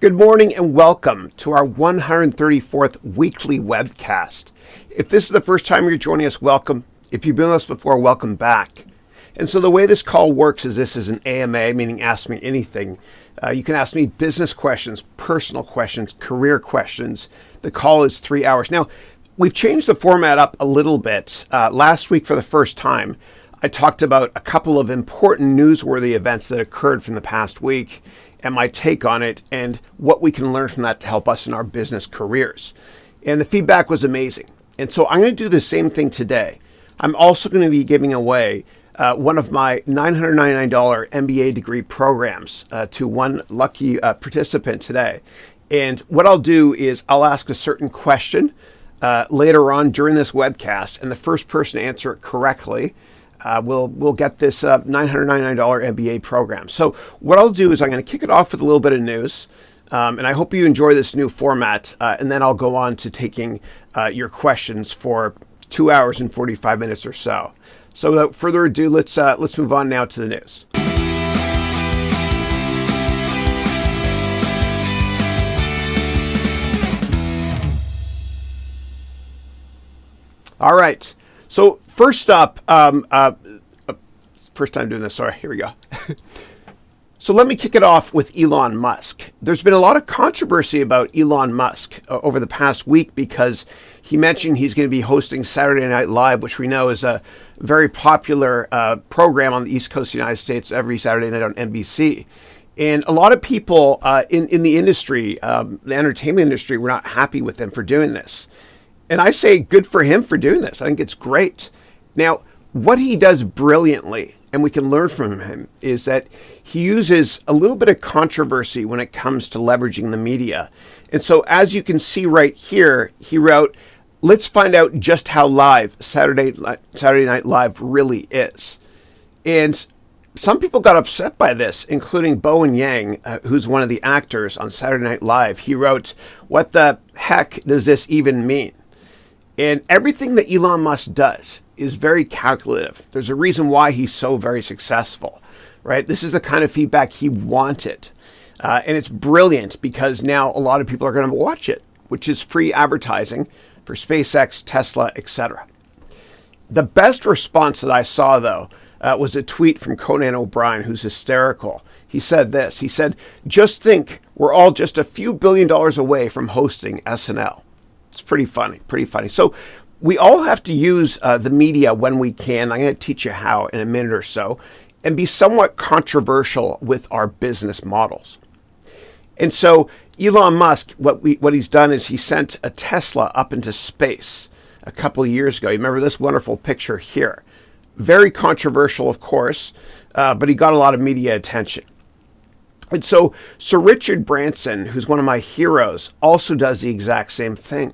Good morning and welcome to our 134th weekly webcast. If this is the first time you're joining us, welcome. If you've been with us before, welcome back. And so the way this call works is this is an AMA, meaning ask me anything. You can ask me business questions, personal questions, career questions. The call is 3 hours. Now, we've changed the format up a little bit. Last week, for the first time, I talked about a couple of important newsworthy events that occurred from the past week and my take on it and what we can learn from that to help us in our business careers. And the feedback was amazing. And so I'm going to do the same thing today. I'm also going to be giving away one of my $999 MBA degree programs to one lucky participant today. And what I'll do is I'll ask a certain question later on during this webcast, and the first person to answer it correctly we'll get this $999 MBA program. So what I'll do is I'm going to kick it off with a little bit of news, and I hope you enjoy this new format, and then I'll go on to taking your questions for 2 hours and 45 minutes or so. So without further ado, let's move on now to the news. All right. So first up, first time doing this, sorry, here we go. So let me kick it off with Elon Musk. There's been a lot of controversy about Elon Musk over the past week because he mentioned he's going to be hosting Saturday Night Live, which we know is a very popular program on the East Coast of the United States every Saturday night on NBC. And a lot of people in the industry, the entertainment industry, were not happy with him for doing this. And I say good for him for doing this. I think it's great. Now, what he does brilliantly, and we can learn from him, is that he uses a little bit of controversy when it comes to leveraging the media. And so as you can see right here, he wrote, let's find out just how live Saturday Night Live really is. And some people got upset by this, including Bowen Yang, who's one of the actors on Saturday Night Live. He wrote, what the heck does this even mean? And everything that Elon Musk does is very calculative. There's a reason why he's so very successful, right? This is the kind of feedback he wanted. And it's brilliant because now a lot of people are going to watch it, which is free advertising for SpaceX, Tesla, etc. The best response that I saw, though, was a tweet from Conan O'Brien, who's hysterical. He said this. He said, just think, we're all just a few $1 billion away from hosting SNL. It's pretty funny, pretty funny. So we all have to use the media when we can. I'm going to teach you how in a minute or so, and be somewhat controversial with our business models. And so Elon Musk, what he's done is he sent a Tesla up into space a couple of years ago. You remember this wonderful picture here. Very controversial, of course, but he got a lot of media attention. And so Sir Richard Branson, who's one of my heroes, also does the exact same thing.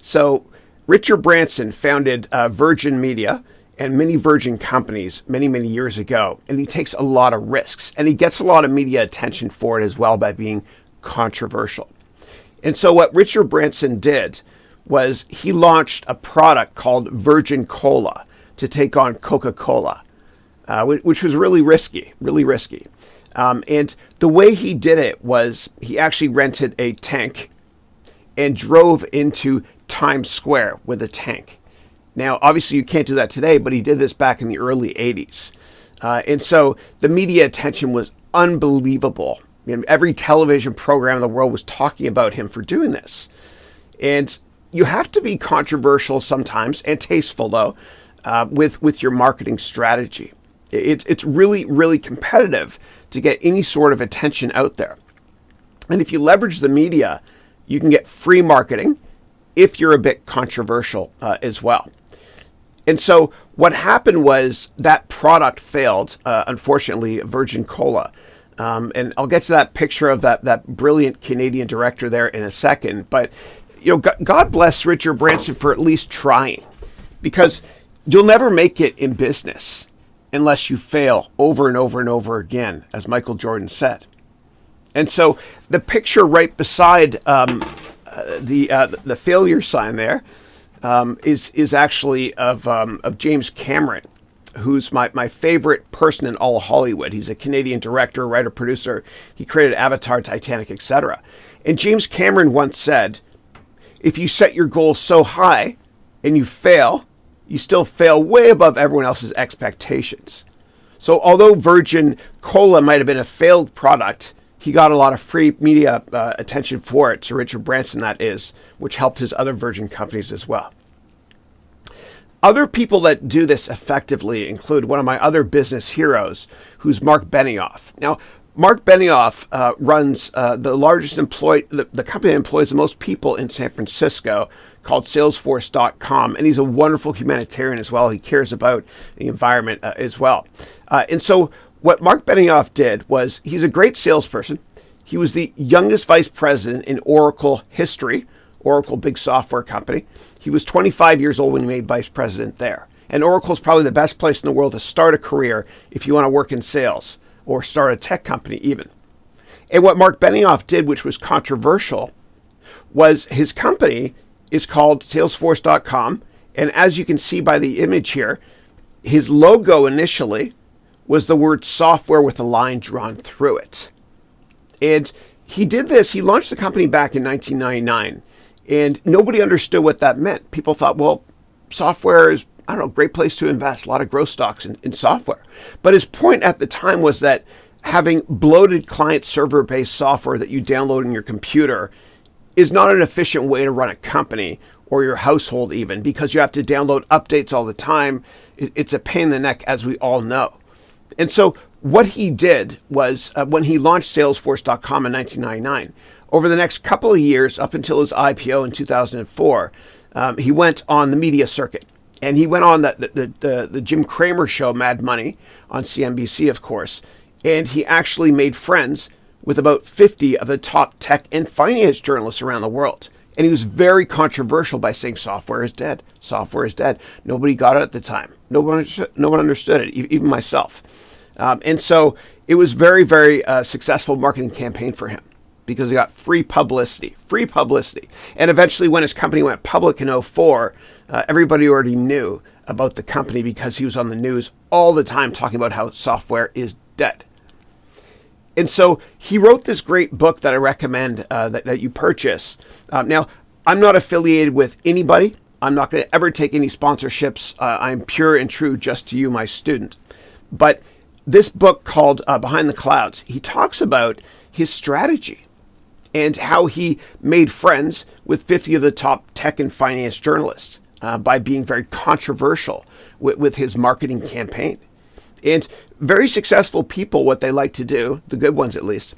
So Richard Branson founded Virgin Media and many Virgin companies many, many years ago, and he takes a lot of risks, and he gets a lot of media attention for it as well by being controversial. And so what Richard Branson did was he launched a product called Virgin Cola to take on Coca-Cola, which was really risky, really risky. And the way he did it was he actually rented a tank and drove into Times Square with a tank. Now, obviously, you can't do that today, but he did this back in the early 80s. And so the media attention was unbelievable. I mean, every television program in the world was talking about him for doing this. And you have to be controversial sometimes, and tasteful, though, with your marketing strategy. It's really, really competitive to get any sort of attention out there. And if you leverage the media, you can get free marketing if you're a bit controversial as well. And so what happened was that product failed, unfortunately, Virgin Cola. And I'll get to that picture of that brilliant Canadian director there in a second. But you know, God bless Richard Branson for at least trying, because you'll never make it in business unless you fail over and over and over again, as Michael Jordan said. And so the picture right beside the failure sign there is actually of James Cameron. who's my favorite person in all of Hollywood. He's a Canadian director, writer, producer. He created Avatar, Titanic, etc. And James Cameron once said, if you set your goals so high and you fail, you still fail way above everyone else's expectations. So although Virgin Cola might have been a failed product, he got a lot of free media attention for it, Sir Richard Branson that is, which helped his other Virgin companies as well. Other people that do this effectively include one of my other business heroes, who's Marc Benioff. Now, Marc Benioff runs the largest the company that employs the most people in San Francisco, called Salesforce.com, and he's a wonderful humanitarian as well. He cares about the environment as well. And so what Marc Benioff did was, he's a great salesperson. He was the youngest vice president in Oracle history, Oracle, big software company. He was 25 years old when he made vice president there. And Oracle is probably the best place in the world to start a career if you want to work in sales or start a tech company even. And what Marc Benioff did, which was controversial, was his company is called Salesforce.com. And as you can see by the image here, his logo initially was the word software with a line drawn through it. And he did this, he launched the company back in 1999. And nobody understood what that meant. People thought, well, software is, I don't know, a great place to invest, a lot of growth stocks in software. But his point at the time was that having bloated client server-based software that you download in your computer is not an efficient way to run a company or your household even, because you have to download updates all the time. It's a pain in the neck, as we all know. And so what he did was, when he launched Salesforce.com in 1999, over the next couple of years, up until his IPO in 2004, he went on the media circuit. And he went on the Jim Cramer show, Mad Money, on CNBC, of course. And he actually made friends with about 50 of the top tech and finance journalists around the world. And he was very controversial by saying software is dead. Software is dead. Nobody got it at the time. No one understood it, even myself. And so it was very, very successful marketing campaign for him, because he got free publicity. And eventually when his company went public in 2004, everybody already knew about the company because he was on the news all the time talking about how software is dead. And so he wrote this great book that I recommend that you purchase. Now, I'm not affiliated with anybody. I'm not going to ever take any sponsorships. I'm pure and true just to you, my student. But this book called Behind the Clouds, he talks about his strategy and how he made friends with 50 of the top tech and finance journalists by being very controversial with his marketing campaign. And very successful people, what they like to do, the good ones at least,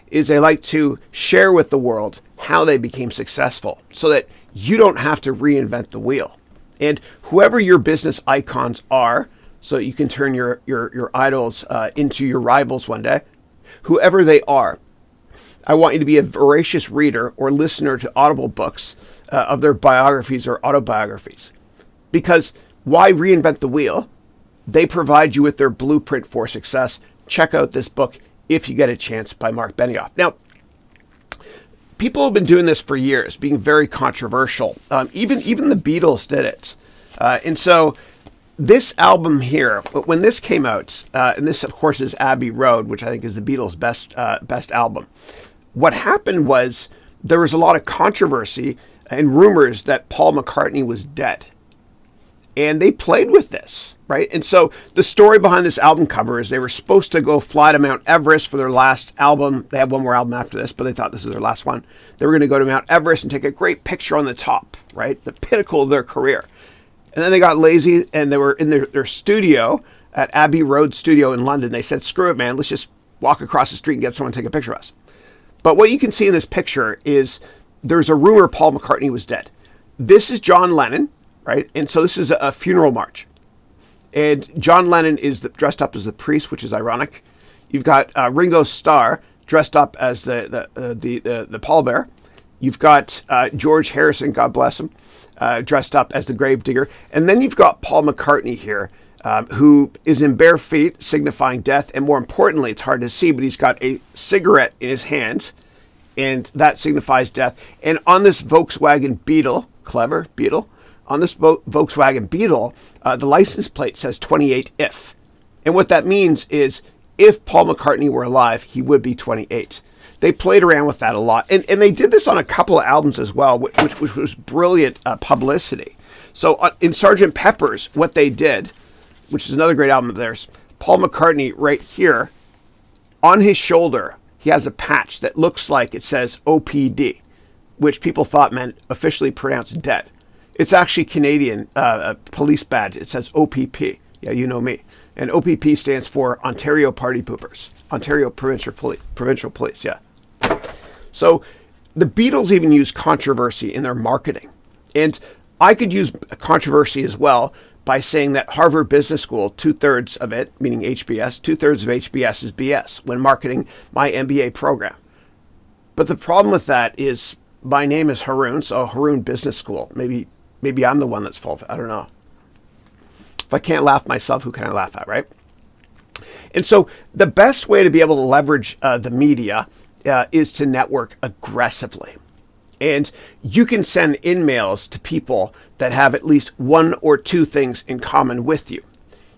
is they like to share with the world how they became successful so that you don't have to reinvent the wheel. And whoever your business icons are, so you can turn your idols into your rivals one day, whoever they are, I want you to be a voracious reader or listener to Audible books of their biographies or autobiographies. Because why reinvent the wheel? They provide you with their blueprint for success. Check out this book if you get a chance, by Marc Benioff. Now, people have been doing this for years, being very controversial. Even the Beatles did it. And so this album here, when this came out, and this, of course, is Abbey Road, which I think is the Beatles' best album. What happened was there was a lot of controversy and rumors that Paul McCartney was dead. And they played with this, right? And so the story behind this album cover is they were supposed to go fly to Mount Everest for their last album. They had one more album after this, but they thought this was their last one. They were going to go to Mount Everest and take a great picture on the top, right? The pinnacle of their career. And then they got lazy and they were in their studio at Abbey Road Studio in London. They said, screw it, man. Let's just walk across the street and get someone to take a picture of us. But what you can see in this picture is there's a rumor Paul McCartney was dead. This is John Lennon, right? And so this is a funeral march. And John Lennon is dressed up as the priest, which is ironic. You've got Ringo Starr dressed up as the pallbearer. You've got George Harrison, God bless him, dressed up as the gravedigger. And then you've got Paul McCartney here, who is in bare feet, signifying death. And more importantly, it's hard to see, but he's got a cigarette in his hand, and that signifies death. And on this Volkswagen Beetle, clever Beetle, on this Volkswagen Beetle, the license plate says 28 if. And what that means is if Paul McCartney were alive, he would be 28. They played around with that a lot. And they did this on a couple of albums as well, which was brilliant publicity. So in Sgt. Pepper's, what they did, which is another great album of theirs, Paul McCartney right here, on his shoulder, he has a patch that looks like it says OPD, which people thought meant officially pronounced dead. It's actually Canadian police badge. It says OPP. Yeah, you know me. And OPP stands for Ontario Party Poopers. Ontario Provincial Police, yeah. So the Beatles even use controversy in their marketing. And I could use controversy as well by saying that Harvard Business School, 2/3 of it, meaning HBS, 2/3 of HBS is BS when marketing my MBA program. But the problem with that is my name is Haroun, so Haroun Business School. Maybe I'm the one that's full of it. I don't know. If I can't laugh myself, who can I laugh at, right? And so the best way to be able to leverage the media is to network aggressively. And you can send in-mails to people that have at least one or two things in common with you.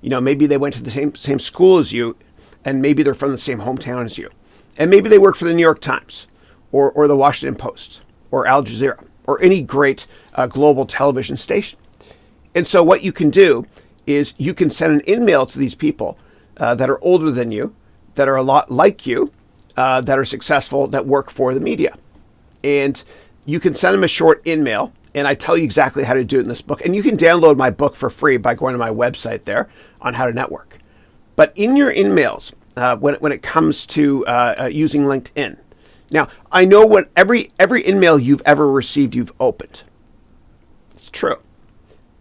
You know, maybe they went to the same school as you, and maybe they're from the same hometown as you. And maybe they work for the New York Times or the Washington Post or Al Jazeera or any great global television station. And so what you can do is you can send an in-mail to these people that are older than you, that are a lot like you, that are successful, that work for the media. And you can send them a short in-mail, and I tell you exactly how to do it in this book. And you can download my book for free by going to my website there on how to network. But in your in-mails, when it comes to using LinkedIn, now I know what every in-mail you've ever received, you've opened. It's true.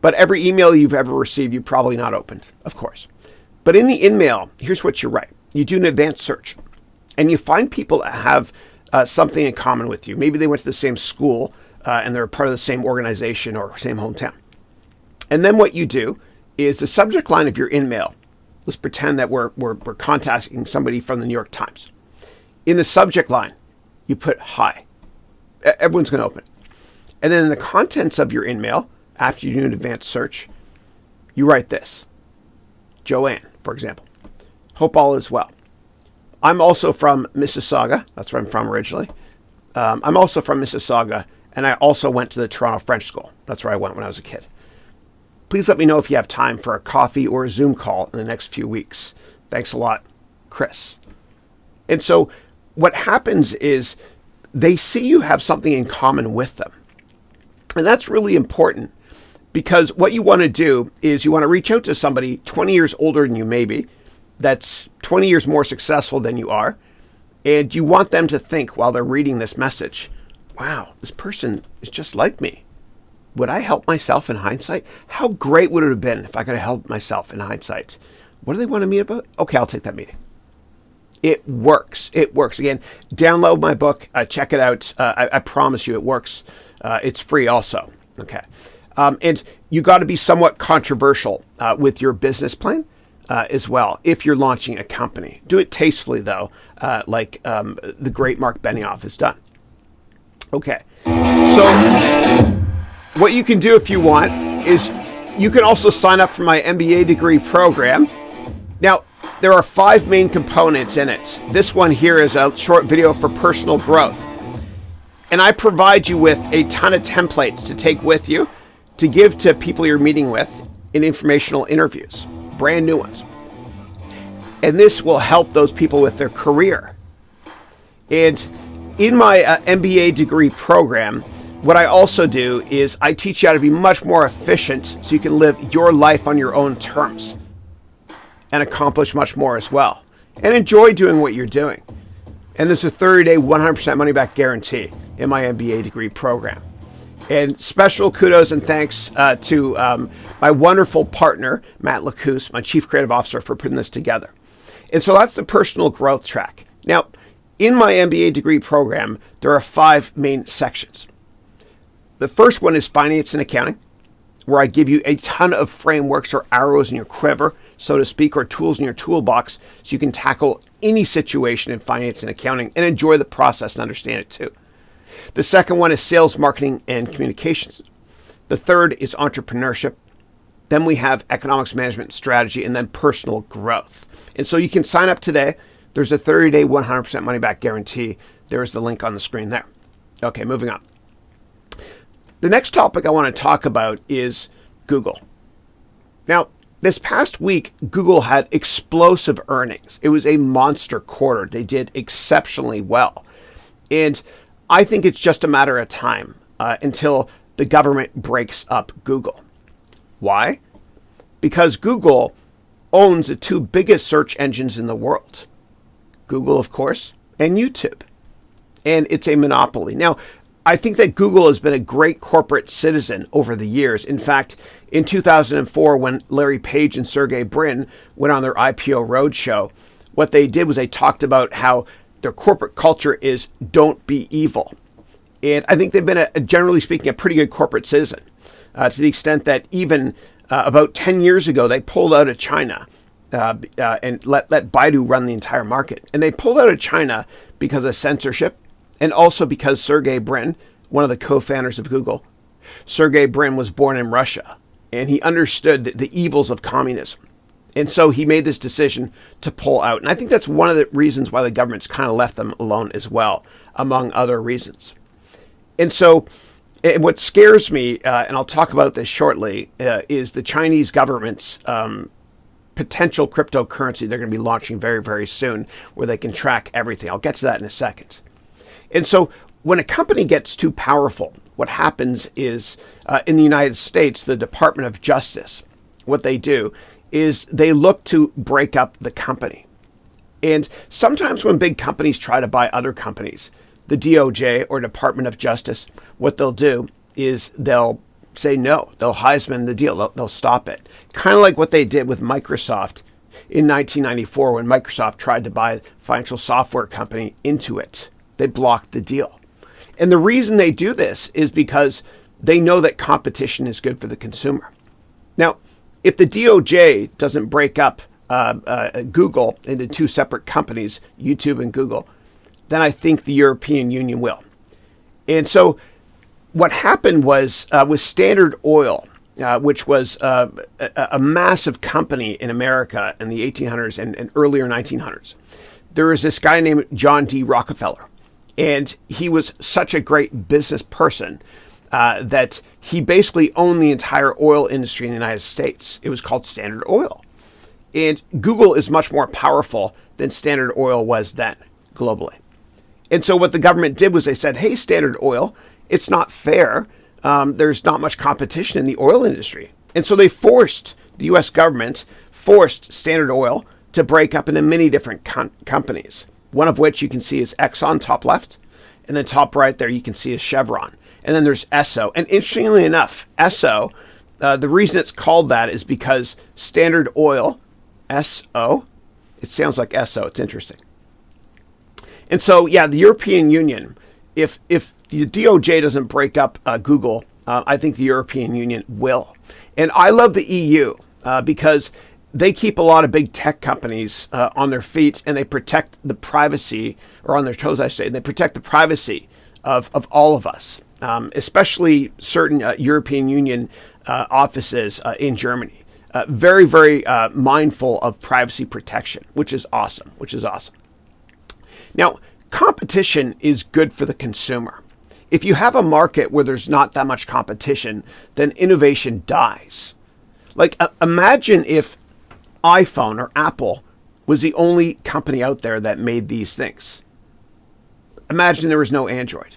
But every email you've ever received, you've probably not opened, of course. But in the in-mail, here's what you write. You do an advanced search, and you find people that have something in common with you. Maybe they went to the same school and they're part of the same organization or same hometown. And then what you do is the subject line of your in-mail. Let's pretend that we're contacting somebody from the New York Times. In the subject line, you put hi. Everyone's going to open it. And then in the contents of your in-mail, after you do an advanced search, you write this. Joanne, for example. Hope all is well. I'm also from Mississauga. That's where I'm from originally. I'm also from Mississauga, and I also went to the Toronto French School. That's where I went when I was a kid. Please let me know if you have time for a coffee or a Zoom call in the next few weeks. Thanks a lot, Chris. And so what happens is they see you have something in common with them. And that's really important because what you want to do is you want to reach out to somebody 20 years older than you maybe, that's 20 years more successful than you are. And you want them to think while they're reading this message, wow, this person is just like me. Would I help myself in hindsight? How great would it have been if I could have helped myself in hindsight? What do they want to meet about? Okay, I'll take that meeting. It works. It works. Again, download my book. Check it out. I promise you it works. It's free also. Okay. And you got to be somewhat controversial with your business plan as well if you're launching a company. Do it tastefully, though, like the great Marc Benioff has done. Okay. So what you can do if you want is you can also sign up for my MBA degree program. Now, there are 5 main components in it. This one here is a short video for personal growth. And I provide you with a ton of templates to take with you to give to people you're meeting with in informational interviews, brand new ones. And this will help those people with their career. And in my MBA degree program, what I also do is I teach you how to be much more efficient so you can live your life on your own terms and accomplish much more as well. And enjoy doing what you're doing. And there's a 30-day, 100% money-back guarantee in my MBA degree program. And special kudos and thanks to my wonderful partner, Matt Lacousse, my Chief Creative Officer, for putting this together. And so that's the personal growth track. Now, in my MBA degree program, there are 5 main sections. The first one is finance and accounting, where I give you a ton of frameworks or arrows in your quiver, so to speak, or tools in your toolbox so you can tackle any situation in finance and accounting and enjoy the process and understand it too. The second one is sales, marketing, and communications. The third is entrepreneurship. Then we have economics management strategy, and then personal growth. And so you can sign up today. There's a 30-day 100% money back guarantee. There's the link on the screen there. Okay, moving on. The next topic I want to talk about is Google. Now, this past week, Google had explosive earnings. It was a monster quarter. They did exceptionally well. And I think it's just a matter of time until the government breaks up Google. Why? Because Google owns the two biggest search engines in the world. Google, of course, and YouTube. And it's a monopoly. Now, I think that Google has been a great corporate citizen over the years. In fact, in 2004, when Larry Page and Sergey Brin went on their IPO roadshow, what they did was they talked about how their corporate culture is don't be evil. And I think they've been, generally speaking, a pretty good corporate citizen to the extent that even about 10 years ago, they pulled out of China and let Baidu run the entire market. And they pulled out of China because of censorship and also because Sergey Brin, one of the co-founders of Google, Sergey Brin was born in Russia and he understood the evils of communism. And so he made this decision to pull out. And I think that's one of the reasons why the government's kind of left them alone as well, among other reasons. And so what scares me, and I'll talk about this shortly, is the Chinese government's potential cryptocurrency they're going to be launching very, very soon, where they can track everything. I'll get to that in a second. And so when a company gets too powerful, what happens is in the United States, the Department of Justice, what they do is they look to break up the company. And sometimes when big companies try to buy other companies, the DOJ or Department of Justice, what they'll do is they'll say no. They'll Heisman the deal. They'll stop it. Kind of like what they did with Microsoft in 1994 when Microsoft tried to buy a financial software company Intuit. They blocked the deal. And the reason they do this is because they know that competition is good for the consumer. Now, if the DOJ doesn't break up Google into two separate companies, YouTube and Google, then I think the European Union will. And so what happened was with Standard Oil, which was a massive company in America in the 1800s and earlier 1900s, there was this guy named John D. Rockefeller. And he was such a great business person that he basically owned the entire oil industry in the United States. It was called Standard Oil. And Google is much more powerful than Standard Oil was then globally. And so what the government did was they said, hey, Standard Oil, it's not fair. There's not much competition in the oil industry. And so they forced, the U.S. government forced Standard Oil to break up into many different companies. One of which you can see is Exxon, top left. And then top right there, you can see is Chevron. And then there's Esso. And interestingly enough, Esso, the reason it's called that is because Standard Oil, S-O, it sounds like Esso. It's interesting. And so, yeah, the European Union, if the DOJ doesn't break up Google, I think the European Union will. And I love the EU because they keep a lot of big tech companies on their feet and they protect the privacy, or on their toes, I say, and they protect the privacy of all of us, especially certain European Union offices in Germany. Very, very mindful of privacy protection, which is awesome, Now, competition is good for the consumer. If you have a market where there's not that much competition, then innovation dies. Like, imagine if iPhone or Apple was the only company out there that made these things. Imagine there was no Android.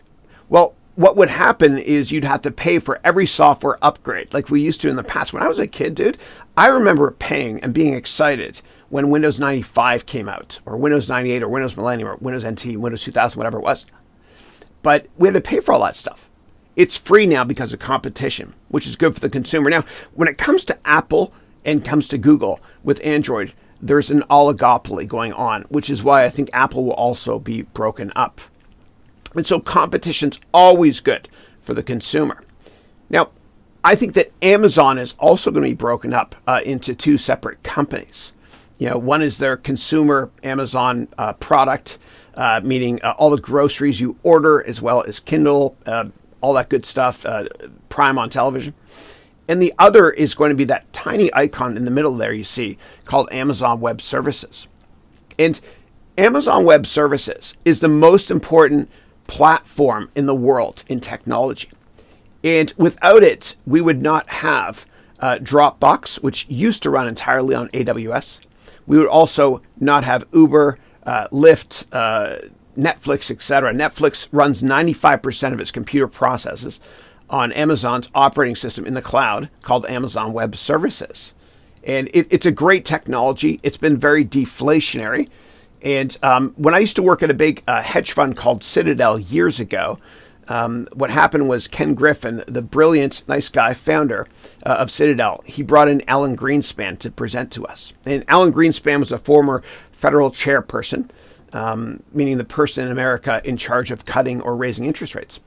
Well, what would happen is you'd have to pay for every software upgrade like we used to in the past. When I was a kid, dude, I remember paying and being excited when Windows 95 came out, or Windows 98, or Windows Millennium, or Windows NT, Windows 2000, whatever it was. But we had to pay for all that stuff. It's free now because of competition, which is good for the consumer. Now, when it comes to Apple and comes to Google with Android, there's an oligopoly going on, which is why I think Apple will also be broken up. And so competition's always good for the consumer. Now, I think that Amazon is also going to be broken up into two separate companies. You know, one is their consumer Amazon product, meaning all the groceries you order, as well as Kindle, all that good stuff, Prime on television. And the other is going to be that tiny icon in the middle there you see called Amazon Web Services. And Amazon Web Services is the most important platform in the world in technology. And without it, we would not have Dropbox, which used to run entirely on AWS. We would also not have Uber, Lyft, Netflix, etc. Netflix runs 95% of its computer processes on Amazon's operating system in the cloud called Amazon Web Services. And it's a great technology. It's been very deflationary. And when I used to work at a big hedge fund called Citadel years ago, what happened was Ken Griffin, the brilliant, nice guy, founder of Citadel, he brought in Alan Greenspan to present to us. And Alan Greenspan was a former federal chairperson, meaning the person in America in charge of cutting or raising interest rates.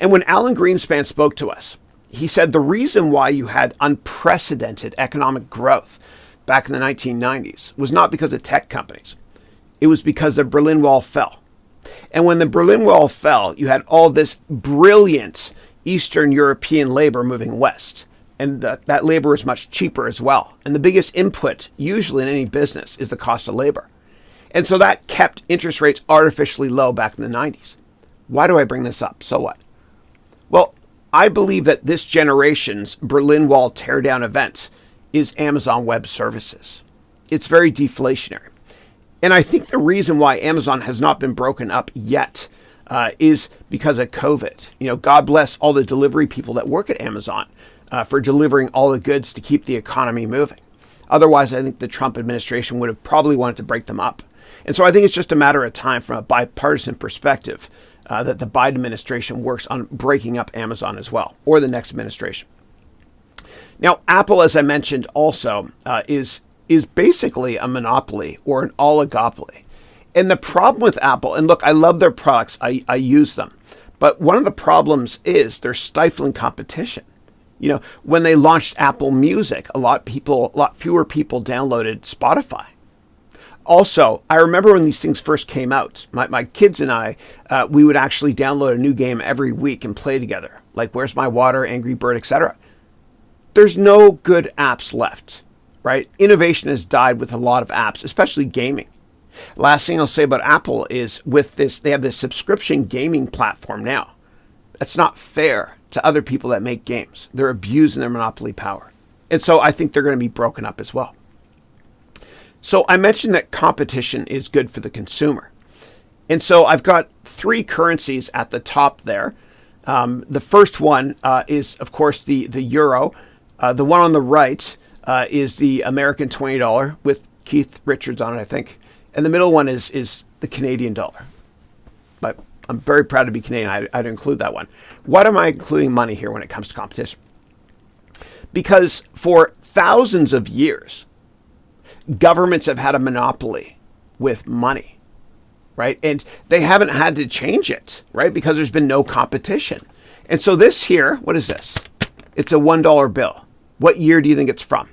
And when Alan Greenspan spoke to us, he said the reason why you had unprecedented economic growth back in the 1990s was not because of tech companies. It was because the Berlin Wall fell. And when the Berlin Wall fell, you had all this brilliant Eastern European labor moving west. And that labor is much cheaper as well. And the biggest input, usually in any business, is the cost of labor. And so that kept interest rates artificially low back in the 90s. Why do I bring this up? So what? Well, I believe that this generation's Berlin Wall teardown event is Amazon Web Services. It's very deflationary. And I think the reason why Amazon has not been broken up yet is because of COVID. You know, God bless all the delivery people that work at Amazon for delivering all the goods to keep the economy moving. Otherwise, I think the Trump administration would have probably wanted to break them up. And so I think it's just a matter of time from a bipartisan perspective that the Biden administration works on breaking up Amazon as well, or the next administration. Now, Apple, as I mentioned, also is basically a monopoly or an oligopoly. And the problem with Apple, and look, I love their products, I use them, but one of the problems is they're stifling competition. You know, when they launched Apple Music, a lot fewer people downloaded Spotify. Also, I remember when these things first came out, my kids and I, we would actually download a new game every week and play together, like Where's My Water, Angry Bird, etc. There's no good apps left, right? Innovation has died with a lot of apps, especially gaming. Last thing I'll say about Apple is with this, they have this subscription gaming platform now. That's not fair to other people that make games. They're abusing their monopoly power. And so I think they're going to be broken up as well. So I mentioned that competition is good for the consumer. And so I've got three currencies at the top there. The first one is, of course, the euro. The one on the right is the American $20 with Keith Richards on it, I think. And the middle one is the Canadian dollar. But I'm very proud to be Canadian. I'd include that one. Why am I including money here when it comes to competition? Because for thousands of years, governments have had a monopoly with money, right? And they haven't had to change it, right? Because there's been no competition. And so this here, what is this? It's a $1 bill. What year do you think it's from?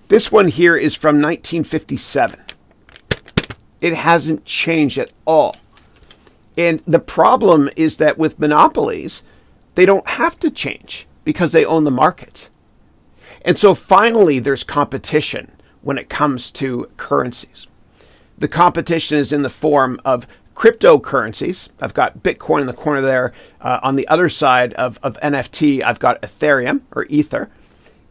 This one here is from 1957. It hasn't changed at all. And the problem is that with monopolies, they don't have to change because they own the market. And so finally, there's competition when it comes to currencies. The competition is in the form of cryptocurrencies. I've got Bitcoin in the corner there. On the other side of NFT, I've got Ethereum or Ether,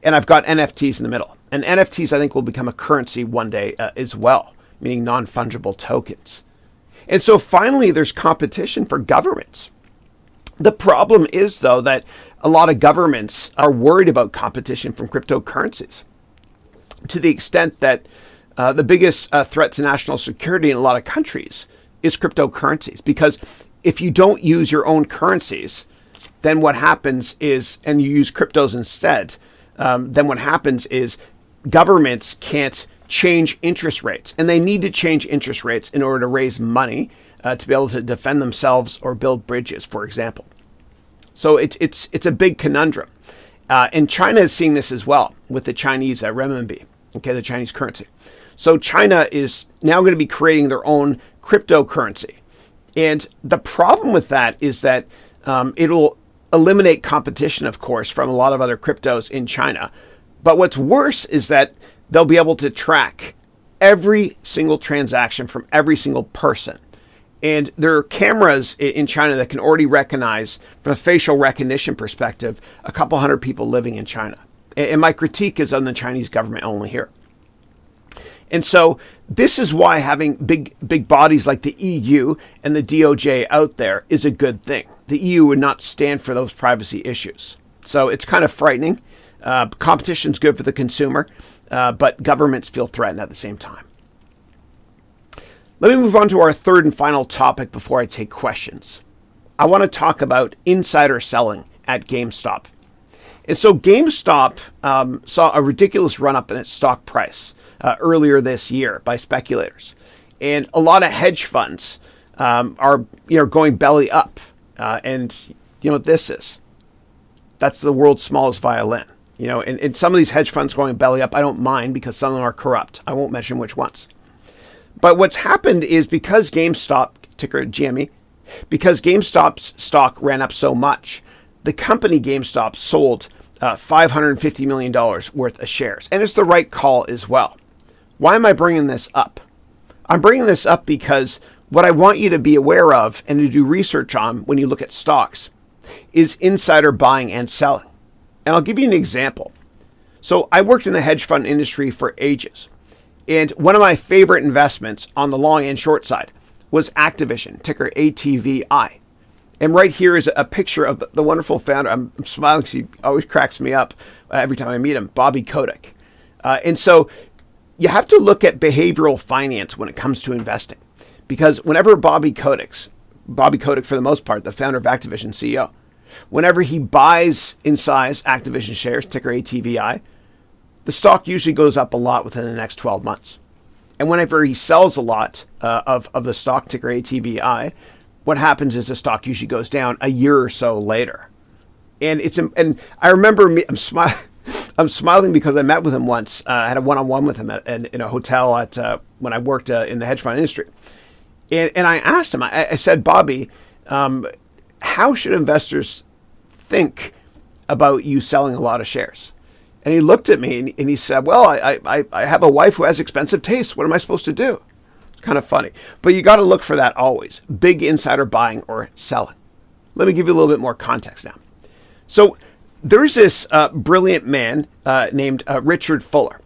and I've got NFTs in the middle. And NFTs, I think, will become a currency one day as well, meaning non-fungible tokens. And so finally, there's competition for governments. The problem is, though, that a lot of governments are worried about competition from cryptocurrencies to the extent that the biggest threat to national security in a lot of countries is cryptocurrencies. Because if you don't use your own currencies, then what happens is, and you use cryptos instead, then what happens is governments can't change interest rates. And they need to change interest rates in order to raise money to be able to defend themselves or build bridges, for example. So it's a big conundrum. And China is seeing this as well with the Chinese renminbi, okay, the Chinese currency. So China is now going to be creating their own cryptocurrency. And the problem with that is that it'll eliminate competition, of course, from a lot of other cryptos in China. But what's worse is that they'll be able to track every single transaction from every single person. And there are cameras in China that can already recognize, from a facial recognition perspective, a couple hundred people living in China. And my critique is on the Chinese government only here. And so this is why having big bodies like the EU and the DOJ out there is a good thing. The EU would not stand for those privacy issues. So it's kind of frightening. Competition's good for the consumer, but governments feel threatened at the same time. Let me move on to our third and final topic before I take questions. I want to talk about insider selling at GameStop. And so GameStop saw a ridiculous run-up in its stock price earlier this year by speculators. And a lot of hedge funds are going belly up. And you know what this is? That's the world's smallest violin. And some of these hedge funds going belly up, I don't mind because some of them are corrupt. I won't mention which ones. But what's happened is because GameStop, ticker GME, because GameStop's stock ran up so much, the company GameStop sold $550 million worth of shares. And it's the right call as well. Why am I bringing this up? I'm bringing this up because what I want you to be aware of and to do research on when you look at stocks is insider buying and selling. And I'll give you an example. So I worked in the hedge fund industry for ages. And one of my favorite investments on the long and short side was Activision, ticker ATVI. And right here is a picture of the wonderful founder. I'm smiling because he always cracks me up every time I meet him, Bobby Kotick. And so you have to look at behavioral finance when it comes to investing. Because whenever Bobby Kotick, for the most part, the founder of Activision, CEO, whenever he buys in size Activision shares, ticker ATVI, the stock usually goes up a lot within the next 12 months. And whenever he sells a lot of the stock, ticker ATVI, what happens is the stock usually goes down a year or so later. And I remember I'm smiling because I met with him once. I had a one-on-one with him in a hotel when I worked in the hedge fund industry. And I asked him, I said, Bobby, how should investors think about you selling a lot of shares? And he looked at me and he said, well, I have a wife who has expensive tastes. What am I supposed to do? It's kind of funny. But you got to look for that always. Big insider buying or selling. Let me give you a little bit more context now. So there's this brilliant man named Richard Fuller.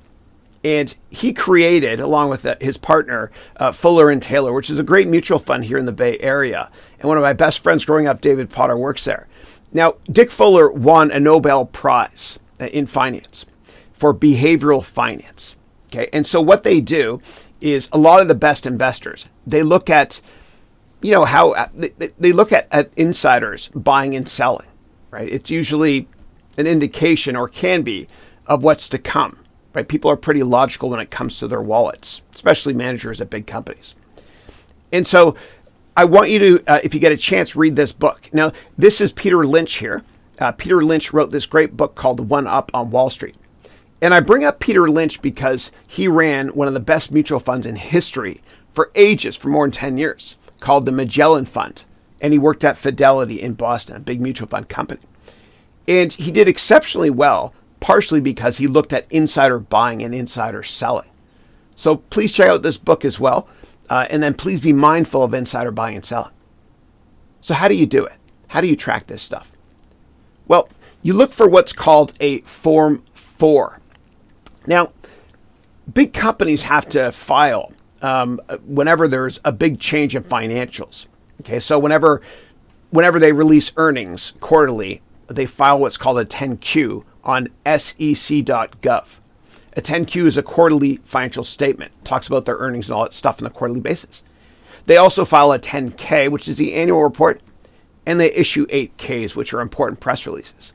And he created, along with his partner, Fuller and Taylor, which is a great mutual fund here in the Bay Area. And one of my best friends growing up, David Potter, works there. Now, Dick Fuller won a Nobel Prize in finance for behavioral finance. Okay, and so what they do is a lot of the best investors, they look at, how they look at insiders buying and selling, right? It's usually an indication, or can be, of what's to come, right? People are pretty logical when it comes to their wallets, especially managers at big companies. And so I want you to, if you get a chance, read this book. Now, this is Peter Lynch here. Peter Lynch wrote this great book called One Up on Wall Street. And I bring up Peter Lynch because he ran one of the best mutual funds in history for ages, for more than 10 years, called the Magellan Fund. And he worked at Fidelity in Boston, a big mutual fund company. And he did exceptionally well, partially because he looked at insider buying and insider selling. So please check out this book as well. And then please be mindful of insider buying and selling. So how do you do it? How do you track this stuff? Well, you look for what's called a Form 4. Now, big companies have to file whenever there's a big change in financials. Okay, so whenever they release earnings quarterly, they file what's called a 10Q on sec.gov. A 10Q is a quarterly financial statement. It talks about their earnings and all that stuff on a quarterly basis. They also file a 10K, which is the annual report, and they issue 8Ks, which are important press releases.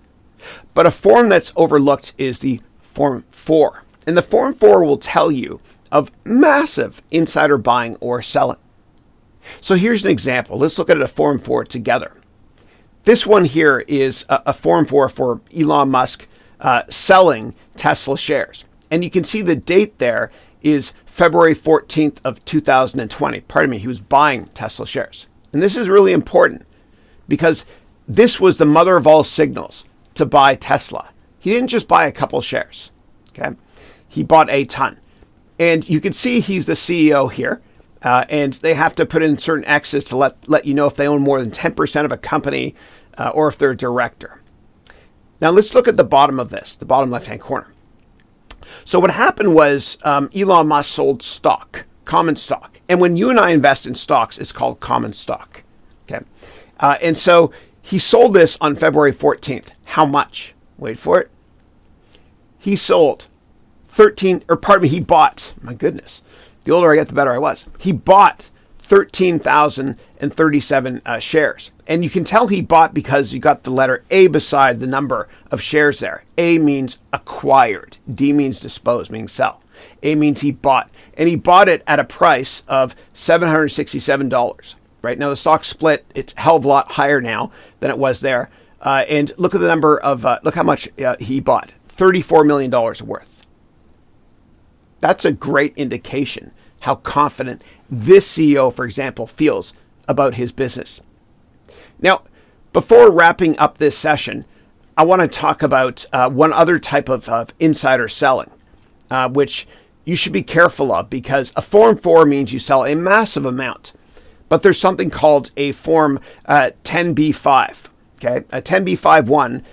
But a form that's overlooked is the Form 4. And the Form 4 will tell you of massive insider buying or selling. So here's an example. Let's look at a Form 4 together. This one here is a Form 4 for Elon Musk selling Tesla shares. And you can see the date there is February 14th of 2020. Pardon me, he was buying Tesla shares. And this is really important because this was the mother of all signals to buy Tesla. He didn't just buy a couple shares. Okay, he bought a ton. And you can see he's the CEO here. And they have to put in certain X's to let you know if they own more than 10% of a company or if they're a director. Now let's look at the bottom of this, the bottom left-hand corner. So what happened was Elon Musk sold stock, common stock. And when you and I invest in stocks, it's called common stock. Okay, and so he sold this on February 14th. How much? Wait for it. He sold he bought, my goodness, the older I get, the better I was. He bought 13,037 shares. And you can tell he bought because you got the letter A beside the number of shares there. A means acquired. D means dispose, meaning sell. A means he bought. And he bought it at a price of $767. Right now, the stock split. It's a hell of a lot higher now than it was there. And look at the number of, look how much he bought. $34 million worth. That's a great indication how confident this CEO, for example, feels about his business. Now, before wrapping up this session, I want to talk about one other type of insider selling, which you should be careful of because a Form 4 means you sell a massive amount. But there's something called a Form 10b-5. Okay, a 10b-5-1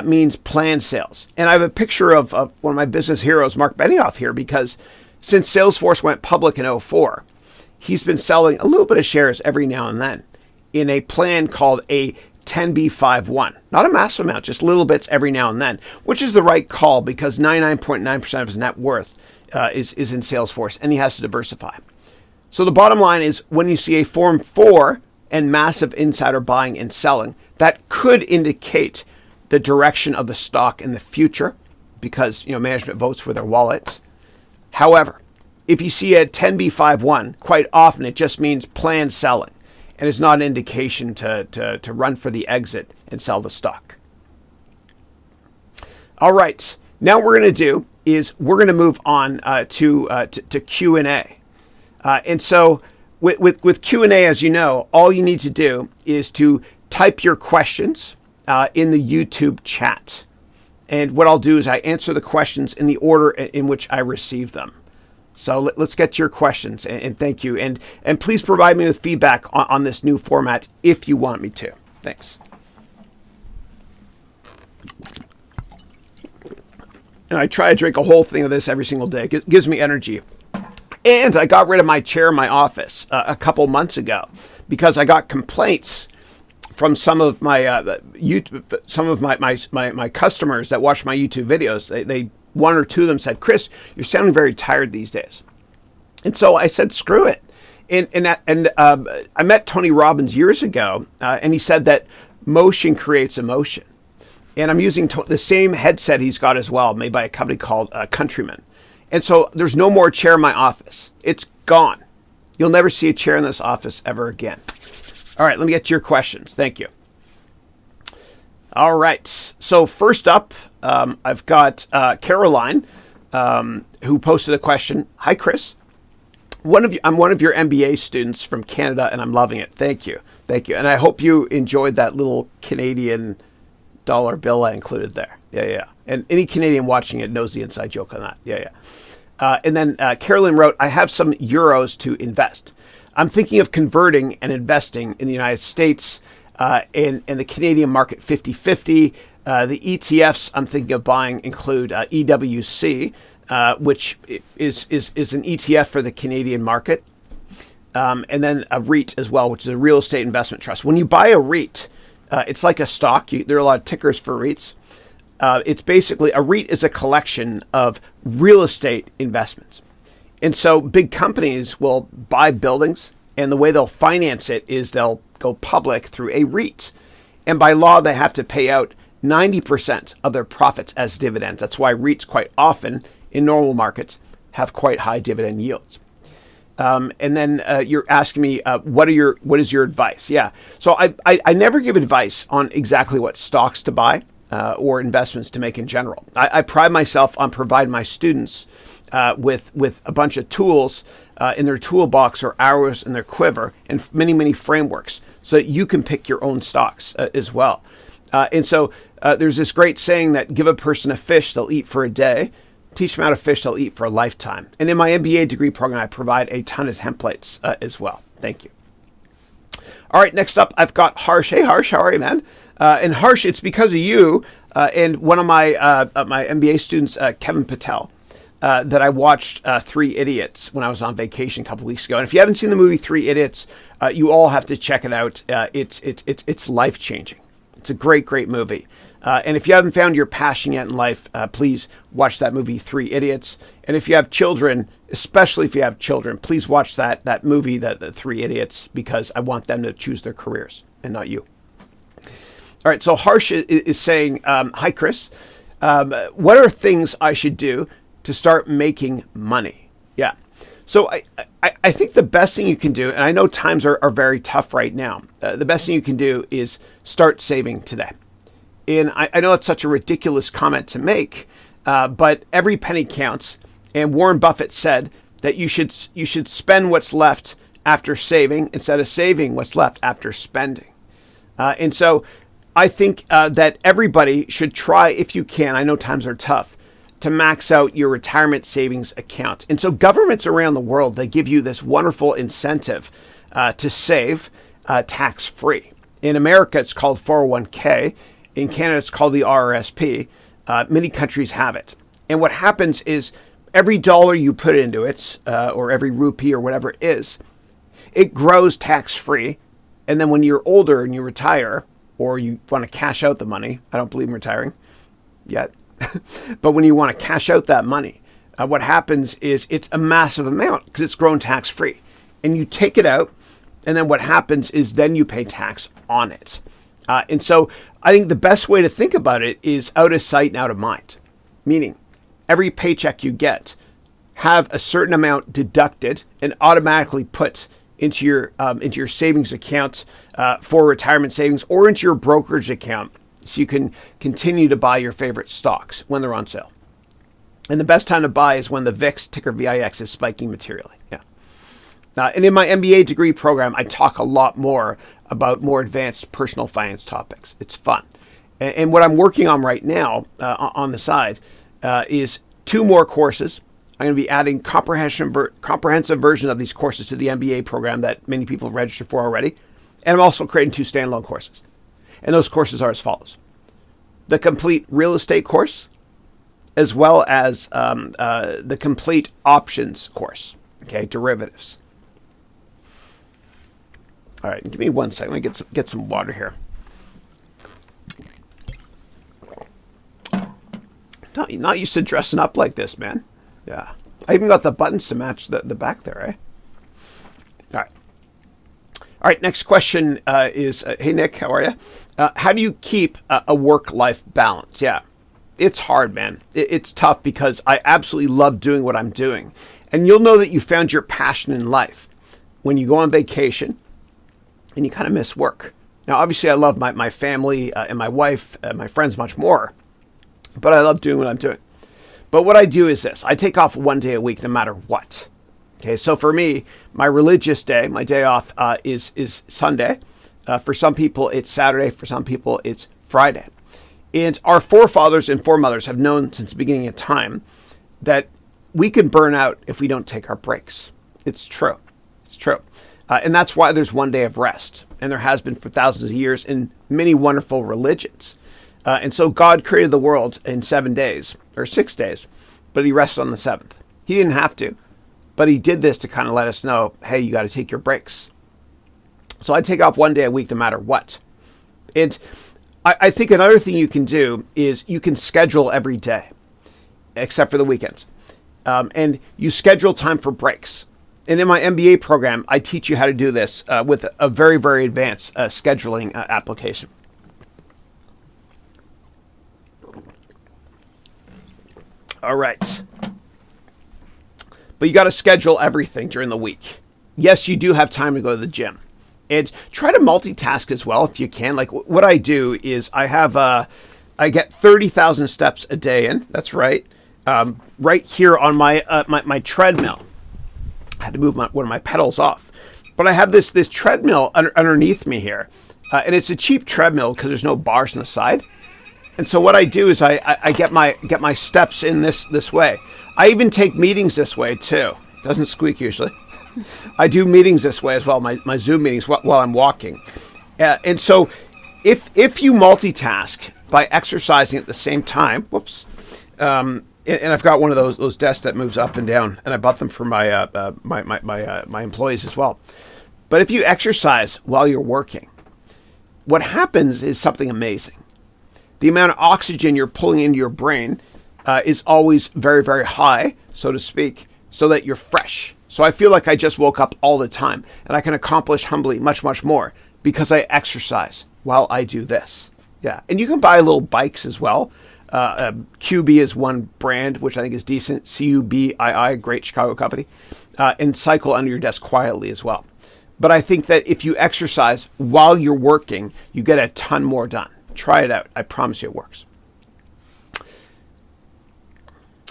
means planned sales. And I have a picture of one of my business heroes, Marc Benioff, here because since Salesforce went public in 2004, he's been selling a little bit of shares every now and then in a plan called a 10b-5-1. Not a massive amount, just little bits every now and then, which is the right call because 99.9% of his net worth is in Salesforce, and he has to diversify. So the bottom line is when you see a Form 4 and massive insider buying and selling, that could indicate the direction of the stock in the future because management votes with their wallets. However, if you see a 10b-5-1, quite often it just means planned selling and it's not an indication to run for the exit and sell the stock. All right, now what we're going to do is we're going to move on to Q&A. And so with Q&A, as you know, all you need to do is to type your questions in the YouTube chat. And what I'll do is I answer the questions in the order in which I receive them. So let's get to your questions, and thank you. And please provide me with feedback on this new format if you want me to. Thanks. And I try to drink a whole thing of this every single day. It gives me energy. And I got rid of my chair in my office a couple months ago because I got complaints from some of my my customers that watch my YouTube videos. They one or two of them said, "Chris, you're sounding very tired these days," and so I said, "Screw it." And I met Tony Robbins years ago, and he said that motion creates emotion. And I'm using the same headset he's got as well, made by a company called Countryman. And so there's no more chair in my office. It's gone. You'll never see a chair in this office ever again. All right, let me get to your questions. Thank you. All right. So first up, I've got Caroline, who posted a question. Hi, Chris. I'm one of your MBA students from Canada, and I'm loving it. Thank you. Thank you. And I hope you enjoyed that little Canadian dollar bill I included there. Yeah. And any Canadian watching it knows the inside joke on that. Yeah. And then Carolyn wrote, I have some euros to invest. I'm thinking of converting and investing in the United States in the Canadian market 50-50. The ETFs I'm thinking of buying include EWC, which is an ETF for the Canadian market. And then a REIT as well, which is a real estate investment trust. When you buy a REIT, it's like a stock. There are a lot of tickers for REITs. It's basically, a REIT is a collection of real estate investments. And so big companies will buy buildings, and the way they'll finance it is they'll go public through a REIT. And by law, they have to pay out 90% of their profits as dividends. That's why REITs quite often in normal markets have quite high dividend yields. And then you're asking me, what is your advice? Yeah. So I never give advice on exactly what stocks to buy or investments to make in general. I pride myself on providing my students with a bunch of tools in their toolbox or arrows in their quiver and many, many frameworks so that you can pick your own stocks as well. And so there's this great saying that give a person a fish, they'll eat for a day. Teach them how to fish, they'll eat for a lifetime. And in my MBA degree program, I provide a ton of templates as well. Thank you. All right, next up, I've got Harsh. Hey, Harsh, how are you, man? And Harsh, it's because of you and one of my MBA students, Kevin Patel, that I watched Three Idiots when I was on vacation a couple weeks ago. And if you haven't seen the movie Three Idiots, you all have to check it out. It's life-changing. It's a great, great movie. And if you haven't found your passion yet in life, please watch that movie, Three Idiots. And if you have children, especially if you have children, please watch that movie, the Three Idiots, because I want them to choose their careers and not you. All right, so Harsh is saying, hi, Chris. What are things I should do to start making money? Yeah. So I think the best thing you can do, and I know times are very tough right now, the best thing you can do is start saving today. And I know it's such a ridiculous comment to make, but every penny counts. And Warren Buffett said that you should spend what's left after saving instead of saving what's left after spending. And so I think that everybody should try, if you can, I know times are tough, to max out your retirement savings account. And so governments around the world, they give you this wonderful incentive to save tax-free. In America, it's called 401k. In Canada, it's called the RRSP. Many countries have it. And what happens is every dollar you put into it, or every rupee or whatever it is, it grows tax-free. And then when you're older and you retire, or you want to cash out the money, I don't believe in retiring yet, but when you want to cash out that money, what happens is it's a massive amount because it's grown tax-free. And you take it out, and then what happens is then you pay tax on it. And so I think the best way to think about it is out of sight and out of mind, meaning every paycheck you get, have a certain amount deducted and automatically put into your savings account for retirement savings, or into your brokerage account so you can continue to buy your favorite stocks when they're on sale. And the best time to buy is when the VIX, ticker VIX, is spiking materially. Yeah. And in my MBA degree program, I talk a lot more about more advanced personal finance topics. It's fun. And what I'm working on right now on the side is 2 more courses. I'm going to be adding comprehensive versions of these courses to the MBA program that many people have registered for already. And I'm also creating 2 standalone courses. And those courses are as follows. The complete real estate course, as well as the complete options course, okay, derivatives. All right, give me 1 second. Let me get some water here. Not used to dressing up like this, man. Yeah. I even got the buttons to match the back there, eh? All right. All right, next question is, hey, Nick, how are you? How do you keep a work-life balance? Yeah, it's hard, man. It's tough because I absolutely love doing what I'm doing. And you'll know that you found your passion in life when you go on vacation and you kind of miss work. Now, obviously, I love my family and my wife, my friends much more, but I love doing what I'm doing. But what I do is this. I take off 1 day a week no matter what. Okay, so for me, my religious day, my day off is Sunday. For some people, it's Saturday. For some people, it's Friday. And our forefathers and foremothers have known since the beginning of time that we can burn out if we don't take our breaks. It's true. It's true. And that's why there's 1 day of rest. And there has been for thousands of years in many wonderful religions. And so God created the world in 7 days, or 6 days, but he rested on the 7th. He didn't have to, but he did this to kind of let us know, hey, you got to take your breaks. So I take off 1 day a week no matter what. And I think another thing you can do is you can schedule every day, except for the weekends. And you schedule time for breaks. And in my MBA program, I teach you how to do this with a very, very advanced scheduling application. All right. But you got to schedule everything during the week. Yes, you do have time to go to the gym. And try to multitask as well if you can. Like what I do is I get 30,000 steps a day in. That's right. right here on my treadmill. I had to move one of my pedals off. But I have this treadmill underneath me here. And it's a cheap treadmill because there's no bars on the side. And so what I do is I get my steps in this way. I even take meetings this way too. It doesn't squeak usually. I do meetings this way as well, my Zoom meetings while I'm walking. And so if you multitask by exercising at the same time, and I've got one of those desks that moves up and down, and I bought them for my my employees as well. But if you exercise while you're working, what happens is something amazing. The amount of oxygen you're pulling into your brain is always very, very high, so to speak, so that you're fresh. So I feel like I just woke up all the time, and I can accomplish humbly much, much more because I exercise while I do this. Yeah, and you can buy little bikes as well. QB is one brand, which I think is decent. CUBII, great Chicago company. And cycle under your desk quietly as well. But I think that if you exercise while you're working, you get a ton more done. Try it out. I promise you it works.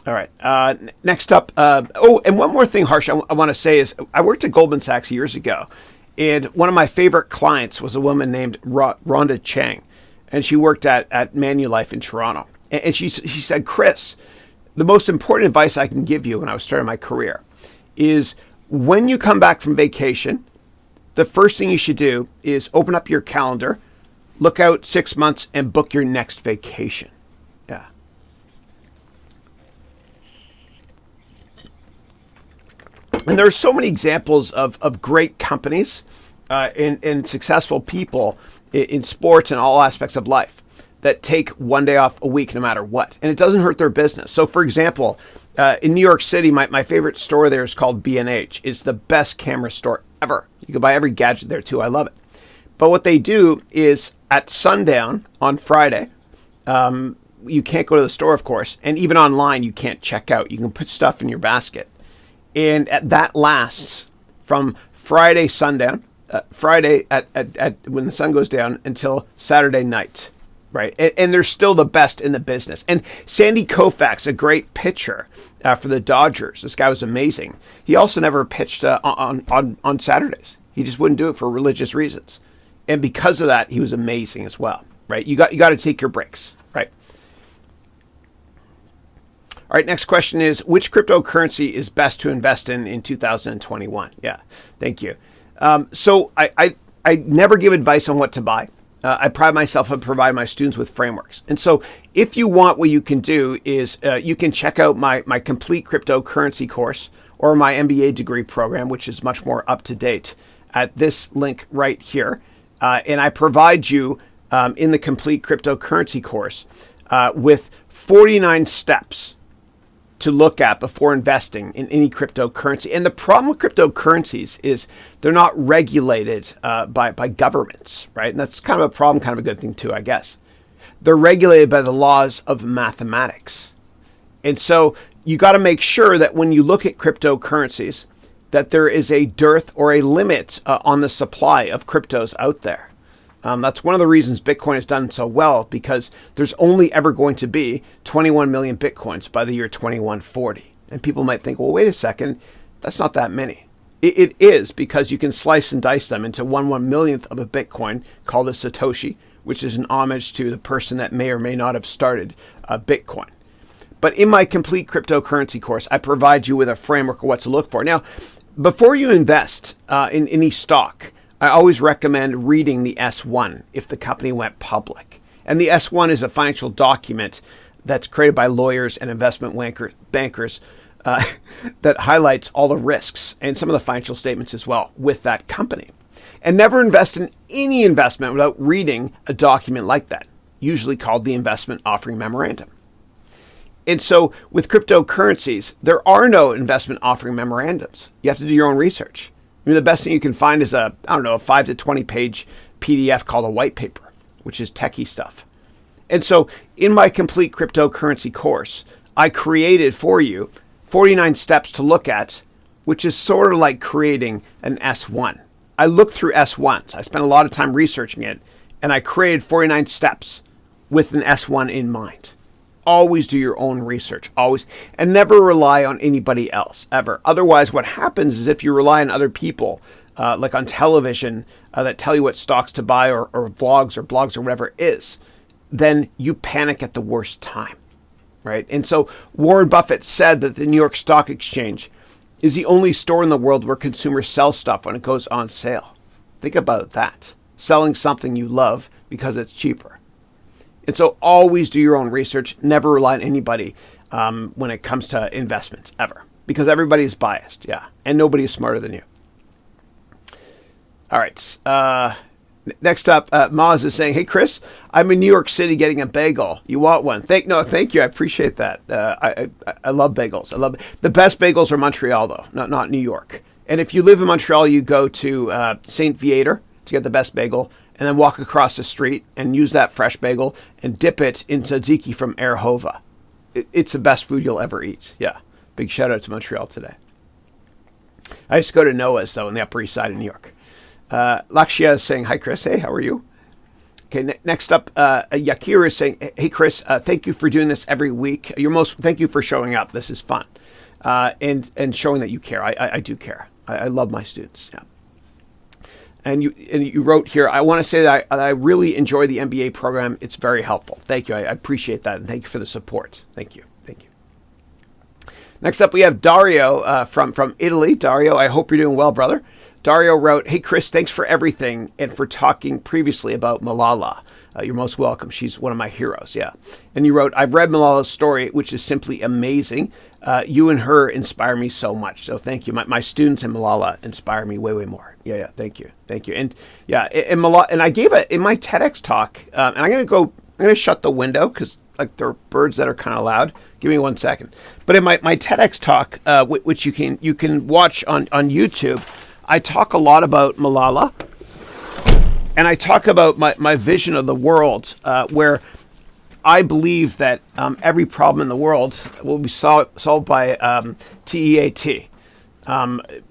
All right. Next up. And one more thing, Harsh, I want to say is I worked at Goldman Sachs years ago. And one of my favorite clients was a woman named Rhonda Chang. And she worked at Manulife in Toronto. And she said, Chris, the most important advice I can give you when I was starting my career is when you come back from vacation, the first thing you should do is open up your calendar, look out 6 months, and book your next vacation. Yeah. And there are so many examples of great companies and successful people in sports and all aspects of life that take one day off a week no matter what. And it doesn't hurt their business. So, for example, in New York City, my favorite store there is called B&H. It's the best camera store ever. You can buy every gadget there, too. I love it. But what they do is at sundown on Friday, you can't go to the store, of course. And even online, you can't check out. You can put stuff in your basket. And that lasts from Friday sundown, Friday at when the sun goes down until Saturday night, right? And they're still the best in the business. And Sandy Koufax, a great pitcher for the Dodgers. This guy was amazing. He also never pitched on Saturdays. He just wouldn't do it for religious reasons. And because of that, he was amazing as well, right? You got to take your breaks, right? All right, next question is, which cryptocurrency is best to invest in 2021? Yeah, thank you. So I never give advice on what to buy. I pride myself on providing my students with frameworks. And so if you want, what you can do is you can check out my complete cryptocurrency course or my MBA degree program, which is much more up to date at this link right here. And I provide you in the complete cryptocurrency course with 49 steps to look at before investing in any cryptocurrency. And the problem with cryptocurrencies is they're not regulated by governments, right? And that's kind of a problem, kind of a good thing too, I guess. They're regulated by the laws of mathematics. And so you got to make sure that when you look at cryptocurrencies, that there is a dearth or a limit on the supply of cryptos out there. That's one of the reasons Bitcoin has done so well, because there's only ever going to be 21 million Bitcoins by the year 2140. And people might think, well, wait a second, that's not that many. It is, because you can slice and dice them into 1/1,000,000th of a Bitcoin called a Satoshi, which is an homage to the person that may or may not have started Bitcoin. But in my complete cryptocurrency course, I provide you with a framework of what to look for. Now, before you invest in any stock, I always recommend reading the S1 if the company went public. And the S1 is a financial document that's created by lawyers and investment bankers that highlights all the risks and some of the financial statements as well with that company. And never invest in any investment without reading a document like that, usually called the investment offering memorandum. And so with cryptocurrencies, there are no investment offering memorandums. You have to do your own research. I mean, the best thing you can find is a 5 to 20 page PDF called a white paper, which is techie stuff. And so in my complete cryptocurrency course, I created for you 49 steps to look at, which is sort of like creating an S1. I looked through S1s. I spent a lot of time researching it, and I created 49 steps with an S1 in mind. always do your own research, always, and never rely on anybody else, ever. Otherwise, what happens is if you rely on other people, like on television, that tell you what stocks to buy or blogs or whatever it is, then you panic at the worst time, right? And so Warren Buffett said that the New York Stock Exchange is the only store in the world where consumers sell stuff when it goes on sale. Think about that. Selling something you love because it's cheaper. And so always do your own research. Never rely on anybody when it comes to investments, ever. Because everybody is biased, yeah. And nobody is smarter than you. All right. Next up, Maz is saying, "Hey, Chris, I'm in New York City getting a bagel. You want one?" Thank you. I appreciate that. I love bagels. The best bagels are Montreal, though, not New York. And if you live in Montreal, you go to St. Viator to get the best bagel, and then walk across the street and use that fresh bagel and dip it into tzatziki from Erhova. It's the best food you'll ever eat. Yeah. Big shout out to Montreal today. I used to go to Noah's, though, on the Upper East Side of New York. Lakshya is saying, "Hi, Chris. Hey, how are you?" Okay, next up, Yakir is saying, "Hey, Chris, thank you for doing this every week. Thank you for showing up. This is fun. And showing that you care. I do care. I love my students. Yeah. And you wrote here, "I want to say that I really enjoy the MBA program. It's very helpful." Thank you. I appreciate that. And thank you for the support. Thank you. Next up, we have Dario from Italy. Dario, I hope you're doing well, brother. Dario wrote, "Hey, Chris, thanks for everything and for talking previously about Malala. You're most welcome. She's one of my heroes." Yeah. And you wrote, "I've read Malala's story, which is simply amazing. You and her inspire me so much." So thank you. My students and Malala inspire me way more. Yeah. Thank you. And yeah, and Malala, and I gave it in my TEDx talk, and I'm going to shut the window because like there are birds that are kind of loud. Give me 1 second. But in my TEDx talk, which you can watch on YouTube, I talk a lot about Malala, and I talk about my vision of the world, where I believe that every problem in the world will be solved by TEAT.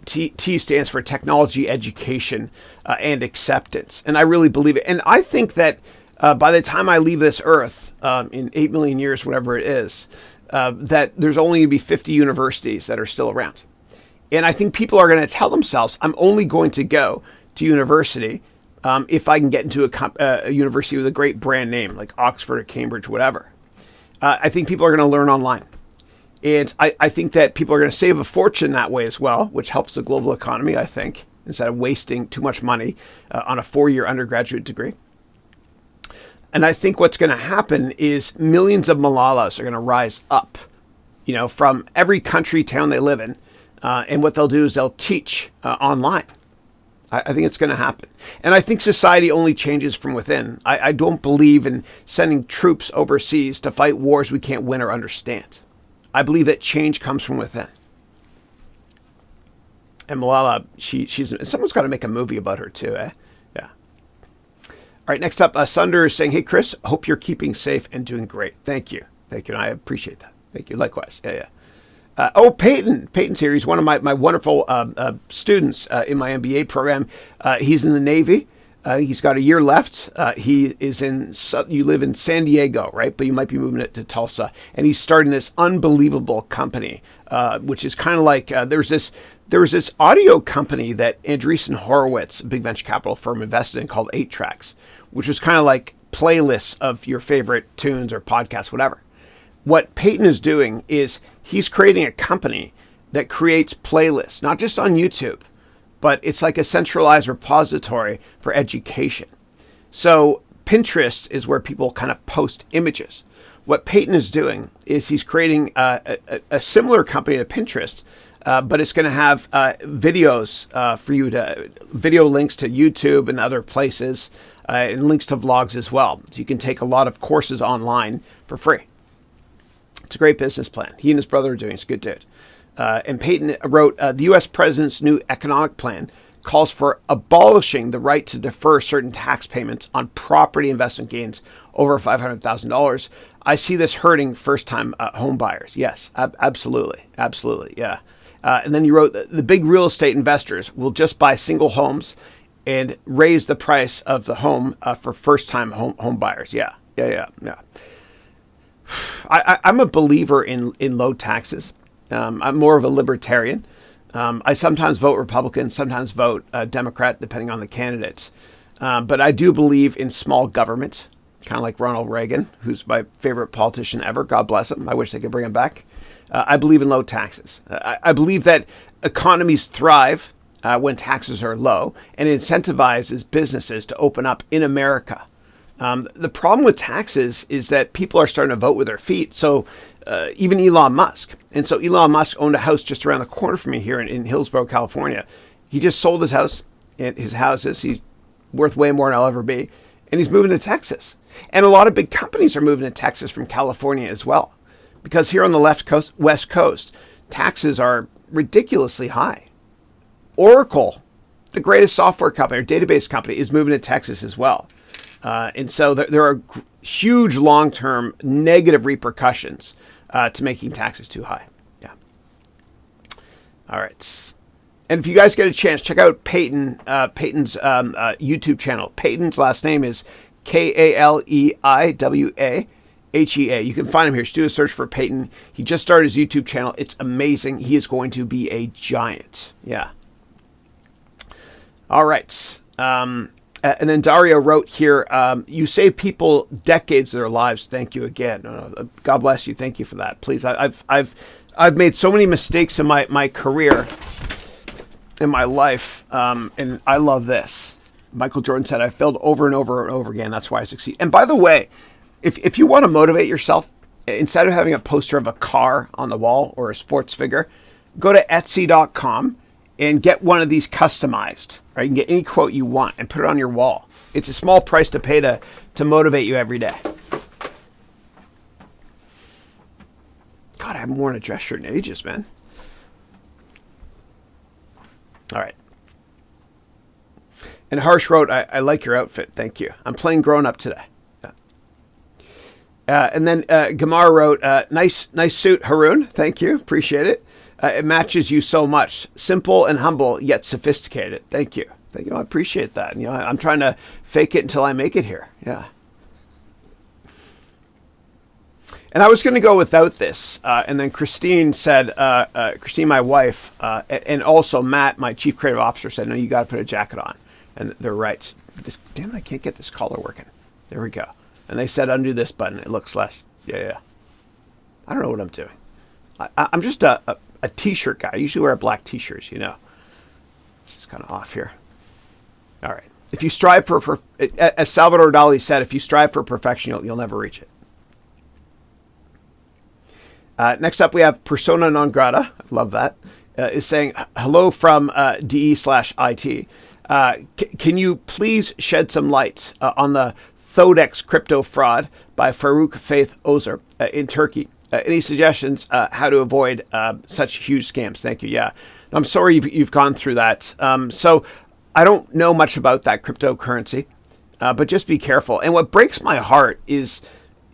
T stands for technology, education, and acceptance. And I really believe it. And I think that by the time I leave this earth, in 8 million years, whatever it is, that there's only going to be 50 universities that are still around. And I think people are going to tell themselves, I'm only going to go to university if I can get into a university with a great brand name, like Oxford or Cambridge, whatever. I think people are going to learn online. And I think that people are going to save a fortune that way as well, which helps the global economy, I think, instead of wasting too much money on a 4-year undergraduate degree. And I think what's going to happen is millions of Malalas are going to rise up, from every country, town they live in. And what they'll do is they'll teach online. I think it's going to happen. And I think society only changes from within. I don't believe in sending troops overseas to fight wars we can't win or understand. I believe that change comes from within. And Malala, she's someone's got to make a movie about her too, eh? Yeah. All right, next up, Sunder is saying, "Hey, Chris, hope you're keeping safe and doing great." Thank you. And I appreciate that. Thank you. Likewise. Yeah. Peyton. Peyton's here. He's one of my wonderful students in my MBA program. He's in the Navy. He's got a year left. He is you live in San Diego, right? But you might be moving it to Tulsa. And he's starting this unbelievable company, which is kind of like, there was this audio company that Andreessen Horowitz, a big venture capital firm, invested in called 8 Tracks, which was kind of like playlists of your favorite tunes or podcasts, whatever. What Peyton is doing is he's creating a company that creates playlists, not just on YouTube, but it's like a centralized repository for education. So Pinterest is where people kind of post images. What Peyton is doing is he's creating a similar company to Pinterest, but it's going to have videos for you video links to YouTube and other places, and links to vlogs as well. So you can take a lot of courses online for free. It's a great business plan. He and his brother are doing it. It's a good dude. And Peyton wrote, the U.S. president's new economic plan calls for abolishing the right to defer certain tax payments on property investment gains over $500,000. I see this hurting first-time home buyers. Yes, absolutely. Yeah. And then you wrote, the big real estate investors will just buy single homes and raise the price of the home for first-time home buyers. Yeah. I'm a believer in low taxes. I'm more of a libertarian. I sometimes vote Republican, sometimes vote Democrat, depending on the candidates. But I do believe in small government, kind of like Ronald Reagan, who's my favorite politician ever. God bless him. I wish they could bring him back. I believe in low taxes. I believe that economies thrive when taxes are low, and it incentivizes businesses to open up in America. The problem with taxes is that people are starting to vote with their feet. So even Elon Musk. And so Elon Musk owned a house just around the corner from me here in Hillsborough, California. He just sold his house and his houses. He's worth way more than I'll ever be. And he's moving to Texas. And a lot of big companies are moving to Texas from California as well. Because here on the West Coast, taxes are ridiculously high. Oracle, the greatest software company or database company, is moving to Texas as well. And so there are huge long-term negative repercussions to making taxes too high. Yeah. All right. And if you guys get a chance, check out Peyton's YouTube channel. Peyton's last name is Kleiwahea. You can find him here. Just do a search for Peyton. He just started his YouTube channel. It's amazing. He is going to be a giant. Yeah. All right. And then Dario wrote here, you save people decades of their lives. Thank you again. God bless you. Thank you for that. Please. I've made so many mistakes in my career, in my life, and I love this. Michael Jordan said, I failed over and over and over again. That's why I succeed. And by the way, if you want to motivate yourself, instead of having a poster of a car on the wall or a sports figure, go to Etsy.com and get one of these customized. Right? You can get any quote you want and put it on your wall. It's a small price to pay to motivate you every day. God, I haven't worn a dress shirt in ages, man. All right. And Harsh wrote, I like your outfit. Thank you. I'm playing grown up today. And then Gamar wrote, nice suit, Haroun. Thank you. Appreciate it. It matches you so much. Simple and humble, yet sophisticated. Thank you. Thank you. I appreciate that. You know, I'm trying to fake it until I make it here. Yeah. And I was going to go without this. And then Christine said, Christine, my wife, and also Matt, my chief creative officer, said, no, you got to put a jacket on. And they're right. Damn it, I can't get this collar working. There we go. And they said, undo this button. It looks less. Yeah. I don't know what I'm doing. I'm just a t-shirt guy. I usually wear black t-shirts, you know. This is kind of off here. All right. If you strive for as Salvador Dali said, if you strive for perfection, you'll never reach it. Next up, we have Persona Non Grata. I love that. Is saying, hello from DE/IT. Can you please shed some light on the Thodex crypto fraud by Farouk Faith Ozer in Turkey? Any suggestions how to avoid such huge scams? Thank you. Yeah, I'm sorry you've gone through that. So I don't know much about that cryptocurrency, but just be careful. And what breaks my heart is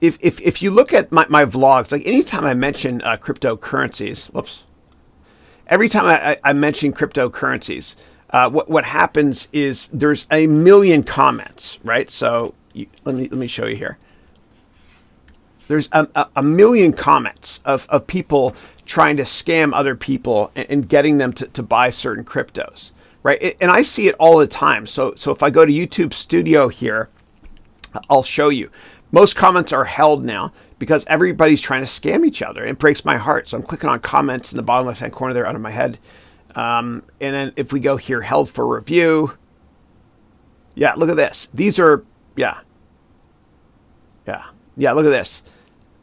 if you look at my vlogs, like anytime I mention cryptocurrencies, every time I mention cryptocurrencies, what happens is there's a million comments, right? So let me show you here. There's a million comments of people trying to scam other people and getting them to buy certain cryptos, right? And I see it all the time. So if I go to YouTube Studio here, I'll show you. Most comments are held now because everybody's trying to scam each other. It breaks my heart. So I'm clicking on comments in the bottom left-hand corner there under my head. And then if we go here, held for review. Yeah, look at this. These are, yeah, look at this.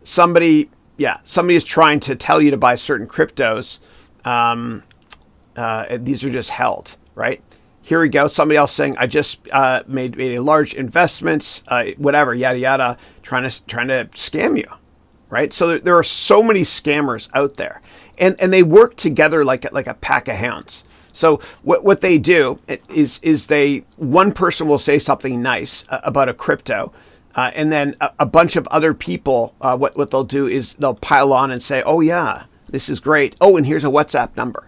Somebody is trying to tell you to buy certain cryptos. These are just held, right? Here we go. Somebody else saying, I just made a large investment, whatever, yada, yada, trying to scam you, right? So there are so many scammers out there, and they work together like a pack of hounds. So what they do is one person will say something nice about a crypto, and then a bunch of other people, what they'll do is they'll pile on and say, oh yeah, this is great. Oh, and here's a WhatsApp number.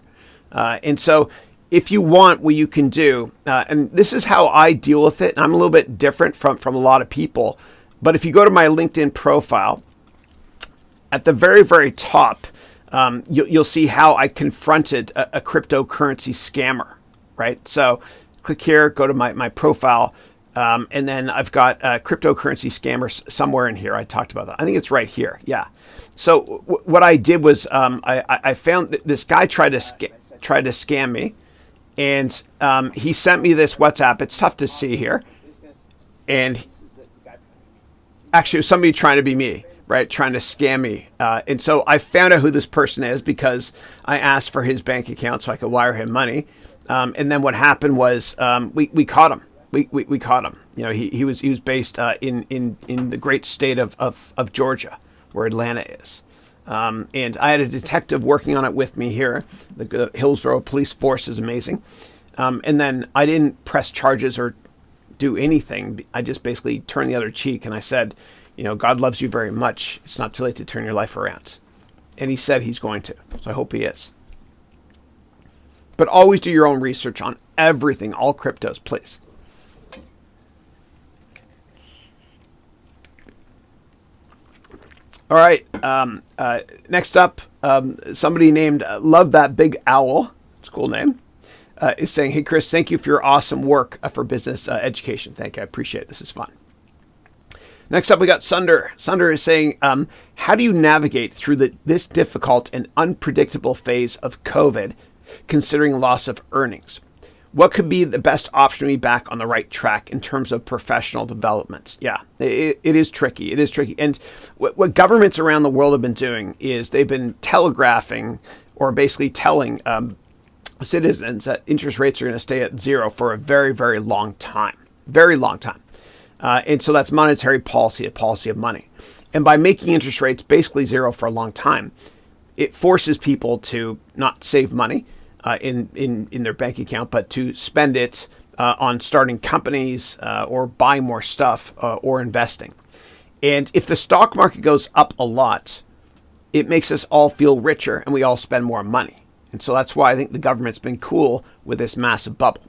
And so if you want, what you can do, and this is how I deal with it, and I'm a little bit different from a lot of people, but if you go to my LinkedIn profile, at the very, very top, you'll see how I confronted a cryptocurrency scammer, right? So click here, go to my profile, and then I've got cryptocurrency scammers somewhere in here. I talked about that. I think it's right here. Yeah. So what I did was I found that this guy tried to scam me, and he sent me this WhatsApp. It's tough to see here, and actually, it was somebody trying to be me, right? Trying to scam me. And so I found out who this person is because I asked for his bank account so I could wire him money. And then what happened was we caught him. We caught him. You know, he was based in the great state of Georgia, where Atlanta is. And I had a detective working on it with me here. The Hillsborough Police Force is amazing. And then I didn't press charges or do anything. I just basically turned the other cheek and I said, you know, God loves you very much. It's not too late to turn your life around. And he said he's going to. So I hope he is. But always do your own research on everything, all cryptos, please. All right. Next up, somebody named Love That Big Owl. It's a cool name. Is saying, hey, Chris, thank you for your awesome work for business education. Thank you. I appreciate it. This is fun. Next up, we got Sunder. Sunder is saying, how do you navigate through this difficult and unpredictable phase of COVID, considering loss of earnings? What could be the best option to be back on the right track in terms of professional development? Yeah, it is tricky. It is tricky. And what governments around the world have been doing is they've been telegraphing or basically telling citizens that interest rates are going to stay at zero for a very, very long time. Very long time. And so that's monetary policy, a policy of money. And by making interest rates basically zero for a long time, it forces people to not save money in their bank account, but to spend it on starting companies or buying more stuff or investing. And if the stock market goes up a lot, it makes us all feel richer and we all spend more money. And so that's why I think the government's been cool with this massive bubble.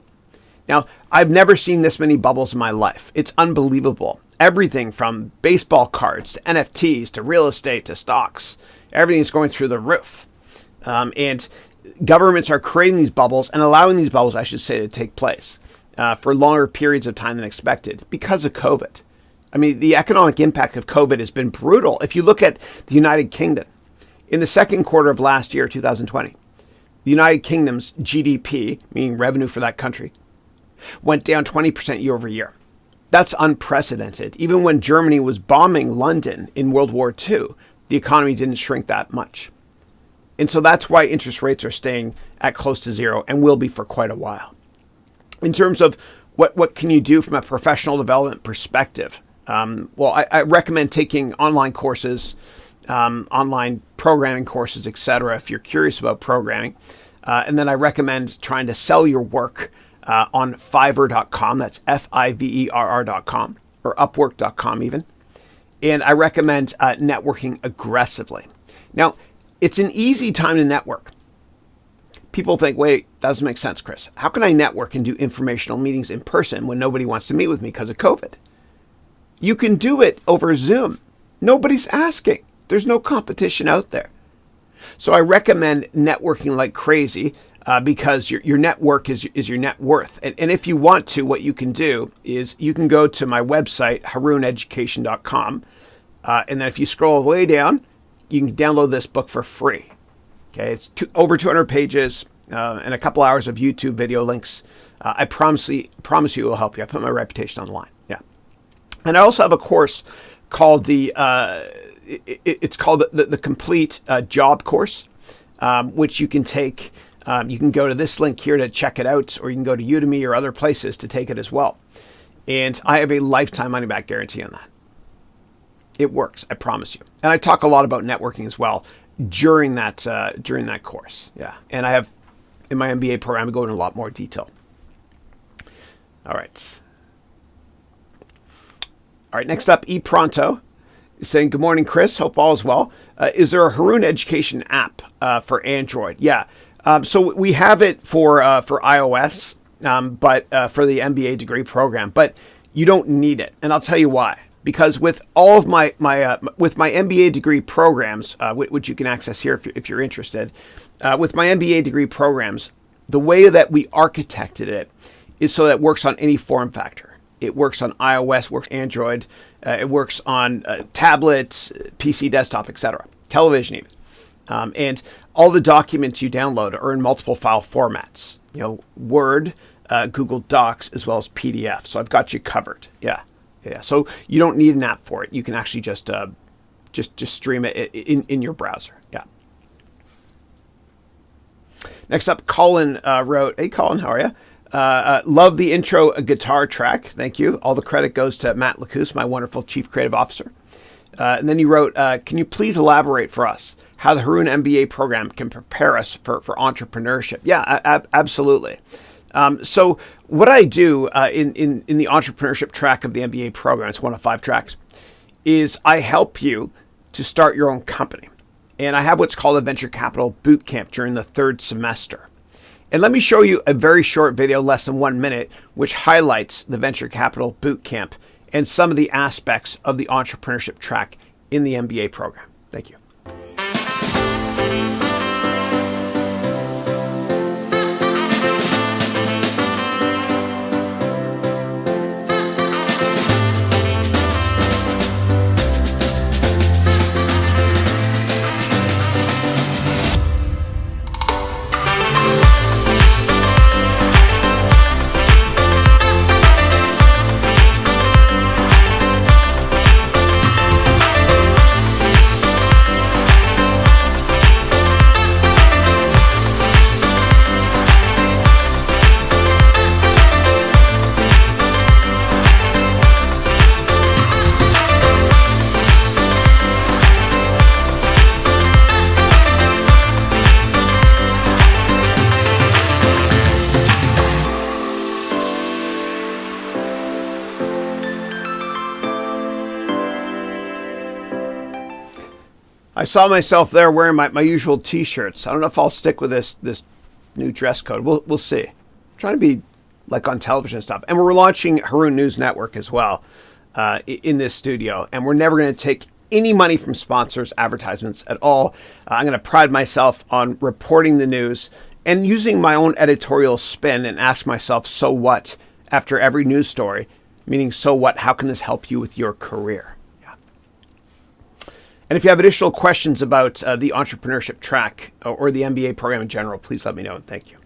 Now, I've never seen this many bubbles in my life. It's unbelievable. Everything from baseball cards to NFTs to real estate to stocks, everything is going through the roof. And governments are creating these bubbles and allowing these bubbles, I should say, to take place for longer periods of time than expected because of COVID. I mean, the economic impact of COVID has been brutal. If you look at the United Kingdom, in the second quarter of last year, 2020, the United Kingdom's GDP, meaning revenue for that country, went down 20% year over year. That's unprecedented. Even when Germany was bombing London in World War II, the economy didn't shrink that much. And so that's why interest rates are staying at close to zero and will be for quite a while. In terms of what can you do from a professional development perspective? I recommend taking online courses, online programming courses, etc. if you're curious about programming. And then I recommend trying to sell your work on Fiverr.com. That's Fiverr.com or Upwork.com even. And I recommend networking aggressively. Now, it's an easy time to network. People think, wait, that doesn't make sense, Chris. How can I network and do informational meetings in person when nobody wants to meet with me because of COVID? You can do it over Zoom. Nobody's asking. There's no competition out there. So I recommend networking like crazy because your network is your net worth. And if you want to, what you can do is you can go to my website, HarounEducation.com. And then if you scroll way down, you can download this book for free. Okay, it's over 200 pages and a couple hours of YouTube video links. I promise you it will help you. I put my reputation on the line. Yeah. And I also have a course called it's called the Complete Job Course, which you can take. You can go to this link here to check it out, or you can go to Udemy or other places to take it as well. And I have a lifetime money back guarantee on that. It works, I promise you. And I talk a lot about networking as well during that course. Yeah, and I have in my MBA program I go into a lot more detail. All right. Next up, ePronto is saying, good morning, Chris. Hope all is well. Is there a Haroun Education app for Android? Yeah. So we have it for iOS, but for the MBA degree program. But you don't need it. And I'll tell you why. because with all of with my MBA degree programs, which you can access here if you're interested, with my MBA degree programs, the way that we architected it is so that it works on any form factor. It works on iOS, works on Android, it works on tablets, PC, desktop, etc., television even. And all the documents you download are in multiple file formats. Word, Google Docs, as well as PDF. So I've got you covered. Yeah. So you don't need an app for it. You can actually just stream it in your browser. Yeah. Next up, Colin wrote, "Hey, Colin, how are you? Love the intro guitar track. Thank you. All the credit goes to Matt Lacousse, my wonderful Chief Creative Officer." And then he wrote, "Can you please elaborate for us how the Haroun MBA program can prepare us for entrepreneurship?" Yeah, absolutely. So what I do in the entrepreneurship track of the MBA program, it's one of 5 tracks, is I help you to start your own company. And I have what's called a venture capital boot camp during the 3rd semester. And let me show you a very short video, less than 1 minute, which highlights the venture capital boot camp and some of the aspects of the entrepreneurship track in the MBA program. Thank you. I saw myself there wearing my usual t-shirts. I don't know if I'll stick with this new dress code. We'll see. I'm trying to be like on television stuff. And we're launching Haroun News Network as well in this studio. And we're never going to take any money from sponsors, advertisements at all. I'm going to pride myself on reporting the news and using my own editorial spin and ask myself, so what, after every news story, meaning so what, how can this help you with your career? And if you have additional questions about the entrepreneurship track or the MBA program in general, please let me know, and thank you.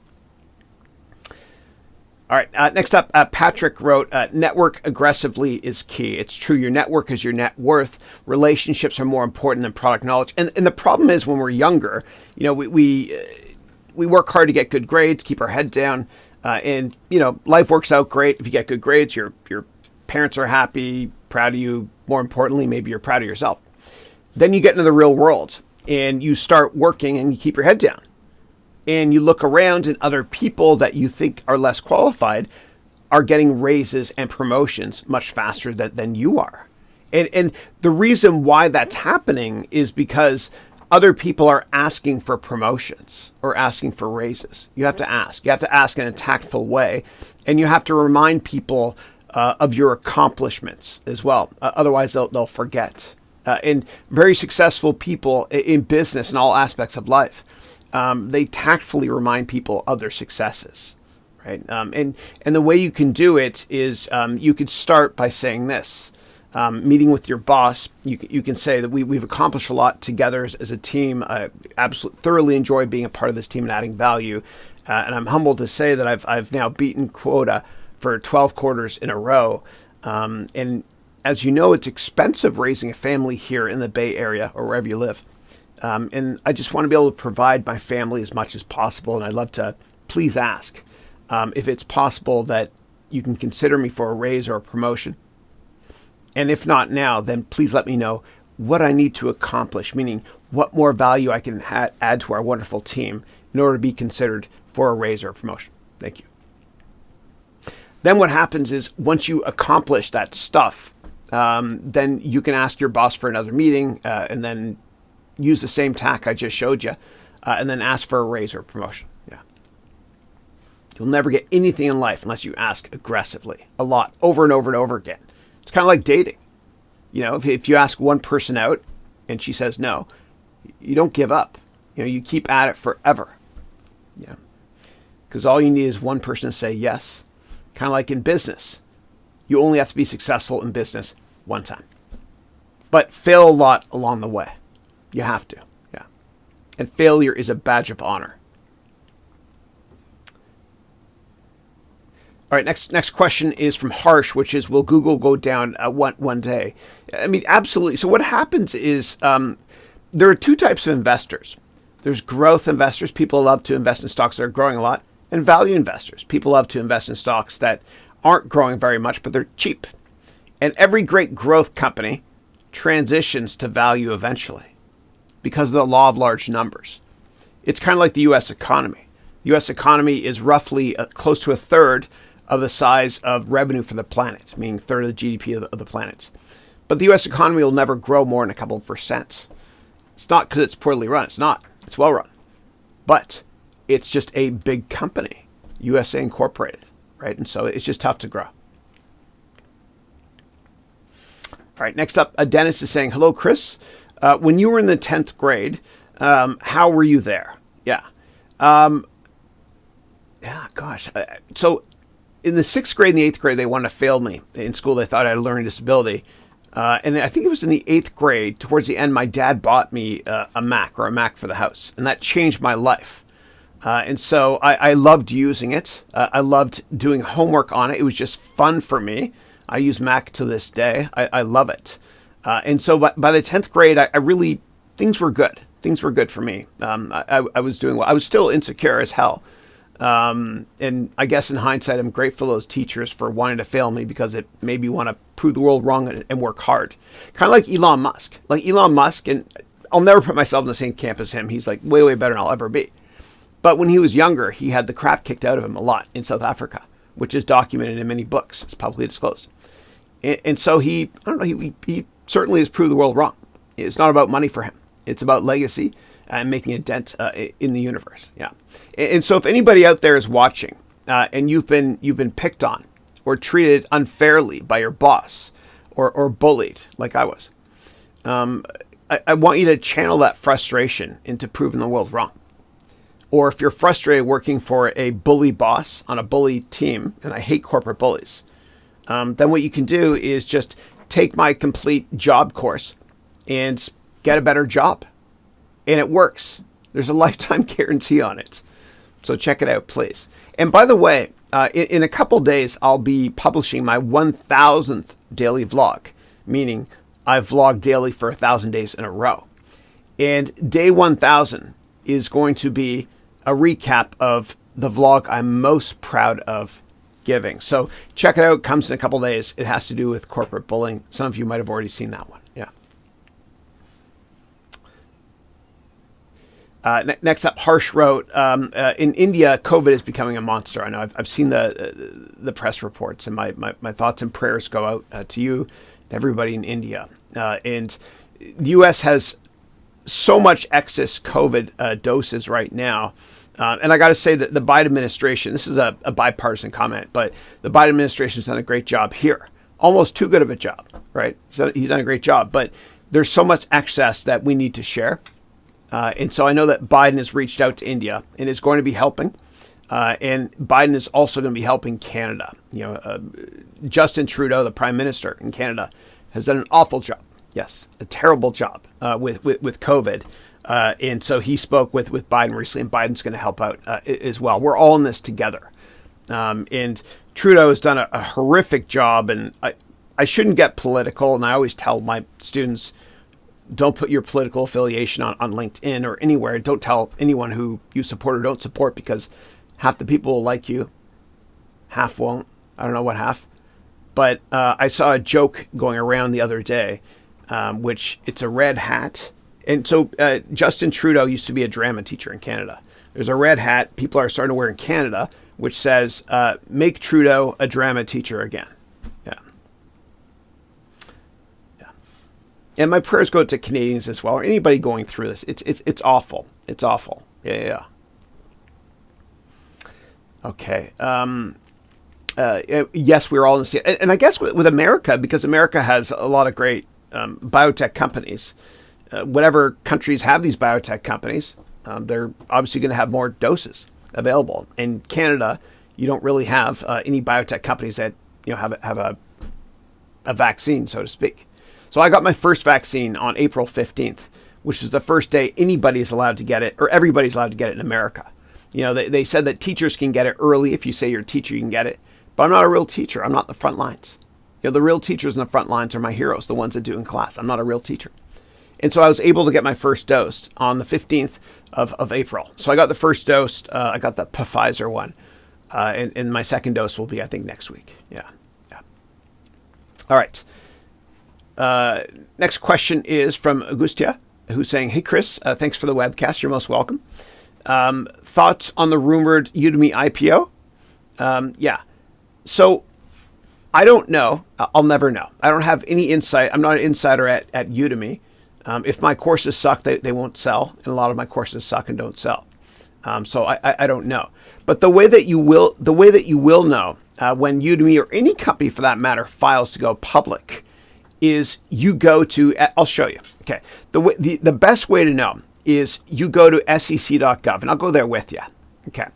All right, next up, Patrick wrote, "Network aggressively is key. It's true, your network is your net worth. Relationships are more important than product knowledge." And the problem is when we're younger, we work hard to get good grades, keep our head down, and life works out great. If you get good grades, your parents are happy, proud of you. More importantly, maybe you're proud of yourself. Then you get into the real world and you start working and you keep your head down. And you look around and other people that you think are less qualified are getting raises and promotions much faster than you are. And the reason why that's happening is because other people are asking for promotions or asking for raises. You have to ask. You have to ask in a tactful way. And you have to remind people of your accomplishments as well. Otherwise, they'll forget. And very successful people in business and all aspects of life, they tactfully remind people of their successes, right? And the way you can do it is you could start by saying this. Meeting with your boss, you can say that we've accomplished a lot together as a team. I absolutely thoroughly enjoy being a part of this team and adding value. And I'm humbled to say that I've now beaten quota for 12 quarters in a row. And as you know, it's expensive raising a family here in the Bay Area or wherever you live. And I just want to be able to provide my family as much as possible. And I'd love to please ask if it's possible that you can consider me for a raise or a promotion. And if not now, then please let me know what I need to accomplish, meaning what more value I can add to our wonderful team in order to be considered for a raise or a promotion. Thank you. Then what happens is once you accomplish that stuff, then you can ask your boss for another meeting and then use the same tack I just showed you and then ask for a raise or a promotion. Yeah. You'll never get anything in life unless you ask aggressively, a lot, over and over and over again. It's kind of like dating. If you ask one person out and she says no, you don't give up. You keep at it forever. Yeah. Because all you need is one person to say yes. Kind of like in business. You only have to be successful in business one time. But fail a lot along the way. You have to. Yeah. And failure is a badge of honor. All right, next question is from Harsh, which is, will Google go down one day? I mean, absolutely. So what happens is there are two types of investors. There's growth investors. People love to invest in stocks that are growing a lot. And value investors. People love to invest in stocks that aren't growing very much, but they're cheap. And every great growth company transitions to value eventually because of the law of large numbers. It's kind of like the U.S. economy. The U.S. economy is roughly close to a third of the size of revenue for the planet, meaning a third of the GDP of the planet. But the U.S. economy will never grow more than a couple of percent. It's not because it's poorly run. It's not. It's well run. But it's just a big company, USA Incorporated, right? And so it's just tough to grow. All right, next up, Dennis is saying, hello, Chris. When you were in the 10th grade, how were you there? Yeah. So in the 6th grade and the 8th grade, they wanted to fail me in school. They thought I had a learning disability. And I think it was in the 8th grade, towards the end, my dad bought me a Mac for the house. And that changed my life. And so I loved using it. I loved doing homework on it. It was just fun for me. I use Mac to this day. I love it. And so by the 10th grade, I really, things were good. Things were good for me. I was doing well. I was still insecure as hell. And I guess in hindsight, I'm grateful to those teachers for wanting to fail me because it made me want to prove the world wrong and work hard. Kind of like Elon Musk. And I'll never put myself in the same camp as him. He's like way, way better than I'll ever be. But when he was younger, he had the crap kicked out of him a lot in South Africa, which is documented in many books. It's publicly disclosed. And so he certainly has proved the world wrong. It's not about money for him. It's about legacy and making a dent in the universe. Yeah. And so if anybody out there is watching and you've been picked on or treated unfairly by your boss or bullied like I was, I want you to channel that frustration into proving the world wrong. Or if you're frustrated working for a bully boss on a bully team, and I hate corporate bullies, then what you can do is just take my complete job course and get a better job. And it works. There's a lifetime guarantee on it. So check it out, please. And by the way, in a couple days, I'll be publishing my 1,000th daily vlog, meaning I've vlogged daily for 1,000 days in a row. And day 1,000 is going to be a recap of the vlog I'm most proud of giving. So check it out. It comes in a couple days. It has to do with corporate bullying. Some of you might have already seen that one. Yeah. Next up, Harsh wrote, in India, COVID is becoming a monster. I know I've seen the press reports, and my thoughts and prayers go out to you and everybody in India. And the U.S. has so much excess COVID doses right now. And I got to say that the Biden administration, this is a bipartisan comment, but the Biden administration has done a great job here. Almost too good of a job, right? So he's done a great job, but there's so much excess that we need to share. And so I know that Biden has reached out to India and is going to be helping. And Biden is also going to be helping Canada. Justin Trudeau, the Prime Minister in Canada, has done an awful job. Yes, a terrible job with COVID. And so he spoke with Biden recently, and Biden's going to help out as well. We're all in this together. And Trudeau has done a horrific job. And I shouldn't get political. And I always tell my students, don't put your political affiliation on LinkedIn or anywhere. Don't tell anyone who you support or don't support, because half the people will like you, half won't. I don't know what half. But I saw a joke going around the other day, which it's a red hat. And so Justin Trudeau used to be a drama teacher in Canada. There's a red hat people are starting to wear in Canada, which says, make Trudeau a drama teacher again. Yeah. Yeah. And my prayers go to Canadians as well, or anybody going through this. It's awful. It's awful. Yeah. Okay. Yes, we're all in the state. And I guess with America, because America has a lot of great biotech companies. Whatever countries have these biotech companies, they're obviously going to have more doses available. In Canada, you don't really have any biotech companies that have a vaccine, so to speak. So I got my first vaccine on April 15th, which is the first day anybody's allowed to get it, or everybody's allowed to get it in America. They said that teachers can get it early. If you say you're a teacher, you can get it. But I'm not a real teacher. I'm not in the front lines. The real teachers in the front lines are my heroes, the ones that do in class. I'm not a real teacher. And so I was able to get my first dose on the 15th of April. So I got the first dose. I got the Pfizer one. And my second dose will be, I think, next week. Yeah. All right. Next question is from Augustia, who's saying, "Hey, Chris, thanks for the webcast. You're most welcome. Thoughts on the rumored Udemy IPO?" Yeah. So I don't know. I'll never know. I don't have any insight. I'm not an insider at Udemy. If my courses suck, they won't sell. And a lot of my courses suck and don't sell. So I don't know. But the way that you will know when Udemy, or any company for that matter, files to go public, is you go to, I'll show you. Okay. The best way to know is you go to sec.gov, and I'll go there with you. Okay.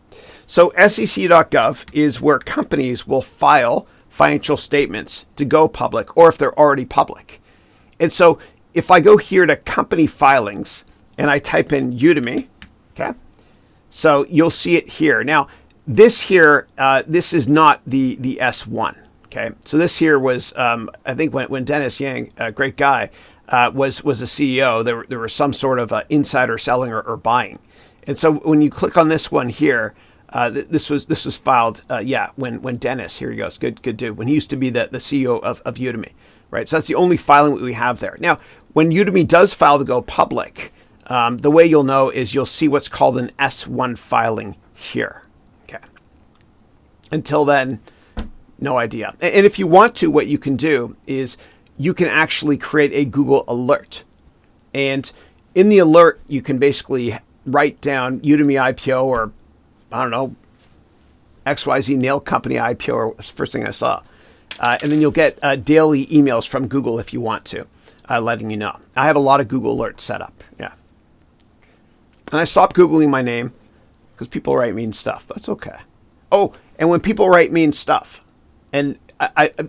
So sec.gov is where companies will file financial statements to go public, or if they're already public. And so if I go here to company filings and I type in Udemy, okay, so you'll see it here. Now, this here, this is not the S1. Okay, so this here was, I think when Dennis Yang, a great guy, was a CEO, there was some sort of insider selling or buying. And so when you click on this one here, this was filed, when Dennis, here he goes, good dude, when he used to be the CEO of Udemy, right? So that's the only filing that we have there. Now, when Udemy does file to go public, the way you'll know is you'll see what's called an S1 filing here. Okay. Until then, no idea. And if you want to, what you can do is you can actually create a Google alert. And in the alert, you can basically write down Udemy IPO, or, I don't know, XYZ nail company IPO, or was the first thing I saw. And then you'll get daily emails from Google if you want to, letting you know. I have a lot of Google alerts set up. Yeah. And I stopped Googling my name because people write mean stuff. That's okay. Oh, and when people write mean stuff, and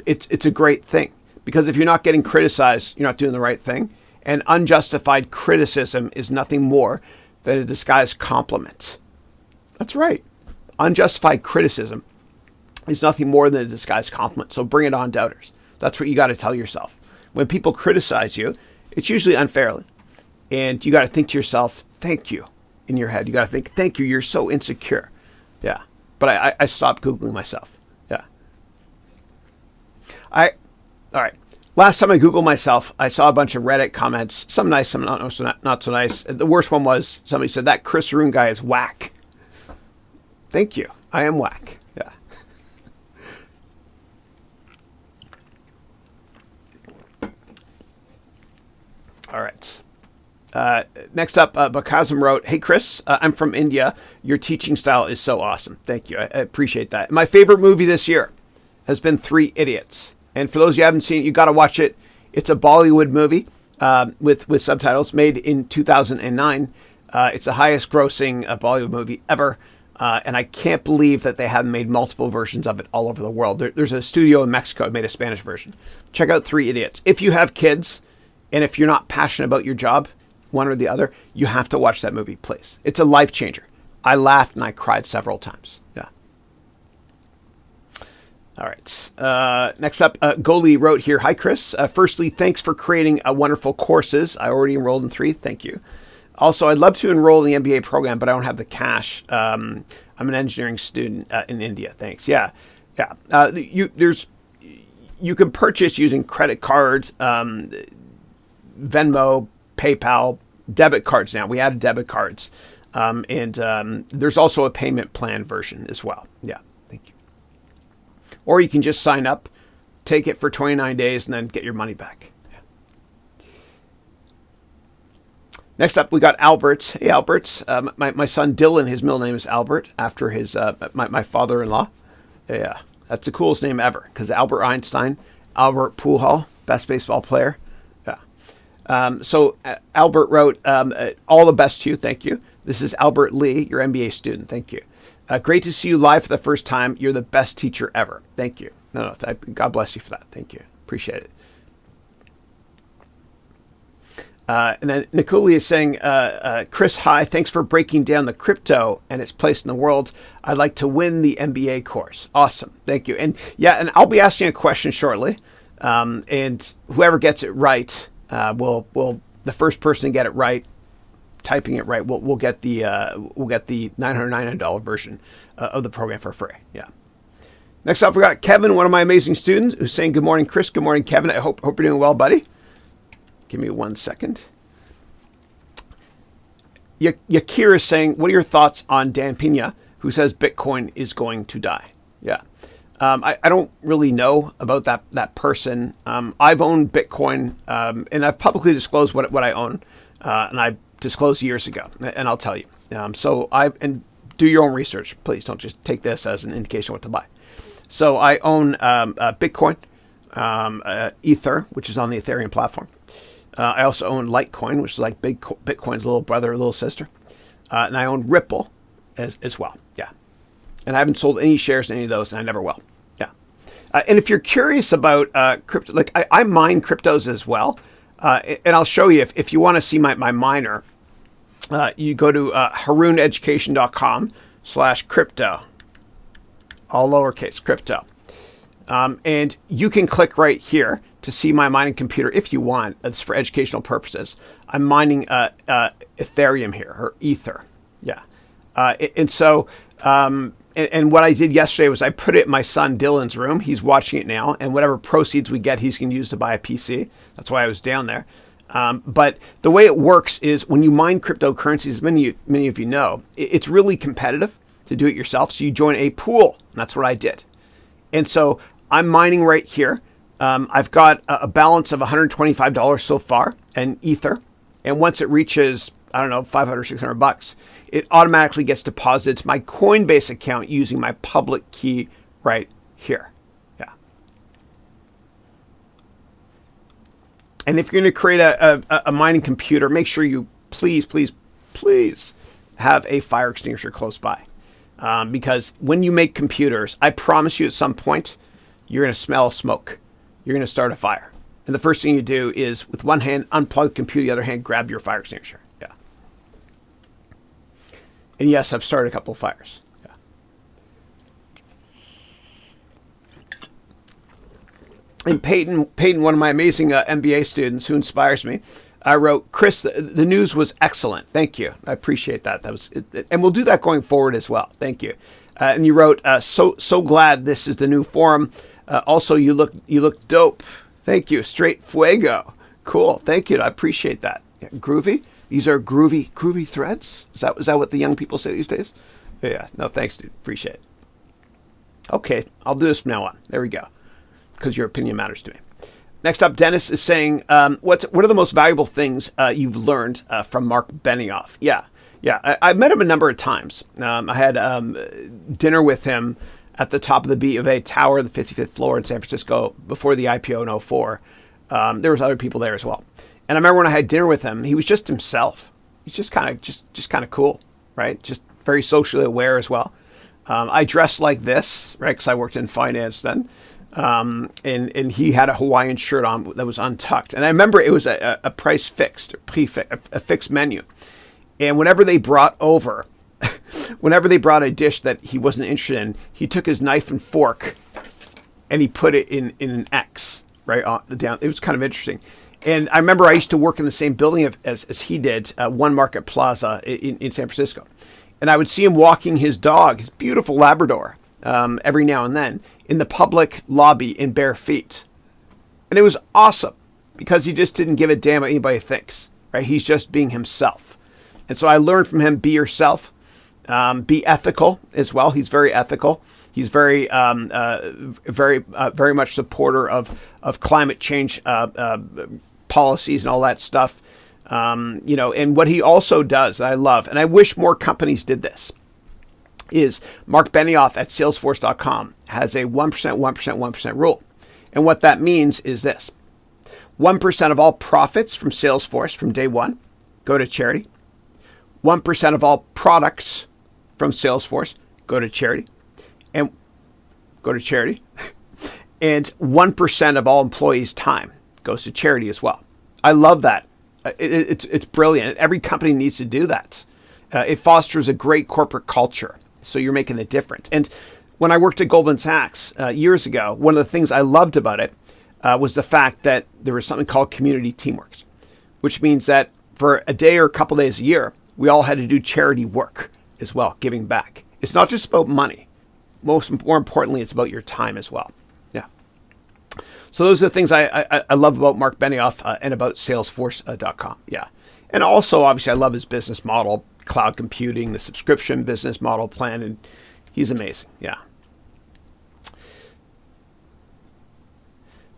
it's a great thing, because if you're not getting criticized, you're not doing the right thing. And unjustified criticism is nothing more than a disguised compliment. That's right. Unjustified criticism is nothing more than a disguised compliment. So bring it on, doubters. That's what you got to tell yourself. When people criticize you, it's usually unfairly. And you got to think to yourself, thank you, in your head. You got to think, thank you, you're so insecure. Yeah. But I stopped Googling myself. Yeah. All right. Last time I Googled myself, I saw a bunch of Reddit comments, some nice, some not so nice. The worst one was somebody said, that Chris Haroun guy is whack. Thank you. I am whack. Yeah. All right. Next up, Bakazam wrote, "Hey, Chris, I'm from India. Your teaching style is so awesome." Thank you. I appreciate that. My favorite movie this year has been 3 Idiots. And for those you haven't seen it, you got to watch it. It's a Bollywood movie with subtitles, made in 2009. It's the highest grossing Bollywood movie ever. And I can't believe that they haven't made multiple versions of it all over the world. There's a studio in Mexico that made a Spanish version. Check out 3 Idiots. If you have kids, and if you're not passionate about your job, one or the other, you have to watch that movie, please. It's a life changer. I laughed and I cried several times. Yeah. All right. Next up, Goli wrote here, "Hi, Chris. Firstly, thanks for creating wonderful courses. I already enrolled in 3. Thank you. Also, I'd love to enroll in the MBA program, but I don't have the cash. I'm an engineering student in India. Thanks." Yeah. Yeah. You can purchase using credit cards, Venmo, PayPal, debit cards now. We added debit cards. And there's also a payment plan version as well. Yeah, thank you. Or you can just sign up, take it for 29 days, and then get your money back. Yeah. Next up, we got Albert. Hey, Albert. My son Dylan, his middle name is Albert, after his my father-in-law. Yeah, that's the coolest name ever, because Albert Einstein, Albert Pujols, best baseball player. Yeah. Albert wrote, all the best to you. Thank you. This is Albert Lee, your MBA student. Thank you. Great to see you live for the first time. You're the best teacher ever. Thank you. God bless you for that. Thank you. Appreciate it. And then Nikuli is saying, Chris, hi, thanks for breaking down the crypto and its place in the world. I'd like to win the MBA course. Awesome. Thank you. And I'll be asking a question shortly. And whoever gets it right, will the first person to get it right, typing it right, we'll get the $999 version of the program for free. Yeah. Next up, we got Kevin, one of my amazing students, who's saying, good morning, Chris. Good morning, Kevin. I hope you're doing well, buddy. Give me 1 second. Yakir is saying, what are your thoughts on Dan Pena, who says Bitcoin is going to die? Yeah. I don't really know about that person. I've owned Bitcoin, and I've publicly disclosed what I own, and I disclosed years ago, and I'll tell you. And do your own research, please. Don't just take this as an indication of what to buy. So I own Bitcoin, Ether, which is on the Ethereum platform. I also own Litecoin, which is like Bitcoin's little brother or little sister. And I own Ripple as well. Yeah. And I haven't sold any shares in any of those, and I never will. Yeah. And if you're curious about crypto, like I mine cryptos as well. And I'll show you if you want to see my miner, you go to harouneducation.com/crypto, all lowercase crypto. And you can click right here to see my mining computer if you want. It's for educational purposes. I'm mining Ethereum here, or Ether. Yeah. And what I did yesterday was I put it in my son Dylan's room. He's watching it now. And whatever proceeds we get, he's going to use to buy a PC. That's why I was down there. But the way it works is when you mine cryptocurrencies, many of you know, it's really competitive to do it yourself. So you join a pool. And that's what I did. And so I'm mining right here. I've got a balance of $125 so far in Ether. And once it reaches, I don't know, $500, $600, it automatically gets deposited to my Coinbase account using my public key right here. Yeah. And if you're going to create a mining computer, make sure you please have a fire extinguisher close by. Because when you make computers, I promise you at some point, you're going to smell smoke. You're going to start a fire. And the first thing you do is, with one hand, unplug the computer, the other hand, grab your fire extinguisher. Yeah. And yes, I've started a couple of fires. Yeah. And Peyton, one of my amazing MBA students who inspires me, I wrote, Chris, the news was excellent. Thank you. I appreciate that. And we'll do that going forward as well. Thank you. And you wrote, so glad this is the new forum. Also, you look dope. Thank you. Straight fuego. Cool. Thank you. I appreciate that. Yeah, groovy. These are groovy threads. Is that what the young people say these days? Yeah. No, thanks, dude. Appreciate it. Okay, I'll do this from now on. There we go. Because your opinion matters to me. Next up, Dennis is saying, what are the most valuable things you've learned from Marc Benioff? Yeah. I've met him a number of times. I had dinner with him at the top of the B of A Tower, the 55th floor in San Francisco, before the IPO in 2004. There was other people there as well. And I remember when I had dinner with him, he was just himself. He's just kind of cool, right? Just very socially aware as well. I dressed like this, right? Because I worked in finance then. And he had a Hawaiian shirt on that was untucked. And I remember it was a price fixed, a fixed menu. And whenever they brought a dish that he wasn't interested in, he took his knife and fork and he put it in an X right down. It was kind of interesting. And I remember I used to work in the same building as he did, One Market Plaza in San Francisco. And I would see him walking his dog, his beautiful Labrador, every now and then in the public lobby in bare feet. And it was awesome because he just didn't give a damn what anybody thinks, right? He's just being himself. And so I learned from him, be yourself, be ethical as well. He's very ethical. He's very much supporter of climate change policies and all that stuff. And what he also does that I love, and I wish more companies did this, is Marc Benioff at Salesforce.com has a 1%, 1% rule. And what that means is this. 1% of all profits from Salesforce from day one go to charity. 1% of all products from Salesforce go to charity. And go to charity. And 1% of all employees' time goes to charity as well. I love that. It's brilliant. Every company needs to do that. It fosters a great corporate culture. So you're making a difference. And when I worked at Goldman Sachs years ago, one of the things I loved about it was the fact that there was something called community teamworks, which means that for a day or a couple days a year, we all had to do charity work as well, giving back. It's not just about money. More importantly, it's about your time as well. Yeah. So those are the things I love about Marc Benioff and about Salesforce.com. Yeah. And also, obviously, I love his business model, cloud computing, the subscription business model plan, and he's amazing. Yeah.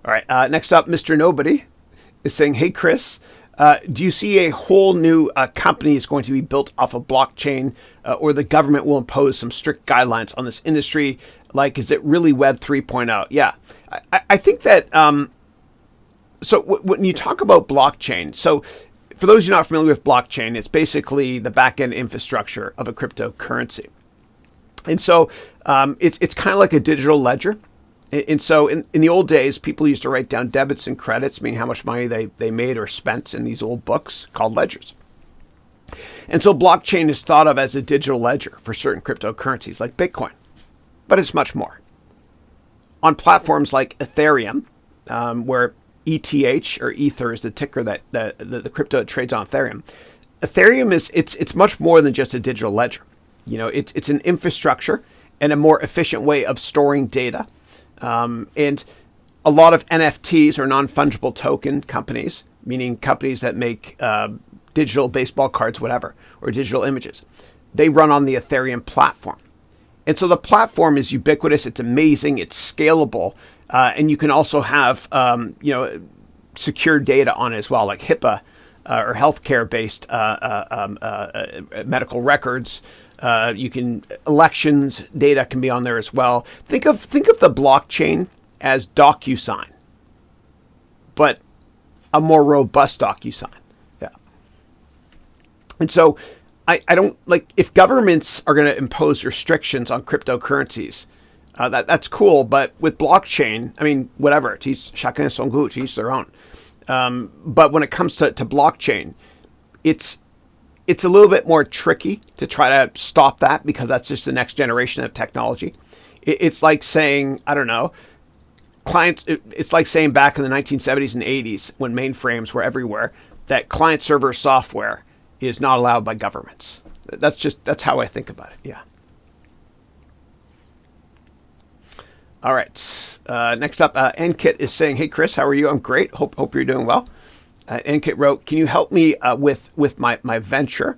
All right. Next up, Mr. Nobody is saying, hey, Chris, do you see a whole new company is going to be built off of blockchain or the government will impose some strict guidelines on this industry? Like, is it really Web 3.0? Yeah, I think that, so when you talk about blockchain, so for those who are not familiar with blockchain, it's basically the back-end infrastructure of a cryptocurrency. And so it's kind of like a digital ledger. And so in the old days, people used to write down debits and credits, meaning how much money they made or spent in these old books called ledgers. And so blockchain is thought of as a digital ledger for certain cryptocurrencies like Bitcoin, but it's much more. On platforms like Ethereum, where ETH or Ether is the ticker that the crypto trades on Ethereum. Ethereum it's much more than just a digital ledger. You know, it's an infrastructure and a more efficient way of storing data. And a lot of NFTs or non-fungible token companies, meaning companies that make digital baseball cards, whatever, or digital images, they run on the Ethereum platform. And so the platform is ubiquitous. It's amazing. It's scalable. And you can also have, secure data on it as well, like HIPAA or healthcare-based medical records. Elections data can be on there as well. Think of the blockchain as DocuSign, but a more robust DocuSign. Yeah. And so I don't like if governments are going to impose restrictions on cryptocurrencies. That's cool, but with blockchain, I mean, whatever. Chacun son goût, to each their own. But when it comes to blockchain, it's a little bit more tricky to try to stop that because that's just the next generation of technology. It's like saying, I don't know, it's like saying back in the 1970s and 80s when mainframes were everywhere, that client-server software is not allowed by governments. That's how I think about it, yeah. All right. Next up, Nkit is saying, hey, Chris, how are you? I'm great. Hope you're doing well. Nkit wrote, can you help me with my venture?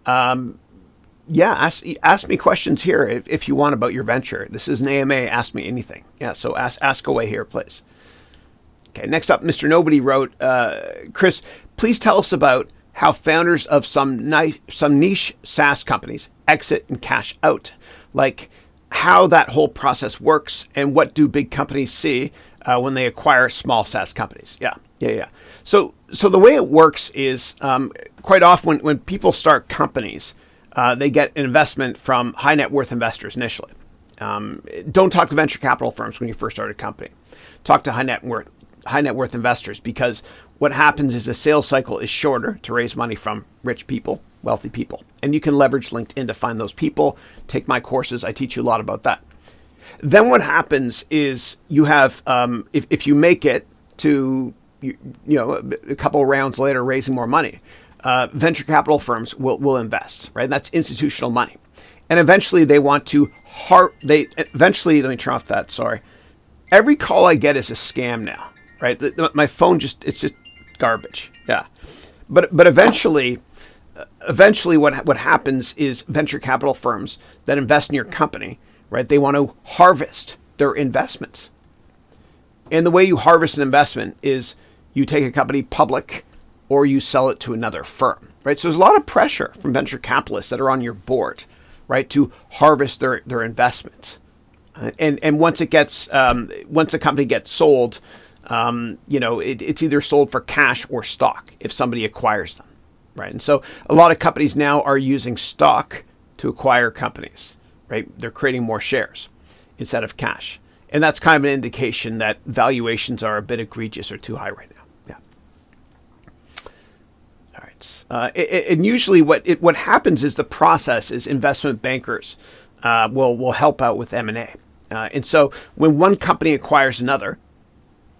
Yeah, ask me questions here if you want about your venture. This is an AMA. Ask me anything. Yeah, so ask away here, please. Okay, next up, Mr. Nobody wrote, Chris, please tell us about how founders of some niche SaaS companies exit and cash out. Like, how that whole process works and what do big companies see when they acquire small SaaS companies. Yeah. So the way it works is quite often when people start companies, they get an investment from high net worth investors initially. Don't talk to venture capital firms when you first start a company. Talk to high net worth investors, because what happens is the sales cycle is shorter to raise money from rich people, wealthy people. And you can leverage LinkedIn to find those people. Take my courses. I teach you a lot about that. Then what happens is you have, if you make it to, a couple of rounds later, raising more money, venture capital firms will invest, right? And that's institutional money. And eventually they want to, let me turn off that, sorry. Every call I get is a scam now, right? My phone it's just garbage. Yeah. But eventually what happens is venture capital firms that invest in your company, right? They want to harvest their investments. And the way you harvest an investment is you take a company public or you sell it to another firm, right? So there's a lot of pressure from venture capitalists that are on your board, right, to harvest their investments. And once a company gets sold, it's either sold for cash or stock if somebody acquires them, right? And so a lot of companies now are using stock to acquire companies, right? They're creating more shares instead of cash. And that's kind of an indication that valuations are a bit egregious or too high right now. Yeah. All right. And usually what happens is the process is investment bankers will help out with M&A. And so when one company acquires another,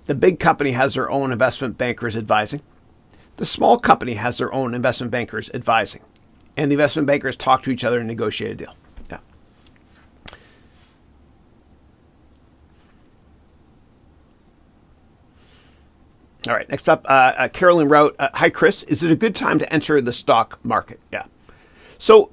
the big company has their own investment bankers advising. The small company has their own investment bankers advising. And the investment bankers talk to each other and negotiate a deal. Yeah. All right, next up, Carolyn wrote, hi, Chris. Is it a good time to enter the stock market? Yeah. So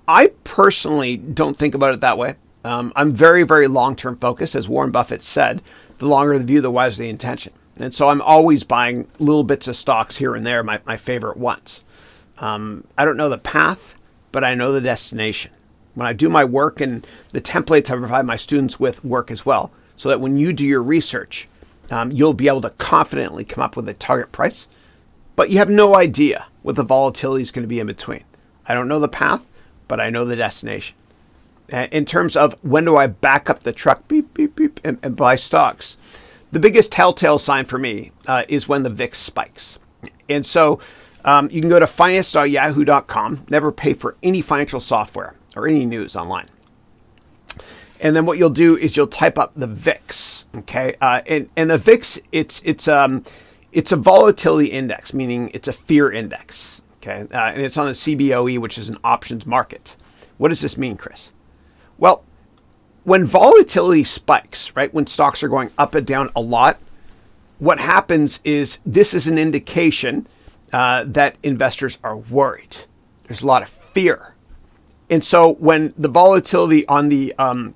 I personally don't think about it that way. I'm very, very long-term focused. As Warren Buffett said, the longer the view, the wiser the intention. And so I'm always buying little bits of stocks here and there, my favorite ones. I don't know the path, but I know the destination. When I do my work, and the templates I provide my students with work as well, so that when you do your research, you'll be able to confidently come up with a target price, but you have no idea what the volatility is going to be in between. I don't know the path, but I know the destination. In terms of when do I back up the truck, beep, beep, beep, and buy stocks, the biggest telltale sign for me is when the VIX spikes. And so you can go to finance.yahoo.com, never pay for any financial software or any news online. And then what you'll do is you'll type up the VIX, okay? And the VIX, it's a volatility index, meaning it's a fear index, okay? And it's on the CBOE, which is an options market. What does this mean, Chris? Well, when volatility spikes, right, when stocks are going up and down a lot, what happens is this is an indication that investors are worried. There's a lot of fear. And so when the volatility on the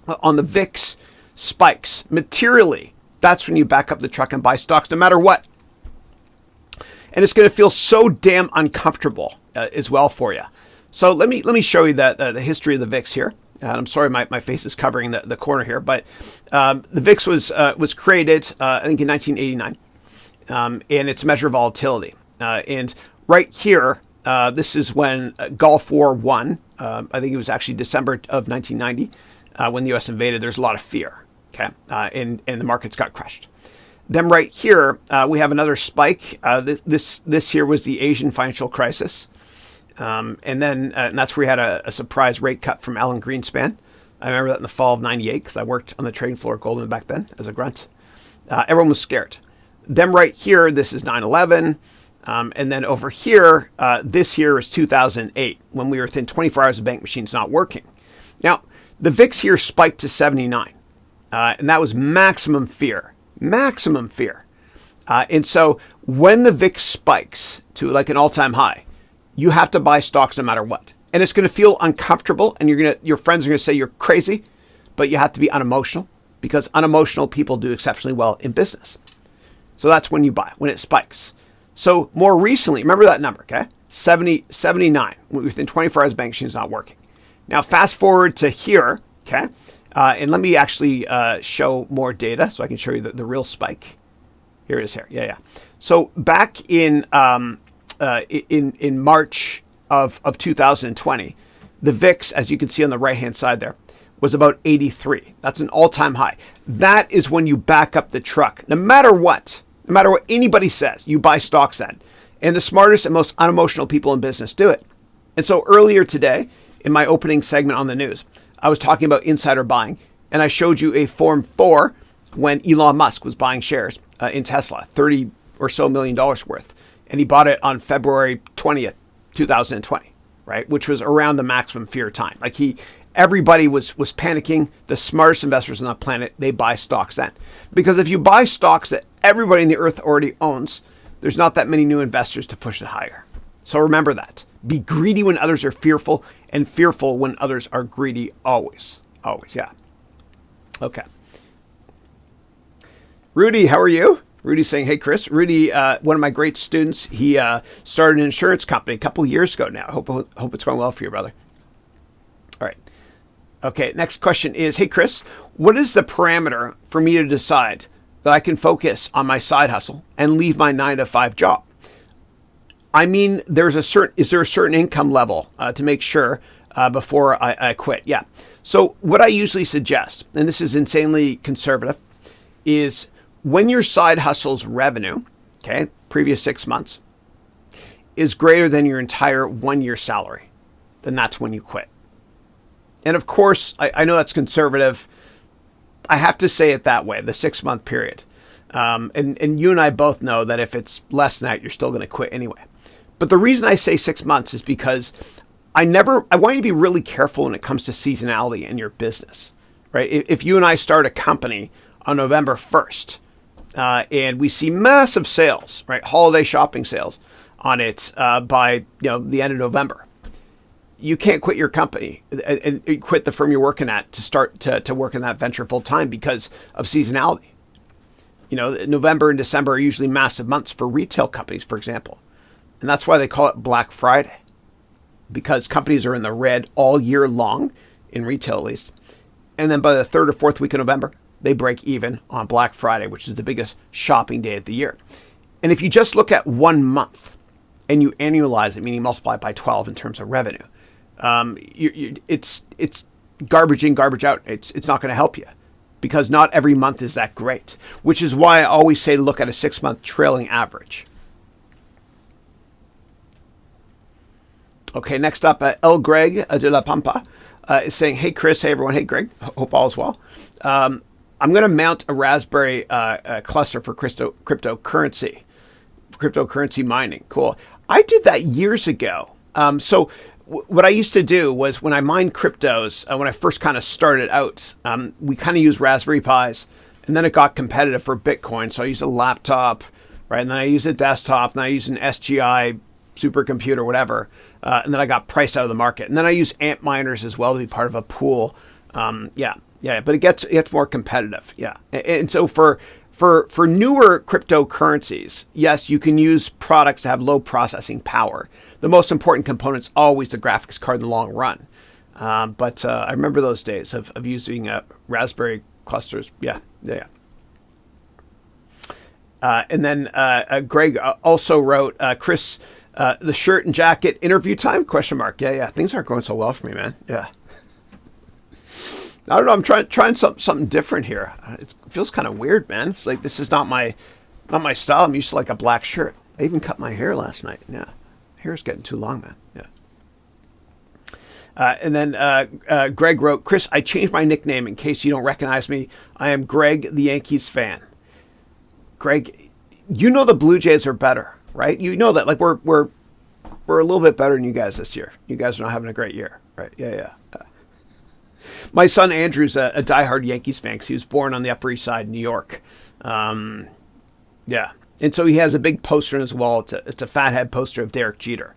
VIX spikes materially, that's when you back up the truck and buy stocks no matter what. And it's going to feel so damn uncomfortable as well for you. So let me show you the history of the VIX here. I'm sorry, my face is covering the corner here, but the VIX was created, I think, in 1989, and it's a measure of volatility. And right here, this is when Gulf War won. I think it was actually December of 1990 when the U.S. invaded. There's a lot of fear, okay, and the markets got crushed. Then right here, we have another spike. This here was the Asian financial crisis. And that's where we had a surprise rate cut from Alan Greenspan. I remember that in the fall of 98 because I worked on the trading floor at Goldman back then as a grunt. Everyone was scared. Then right here, this is 9/11. And then over here, this here is 2008 when we were within 24 hours of bank machines not working. Now, the VIX here spiked to 79. And that was maximum fear. Maximum fear. And so when the VIX spikes to like an all-time high, you have to buy stocks no matter what. And it's going to feel uncomfortable, and your friends are going to say you're crazy, but you have to be unemotional because unemotional people do exceptionally well in business. So that's when you buy, when it spikes. So more recently, remember that number, okay? 79, within 24 hours, bank machines not working. Now fast forward to here, okay? And let me actually show more data so I can show you the real spike. Here it is here, yeah. So back in March of 2020, the VIX, as you can see on the right-hand side there, was about 83. That's an all-time high. That is when you back up the truck. No matter what anybody says, you buy stocks then. And the smartest and most unemotional people in business do it. And so earlier today, in my opening segment on the news, I was talking about insider buying, and I showed you a Form 4 when Elon Musk was buying shares in Tesla, $30 or so million worth. And he bought it on February 20th, 2020, right? Which was around the maximum fear time. Like everybody was panicking. The smartest investors on the planet, they buy stocks then. Because if you buy stocks that everybody in the earth already owns, there's not that many new investors to push it higher. So remember that. Be greedy when others are fearful, and fearful when others are greedy always. Always, yeah. Okay. Rudy, how are you? Rudy's saying, hey, Chris. Rudy, one of my great students, he started an insurance company a couple of years ago now. I hope it's going well for you, brother. All right. Okay, next question is, hey, Chris, what is the parameter for me to decide that I can focus on my side hustle and leave my 9 to 5 job? I mean, is there a certain income level to make sure before I quit? Yeah. So what I usually suggest, and this is insanely conservative, is when your side hustle's revenue, okay, previous 6 months, is greater than your entire 1 year salary, then that's when you quit. And of course, I know that's conservative. I have to say it that way, the 6 month period. And you and I both know that if it's less than that, you're still going to quit anyway. But the reason I say 6 months is because I want you to be really careful when it comes to seasonality in your business, right? If you and I start a company on November 1st, and we see massive sales, right? Holiday shopping sales on it by the end of November. You can't quit your company and quit the firm you're working at to start to work in that venture full time because of seasonality. November and December are usually massive months for retail companies, for example. And that's why they call it Black Friday, because companies are in the red all year long, in retail at least. And then by the 3rd or 4th week of November, they break even on Black Friday, which is the biggest shopping day of the year. And if you just look at 1 month and you annualize it, meaning multiply it by 12 in terms of revenue, it's garbage in, garbage out. It's not going to help you because not every month is that great, which is why I always say look at a 6 month trailing average. Okay, next up, El Greg de la Pampa is saying, hey, Chris. Hey, everyone. Hey, Greg. Hope all is well. I'm going to mount a Raspberry cluster for cryptocurrency mining. Cool. I did that years ago. So what I used to do was when I mined cryptos, when I first kind of started out, we kind of used Raspberry Pis, and then it got competitive for Bitcoin. So I used a laptop, right? And then I used a desktop, and I used an SGI supercomputer, whatever. And then I got priced out of the market. And then I use amp miners as well to be part of a pool. Yeah, but it gets more competitive. Yeah. And so for newer cryptocurrencies, yes, you can use products that have low processing power. The most important component is always the graphics card in the long run. But I remember those days of using Raspberry clusters. Yeah. And then Greg also wrote, Chris, the shirt and jacket interview time? ? Yeah. Things aren't going so well for me, man. Yeah. I don't know. I'm trying something different here. It feels kind of weird, man. It's like this is not my style. I'm used to like a black shirt. I even cut my hair last night. Yeah, hair's getting too long, man. Yeah. And then Greg wrote, Chris, I changed my nickname in case you don't recognize me. I am Greg, the Yankees fan. Greg, the Blue Jays are better, right? You know that. Like we're a little bit better than you guys this year. You guys are not having a great year, right? Yeah. My son Andrew's a diehard Yankees fan because he was born on the Upper East Side, New York. Yeah. And so he has a big poster on his wall. It's a fathead poster of Derek Jeter.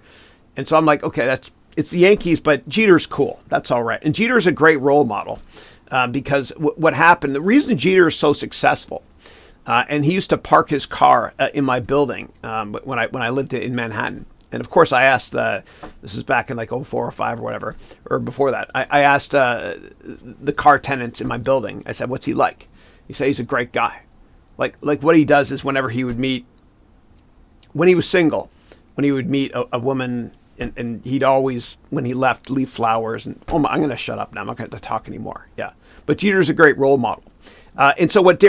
And so I'm like, okay, it's the Yankees, but Jeter's cool. That's all right. And Jeter's a great role model because what happened, the reason Jeter is so successful, and he used to park his car in my building when I lived in Manhattan. And of course, I asked, this is back in like 04 or 05 or whatever, or before that. I asked the car tenants in my building, I said, what's he like? He said, he's a great guy. Like what he does is whenever he would meet, when he was single, when he would meet a woman, and he'd always, when he left, leave flowers. And I'm going to shut up now. I'm not going to talk anymore. Yeah. But Jeter's a great role model. And so what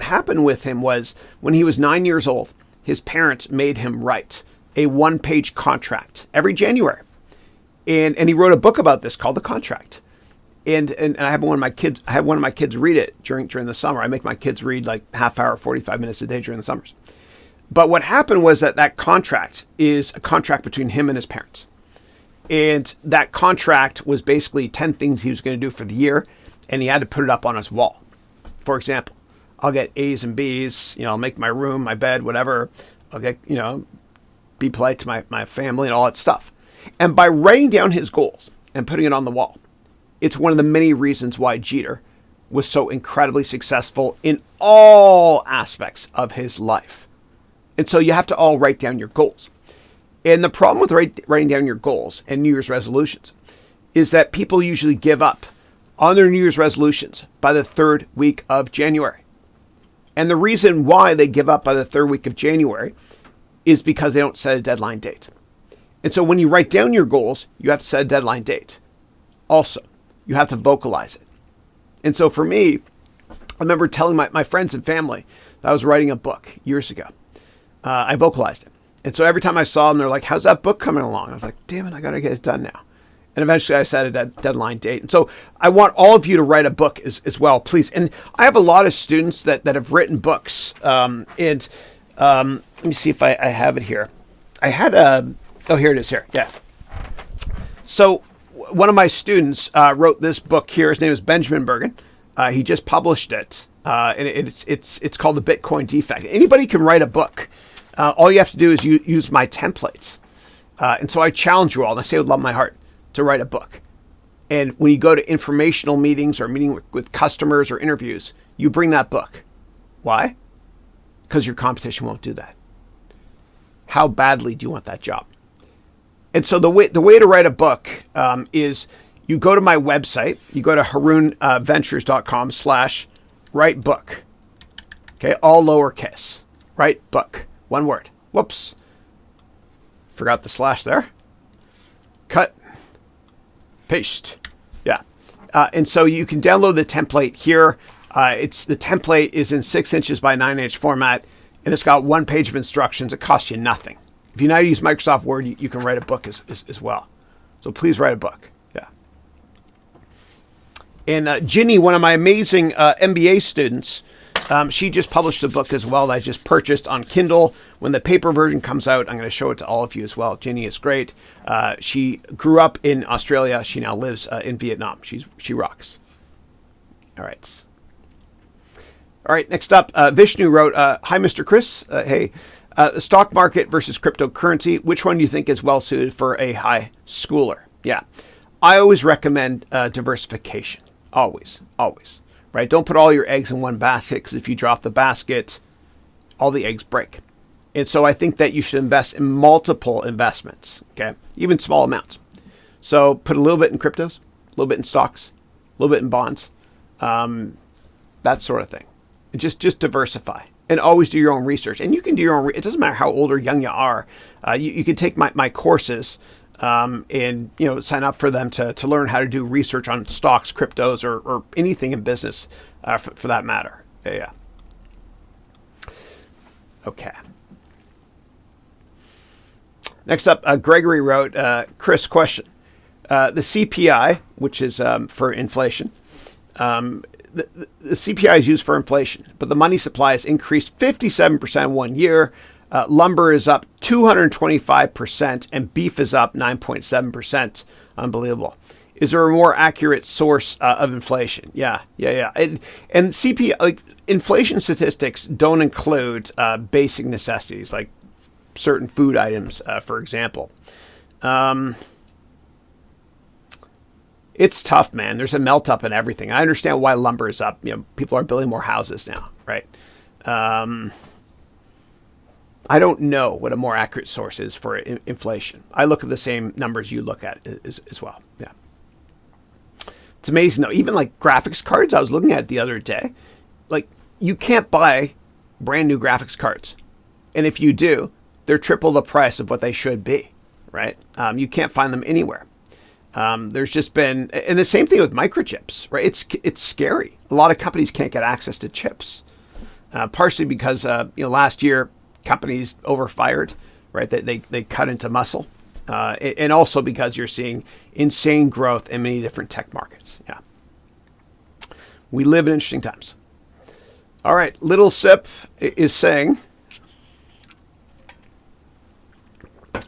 happened with him was when he was 9 years old, his parents made him write a 1-page contract every January. And he wrote a book about this called The Contract. And I have one of my kids read it during the summer. I make my kids read like half hour, 45 minutes a day during the summers. But what happened was that contract is a contract between him and his parents. And that contract was basically 10 things he was going to do for the year, and he had to put it up on his wall. For example, I'll get A's and B's, I'll make my room, my bed, whatever. I'll get, be polite to my family and all that stuff. And by writing down his goals and putting it on the wall, it's one of the many reasons why Jeter was so incredibly successful in all aspects of his life. And so you have to all write down your goals. And the problem with writing down your goals and New Year's resolutions is that people usually give up on their New Year's resolutions by the 3rd week of January. And the reason why they give up by the third week of January is because they don't set a deadline date. And so when you write down your goals, you have to set a deadline date. Also, you have to vocalize it. And so for me, I remember telling my friends and family that I was writing a book years ago. I vocalized it. And so every time I saw them, they're like, how's that book coming along? I was like, damn it, I got to get it done now. And eventually I set a deadline date. And so I want all of you to write a book as well, please. And I have a lot of students that have written books. Let me see if I have it here. I had here it is here. Yeah. So one of my students wrote this book here. His name is Benjamin Bergen. He just published it. And it's called The Bitcoin Defect. Anybody can write a book. All you have to do is use my templates. And so I challenge you all, and I say it with love in my heart, to write a book. And when you go to informational meetings or meeting with customers or interviews, you bring that book. Why? Because your competition won't do that. How badly do you want that job? And so the way to write a book is you go to my website, you go to harounventures.com/write book. Okay, all lowercase. Write book. One word. Whoops. Forgot the slash there. Cut. Paste. Yeah. And so you can download the template here. The template is in 6 inches by 9 inch format, and it's got 1 page of instructions. It costs you nothing. If you know how to use Microsoft Word, you can write a book as well. So please write a book. Yeah. And Ginny, one of my amazing MBA students, she just published a book as well that I just purchased on Kindle. When the paper version comes out, I'm going to show it to all of you as well. Ginny is great. She grew up in Australia. She now lives in Vietnam. She rocks. All right. All right, next up, Vishnu wrote, hi, Mr. Chris. Hey, the stock market versus cryptocurrency. Which one do you think is well suited for a high schooler? Yeah, I always recommend diversification. Always. Right? Don't put all your eggs in one basket, because if you drop the basket, all the eggs break. And so I think that you should invest in multiple investments, okay? Even small amounts. So put a little bit in cryptos, a little bit in stocks, a little bit in bonds, that sort of thing. And just diversify, and always do your own research. And you can do your own. It doesn't matter how old or young you are. You can take my courses and sign up for them to learn how to do research on stocks, cryptos, or anything in business for that matter. Yeah. Okay. Next up, Gregory wrote, Chris, question. The CPI, which is for inflation, the CPI is used for inflation, but the money supply has increased 57% in 1 year. Lumber is up 225%, and beef is up 9.7%. Unbelievable. Is there a more accurate source of inflation? Yeah. And CPI, like inflation statistics, don't include basic necessities like certain food items, for example. It's tough, man. There's a melt up in everything. I understand why lumber is up. People are building more houses now, right? I don't know what a more accurate source is for inflation. I look at the same numbers you look at as well. Yeah. It's amazing though. Even like graphics cards, I was looking at it the other day. Like you can't buy brand new graphics cards. And if you do, they're triple the price of what they should be, right? You can't find them anywhere. There's just been, and the same thing with microchips, right? It's scary. A lot of companies can't get access to chips, partially because last year companies overfired, right? They cut into muscle, and also because you're seeing insane growth in many different tech markets. Yeah, we live in interesting times. All right, Little Sip is saying.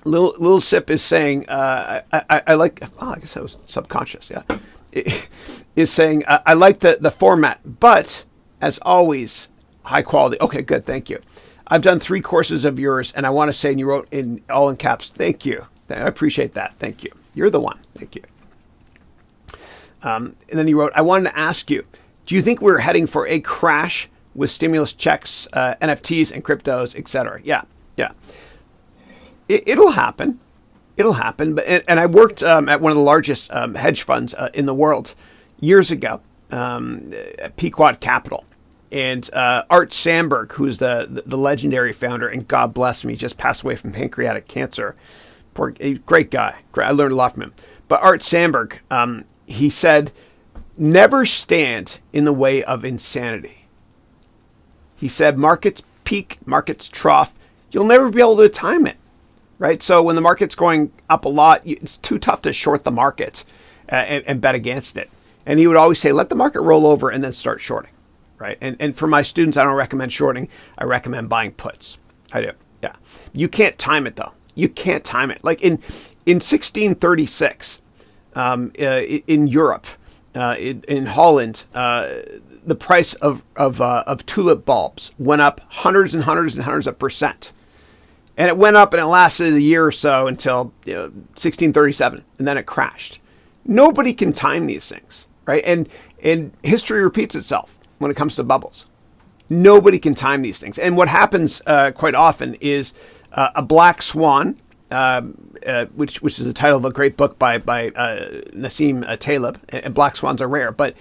Little Sip is saying, I like, I guess that was subconscious, yeah. Is saying, I like the format, but as always, high quality. Okay, good, thank you. I've done 3 courses of yours, and I want to say, and you wrote all in caps, thank you. I appreciate that, thank you. You're the one, thank you. And then you wrote, I wanted to ask you, do you think we're heading for a crash with stimulus checks, NFTs, and cryptos, etc.? Yeah. It'll happen. But and I worked at one of the largest hedge funds in the world years ago, at Pequot Capital, And Art Sandberg, who's the legendary founder, and God bless him, he just passed away from pancreatic cancer. Poor, great guy. I learned a lot from him. But Art Sandberg, he said, never stand in the way of insanity. He said, markets peak, markets trough. You'll never be able to time it, right? So when the market's going up a lot, it's too tough to short the market and bet against it. And he would always say, let the market roll over and then start shorting, right? And for my students, I don't recommend shorting. I recommend buying puts. I do, yeah. You can't time it, though. You can't time it. Like in 1636, in Europe, in Holland, the price of tulip bulbs went up hundreds and hundreds and hundreds of percent. And it went up and it lasted a year or so until 1637, and then it crashed. Nobody can time these things, right? And history repeats itself when it comes to bubbles. Nobody can time these things. And what happens quite often is a black swan, which is the title of a great book by Nassim Taleb, and black swans are rare, but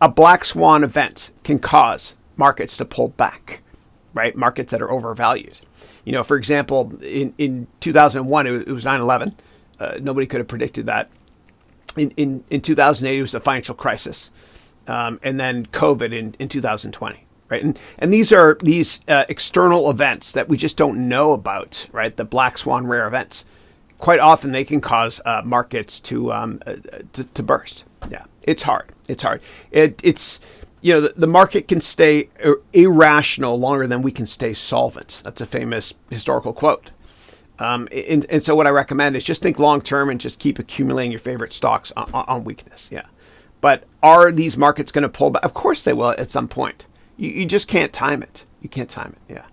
a black swan event can cause markets to pull back, right? Markets that are overvalued. For example, in 2001, it was 9/11. Nobody could have predicted that. In 2008, it was the financial crisis. And then COVID in 2020, right? And these are external events that we just don't know about, right? The black swan rare events. Quite often, they can cause markets to burst. Yeah, it's hard. It's hard. It's the market can stay irrational longer than we can stay solvent. That's a famous historical quote. And so what I recommend is just think long term and just keep accumulating your favorite stocks on weakness. Yeah. But are these markets going to pull back? Of course they will at some point. You just can't time it. You can't time it. Yeah.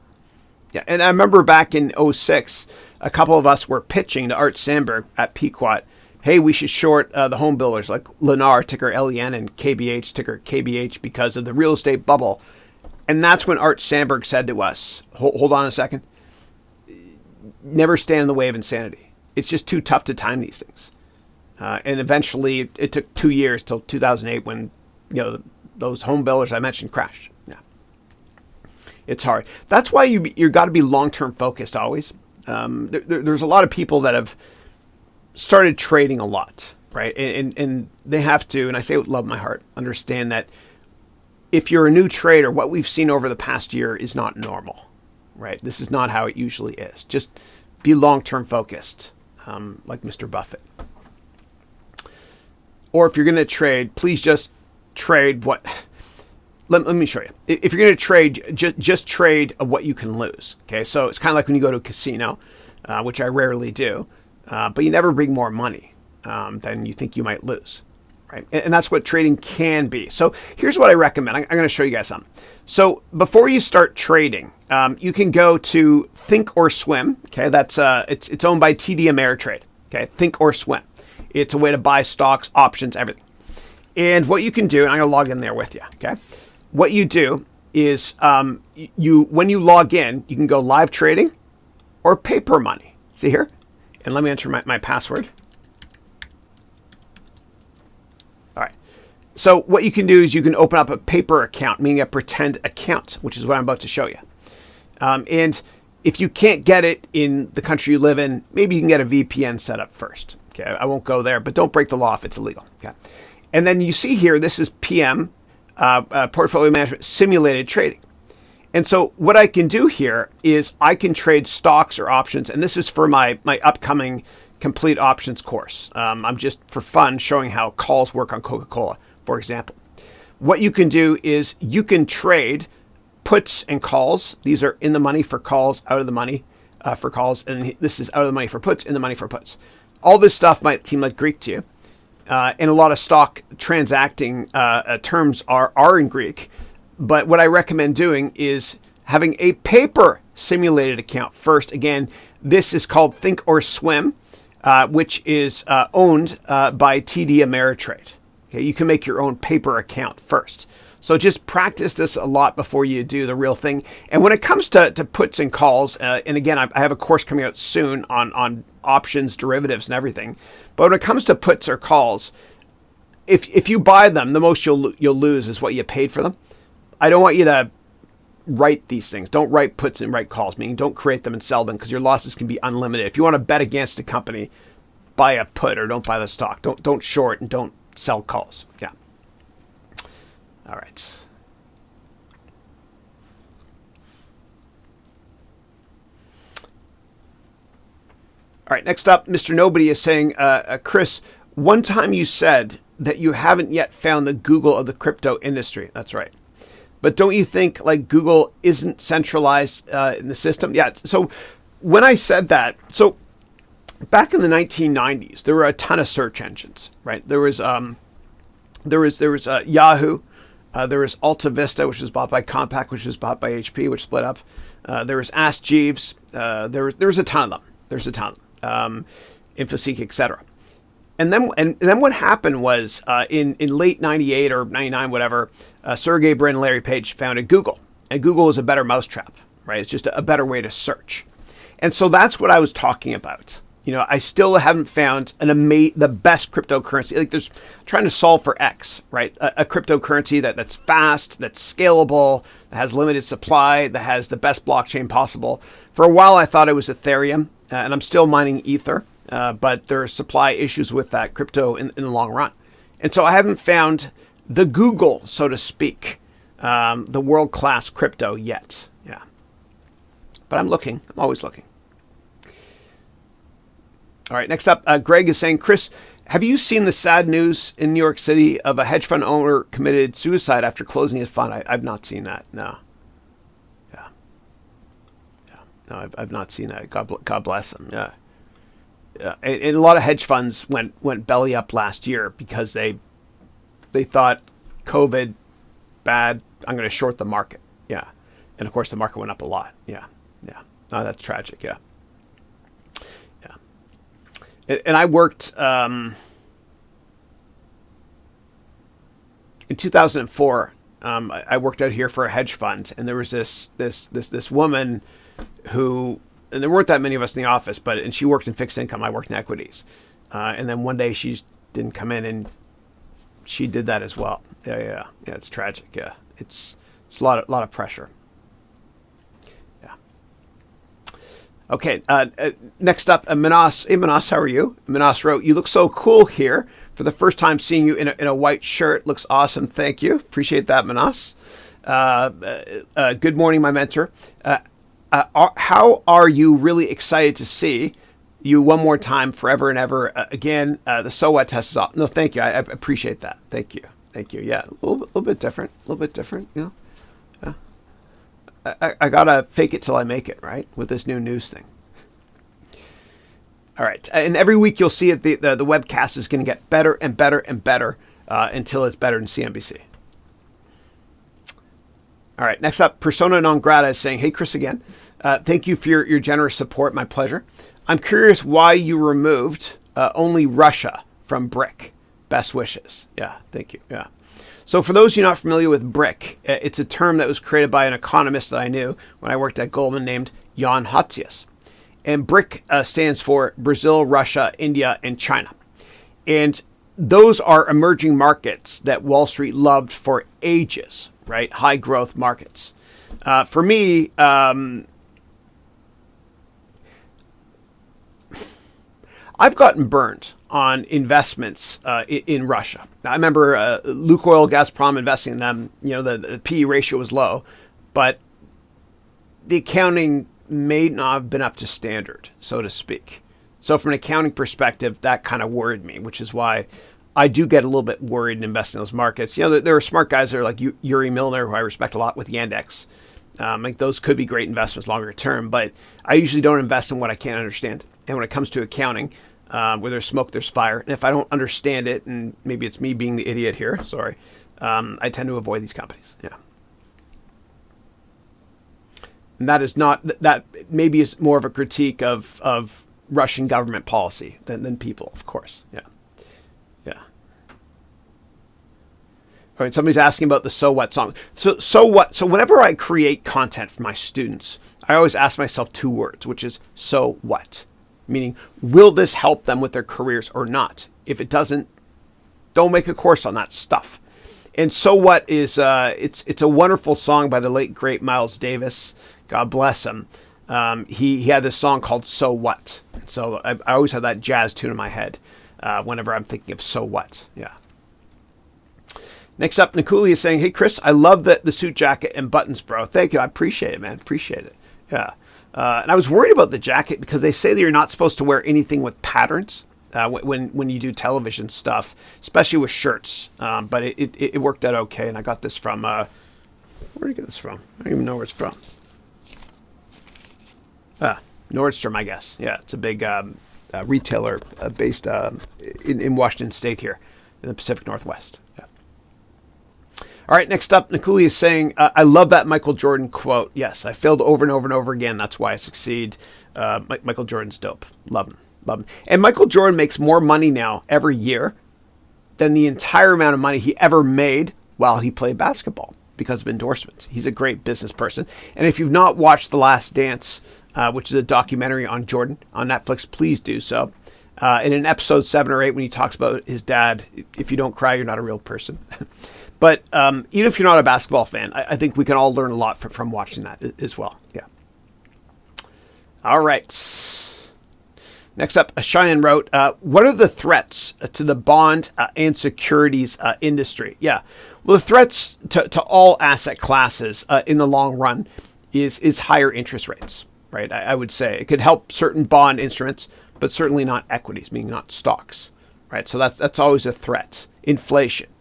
Yeah. And I remember back in 2006, a couple of us were pitching to Art Sandberg at Pequot. Hey, we should short the home builders like Lennar, ticker LEN, and KBH, ticker KBH, because of the real estate bubble. And that's when Art Sandberg said to us, hold on a second, never stand in the way of insanity. It's just too tough to time these things. And eventually it took 2 years till 2008 when those home builders I mentioned crashed. Yeah, it's hard. That's why you got to be long-term focused always. There's a lot of people that have started trading a lot, right? And they have to, and I say it with love in my heart, understand that if you're a new trader, what we've seen over the past year is not normal, right? This is not how it usually is. Just be long-term focused, like Mr. Buffett. Or if you're going to trade, please just trade what... Let me show you. If you're going to trade, just trade what you can lose, okay? So it's kind of like when you go to a casino, which I rarely do. But you never bring more money than you think you might lose, right? And that's what trading can be. So here's what I recommend. I'm going to show you guys something. So before you start trading, you can go to Think or Swim. Okay, that's it's owned by TD Ameritrade. Okay, Think or Swim. It's a way to buy stocks, options, everything. And what you can do, and I'm going to log in there with you. Okay, what you do is when you log in, you can go live trading or paper money. See here. And let me enter my password. All right. So what you can do is you can open up a paper account, meaning a pretend account, which is what I'm about to show you. And if you can't get it in the country you live in, maybe you can get a VPN set up first. Okay, I won't go there, but don't break the law if it's illegal. Okay. And then you see here, this is PM, Portfolio Management Simulated Trading. And so what I can do here is I can trade stocks or options, and this is for my upcoming complete options course. I'm just for fun showing how calls work on Coca-Cola, for example. What you can do is you can trade puts and calls. These are in the money for calls, out of the money for calls, and this is out of the money for puts, in the money for puts. All this stuff might seem like Greek to you, and a lot of stock transacting terms are in Greek. But what I recommend doing is having a paper simulated account first. Again, this is called Think or Swim, which is owned by TD Ameritrade. Okay, you can make your own paper account first. So just practice this a lot before you do the real thing. And when it comes to puts and calls, and again, I have a course coming out soon on options, derivatives, and everything. But when it comes to puts or calls, if you buy them, the most you'll lose is what you paid for them. I don't want you to write these things. Don't write puts and write calls, meaning don't create them and sell them, because your losses can be unlimited. If you want to bet against a company, buy a put or don't buy the stock. Don't short and don't sell calls. Yeah. All right. All right, next up, Mr. Nobody is saying, Chris, one time you said that you haven't yet found the Google of the crypto industry. That's right. But don't you think like Google isn't centralized in the system? Yeah. So when I said that, so back in the 1990s, there were a ton of search engines, right? There was Yahoo, there was Alta Vista, which was bought by Compaq, which was bought by HP, which split up. There was Ask Jeeves. There was a ton of them. There's a ton of them. InfoSeek, etc. And then what happened was in late 98 or 99, whatever, Sergey Brin and Larry Page founded Google. And Google is a better mousetrap, right? It's just a better way to search. And so that's what I was talking about. You know, I still haven't found the best cryptocurrency. Like there's trying to solve for X, right? A cryptocurrency that's fast, that's scalable, that has limited supply, that has the best blockchain possible. For a while, I thought it was Ethereum, and I'm still mining Ether, but there are supply issues with that crypto in the long run. And so I haven't found the Google, so to speak, the world-class crypto yet. Yeah. But I'm looking. I'm always looking. All right, next up, Greg is saying, Chris, have you seen the sad news in New York City of a hedge fund owner committed suicide after closing his fund? I've not seen that. No. Yeah. No, I've not seen that. God bless him. Yeah. Yeah. And a lot of hedge funds went belly up last year because they thought COVID bad. I'm going to short the market. Yeah. And of course the market went up a lot. Yeah. Yeah. Oh, that's tragic. Yeah. And I worked in 2004. I worked out here for a hedge fund, and there was this woman who, and there weren't that many of us in the office, and she worked in fixed income. I worked in equities, and then one day she didn't come in, and she did that as well. Yeah. It's tragic. Yeah, it's a lot of pressure. Okay, next up, Manas. Hey, Manas, how are you? Manas wrote, you look so cool here. For the first time seeing you in a white shirt. Looks awesome. Thank you. Appreciate that, Manas. Good morning, my mentor. How are you really excited to see you one more time, forever and ever again? The So What test is off. No, thank you. I appreciate that. Thank you. Yeah, a little bit different. You know. I gotta fake it till I make it, right? With this new news thing. All right, and every week you'll see it. The webcast is going to get better and better and better until it's better than CNBC. All right, next up, Persona Non Grata is saying, "Hey, Chris again. Thank you for your generous support. My pleasure. I'm curious why you removed only Russia from BRIC. Best wishes." Yeah, thank you. Yeah. So for those of you not familiar with BRIC, it's a term that was created by an economist that I knew when I worked at Goldman named Jan Hatzius. And BRIC stands for Brazil, Russia, India, and China. And those are emerging markets that Wall Street loved for ages, right? High growth markets. For me, I've gotten burned on investments in Russia. I remember Lukoil, Gazprom investing in them. You know, the PE ratio was low, but the accounting may not have been up to standard, so to speak. So from an accounting perspective, that kind of worried me, which is why I do get a little bit worried in investing in those markets. You know, there are smart guys there like Yuri Milner, who I respect a lot with Yandex. Like those could be great investments longer term, but I usually don't invest in what I can't understand. And when it comes to accounting, where there's smoke, there's fire. And if I don't understand it, and maybe it's me being the idiot here, sorry, I tend to avoid these companies. Yeah. And that is not, that maybe is more of a critique of Russian government policy than people, of course. Yeah. Yeah. All right, somebody's asking about the So What song. So what? So whenever I create content for my students, I always ask myself two words, which is so what? Meaning, will this help them with their careers or not? If it doesn't, don't make a course on that stuff. And So What is it's a wonderful song by the late great Miles Davis. God bless him. He had this song called So What. So I always have that jazz tune in my head whenever I'm thinking of So What. Yeah. Next up, Nikuli is saying, "Hey Chris, I love the suit jacket and buttons, bro. Thank you. I appreciate it, man. Appreciate it. Yeah." And I was worried about the jacket because they say that you're not supposed to wear anything with patterns when you do television stuff, especially with shirts. But it worked out okay, and I got this from where did I get this from? I don't even know where it's from. Nordstrom, I guess. Yeah, it's a big retailer based in Washington State here in the Pacific Northwest. Yeah. All right, next up, Nikuli is saying, I love that Michael Jordan quote. Yes, I failed over and over and over again. That's why I succeed. Michael Jordan's dope. Love him. Love him. And Michael Jordan makes more money now every year than the entire amount of money he ever made while he played basketball because of endorsements. He's a great business person. And if you've not watched The Last Dance, which is a documentary on Jordan on Netflix, please do so. And in episode 7 or 8, when he talks about his dad, if you don't cry, you're not a real person. But even if you're not a basketball fan, I think we can all learn a lot from watching that as well. Yeah. All right. Next up, Cheyenne wrote, what are the threats to the bond and securities industry? Yeah. Well, the threats to all asset classes in the long run is higher interest rates, right? I would say it could help certain bond instruments, but certainly not equities, meaning not stocks, right? So that's always a threat. Inflation.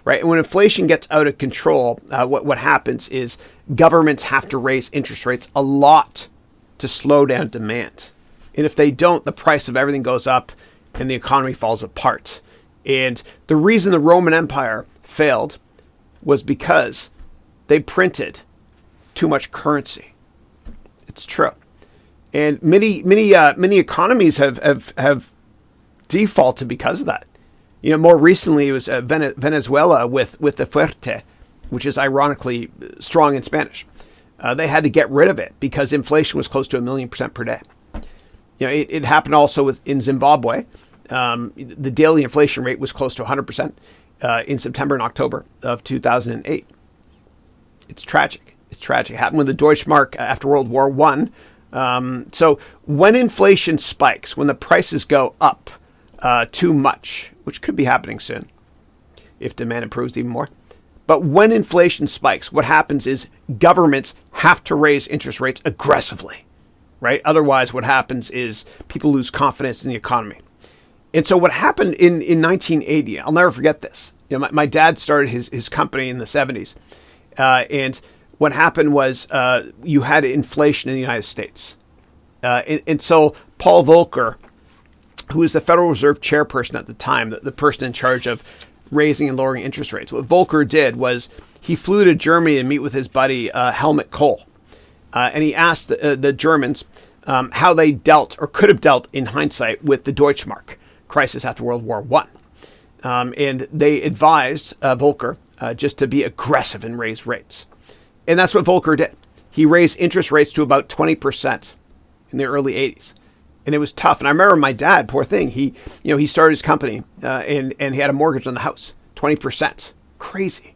Right, and when inflation gets out of control, what happens is governments have to raise interest rates a lot to slow down demand. And if they don't, the price of everything goes up and the economy falls apart. And the reason the Roman Empire failed was because they printed too much currency. It's true. And many economies have defaulted because of that. You know, more recently it was Venezuela with the fuerte, which is ironically strong in Spanish. They had to get rid of it because inflation was close to 1,000,000% per day. You know, it happened also in Zimbabwe. The daily inflation rate was close to 100% in September and October of 2008. It's tragic. It's tragic. It happened with the Deutschmark after World War I. So when inflation spikes, when the prices go up too much, which could be happening soon if demand improves even more. But when inflation spikes, what happens is governments have to raise interest rates aggressively, right? Otherwise, what happens is people lose confidence in the economy. And so what happened in 1980, I'll never forget this. You know, my dad started his company in the 70s. And what happened was you had inflation in the United States. And so Paul Volcker, who was the Federal Reserve chairperson at the time, the person in charge of raising and lowering interest rates. What Volcker did was he flew to Germany to meet with his buddy Helmut Kohl. And he asked the Germans how they dealt or could have dealt in hindsight with the Deutschmark crisis after World War I. And they advised Volcker just to be aggressive and raise rates. And that's what Volcker did. He raised interest rates to about 20% in the early 80s. And it was tough. And I remember my dad, poor thing, he started his company and he had a mortgage on the house, 20%. Crazy.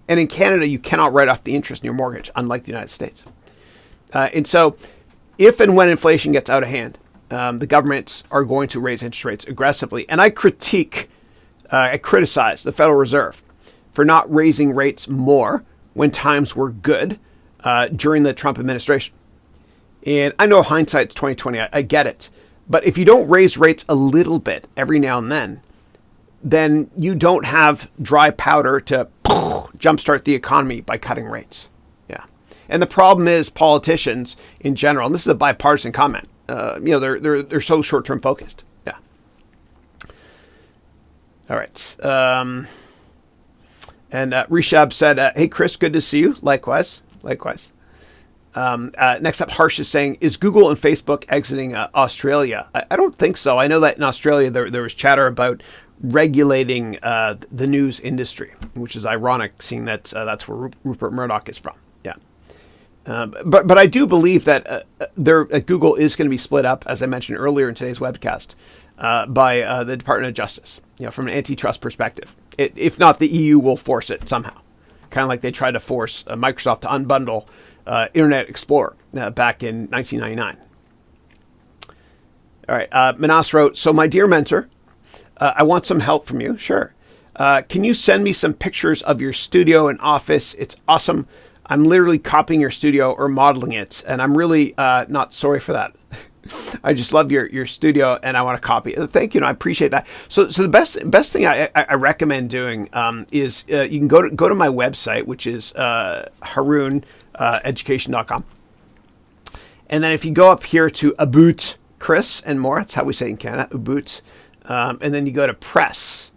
And in Canada, you cannot write off the interest in your mortgage, unlike the United States. And so if and when inflation gets out of hand, the governments are going to raise interest rates aggressively. And I criticize the Federal Reserve for not raising rates more when times were good during the Trump administration. And I know hindsight's 2020. I get it. But if you don't raise rates a little bit every now and then you don't have dry powder to jumpstart the economy by cutting rates. Yeah. And the problem is politicians in general, and this is a bipartisan comment, they're so short-term focused. Yeah. All right. And Rishab said, hey, Chris, good to see you. Likewise. Next up, Harsh is saying, is Google and Facebook exiting Australia? I don't think so. I know that in Australia there was chatter about regulating the news industry, which is ironic, seeing that that's where Rupert Murdoch is from. Yeah. But I do believe that Google is going to be split up, as I mentioned earlier in today's webcast, by the Department of Justice, from an antitrust perspective. If not, the EU will force it somehow. Kind of like they tried to force Microsoft to unbundle Internet Explorer back in 1999. All right, Manas wrote, so my dear mentor, I want some help from you. Sure. Can you send me some pictures of your studio and office? It's awesome. I'm literally copying your studio or modeling it, and I'm really not sorry for that. I just love your studio, and I want to copy it. Thank you. I appreciate that. So the best thing I recommend doing is you can go to my website, which is Haroun education.com, and then if you go up here to About Chris and more, that's how we say it in Canada, About, and then you go to press.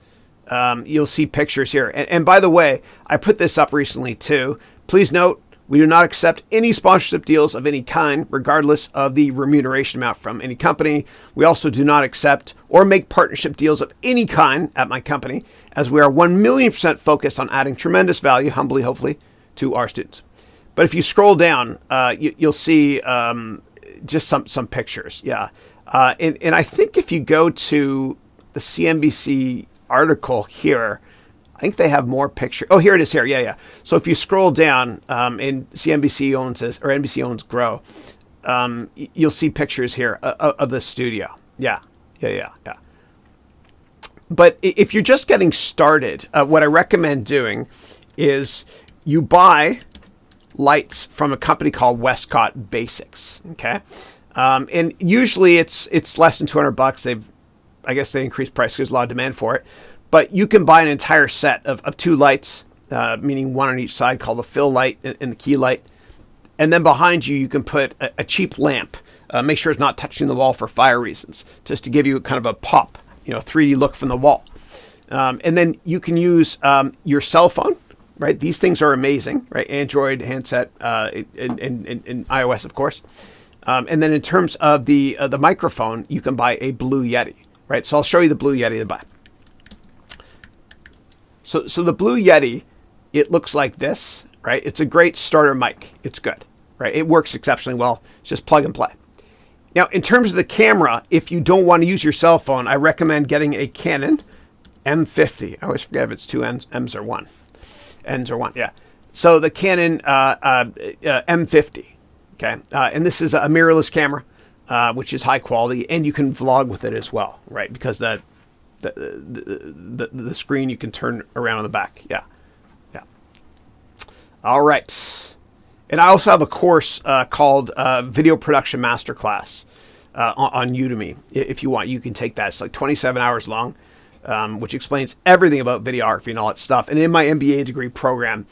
You'll see pictures here. And by the way, I put this up recently too. Please note, we do not accept any sponsorship deals of any kind, regardless of the remuneration amount from any company. We also do not accept or make partnership deals of any kind at my company, as we are 1,000,000% focused on adding tremendous value, humbly, hopefully, to our students. But if you scroll down, you'll see just some pictures. Yeah. And I think if you go to the CNBC article here, I think they have more pictures. Oh, here it is here. Yeah. So if you scroll down, and CNBC owns this, or NBC owns Grow, you'll see pictures here of the studio. Yeah. But if you're just getting started, what I recommend doing is you buy lights from a company called Westcott Basics. Okay. And usually it's less than $200. I guess they increased price because there's a lot of demand for it. But you can buy an entire set of 2 lights, meaning one on each side, called the fill light and the key light. And then behind you can put a cheap lamp. Make sure it's not touching the wall for fire reasons, just to give you kind of a pop, 3D look from the wall. And then you can use your cell phone, right? These things are amazing, right? Android handset and iOS, of course. And then in terms of the microphone, you can buy a Blue Yeti, right? So I'll show you the Blue Yeti to buy. So the Blue Yeti, it looks like this, right? It's a great starter mic. It's good, right? It works exceptionally well. It's just plug and play. Now, in terms of the camera, if you don't want to use your cell phone, I recommend getting a Canon M50. I always forget if it's 2 M's or 1. N's or 1, yeah. So the Canon M50, okay? And this is a mirrorless camera, which is high quality, and you can vlog with it as well, right? Because the screen you can turn around on the back. Yeah. All right. And I also have a course called Video Production Masterclass on Udemy. If you want, you can take that. It's like 27 hours long, which explains everything about videography and all that stuff. And in my MBA degree program,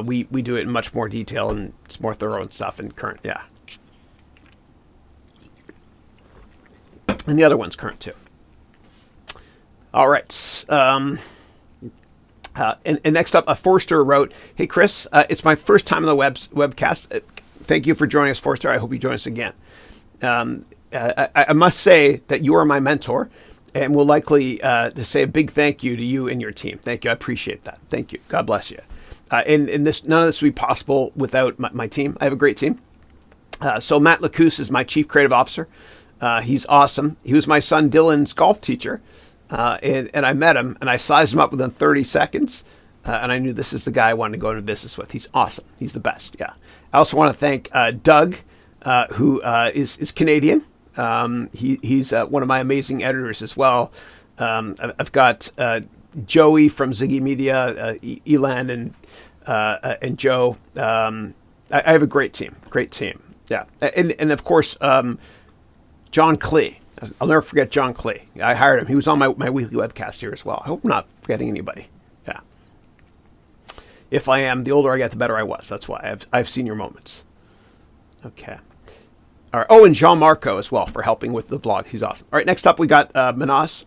we do it in much more detail, and it's more thorough and stuff and current. Yeah. And the other one's current too. All right. And next up, Forster wrote, "Hey, Chris, it's my first time on the webcast. Thank you for joining us, Forster. I hope you join us again. I must say that you are my mentor, and will likely to say a big thank you to you and your team. Thank you. I appreciate that. Thank you. God bless you. And none of this would be possible without my team. I have a great team. So Matt Lacousse is my chief creative officer. He's awesome. He was my son Dylan's golf teacher. And I met him, and I sized him up within 30 seconds, and I knew this is the guy I wanted to go into business with. He's awesome. He's the best. Yeah. I also want to thank Doug, who is Canadian. He's one of my amazing editors as well. I've got Joey from Ziggy Media, Elon, and Joe. I have a great team. Yeah. And of course, John Clee. I'll never forget John Clee. I hired him. He was on my weekly webcast here as well. I hope I'm not forgetting anybody. Yeah. If I am, the older I get, the better I was. That's why I've seen your moments. Okay. All right. Oh, and Jean Marco as well for helping with the blog. He's awesome. All right. Next up, we got Manas,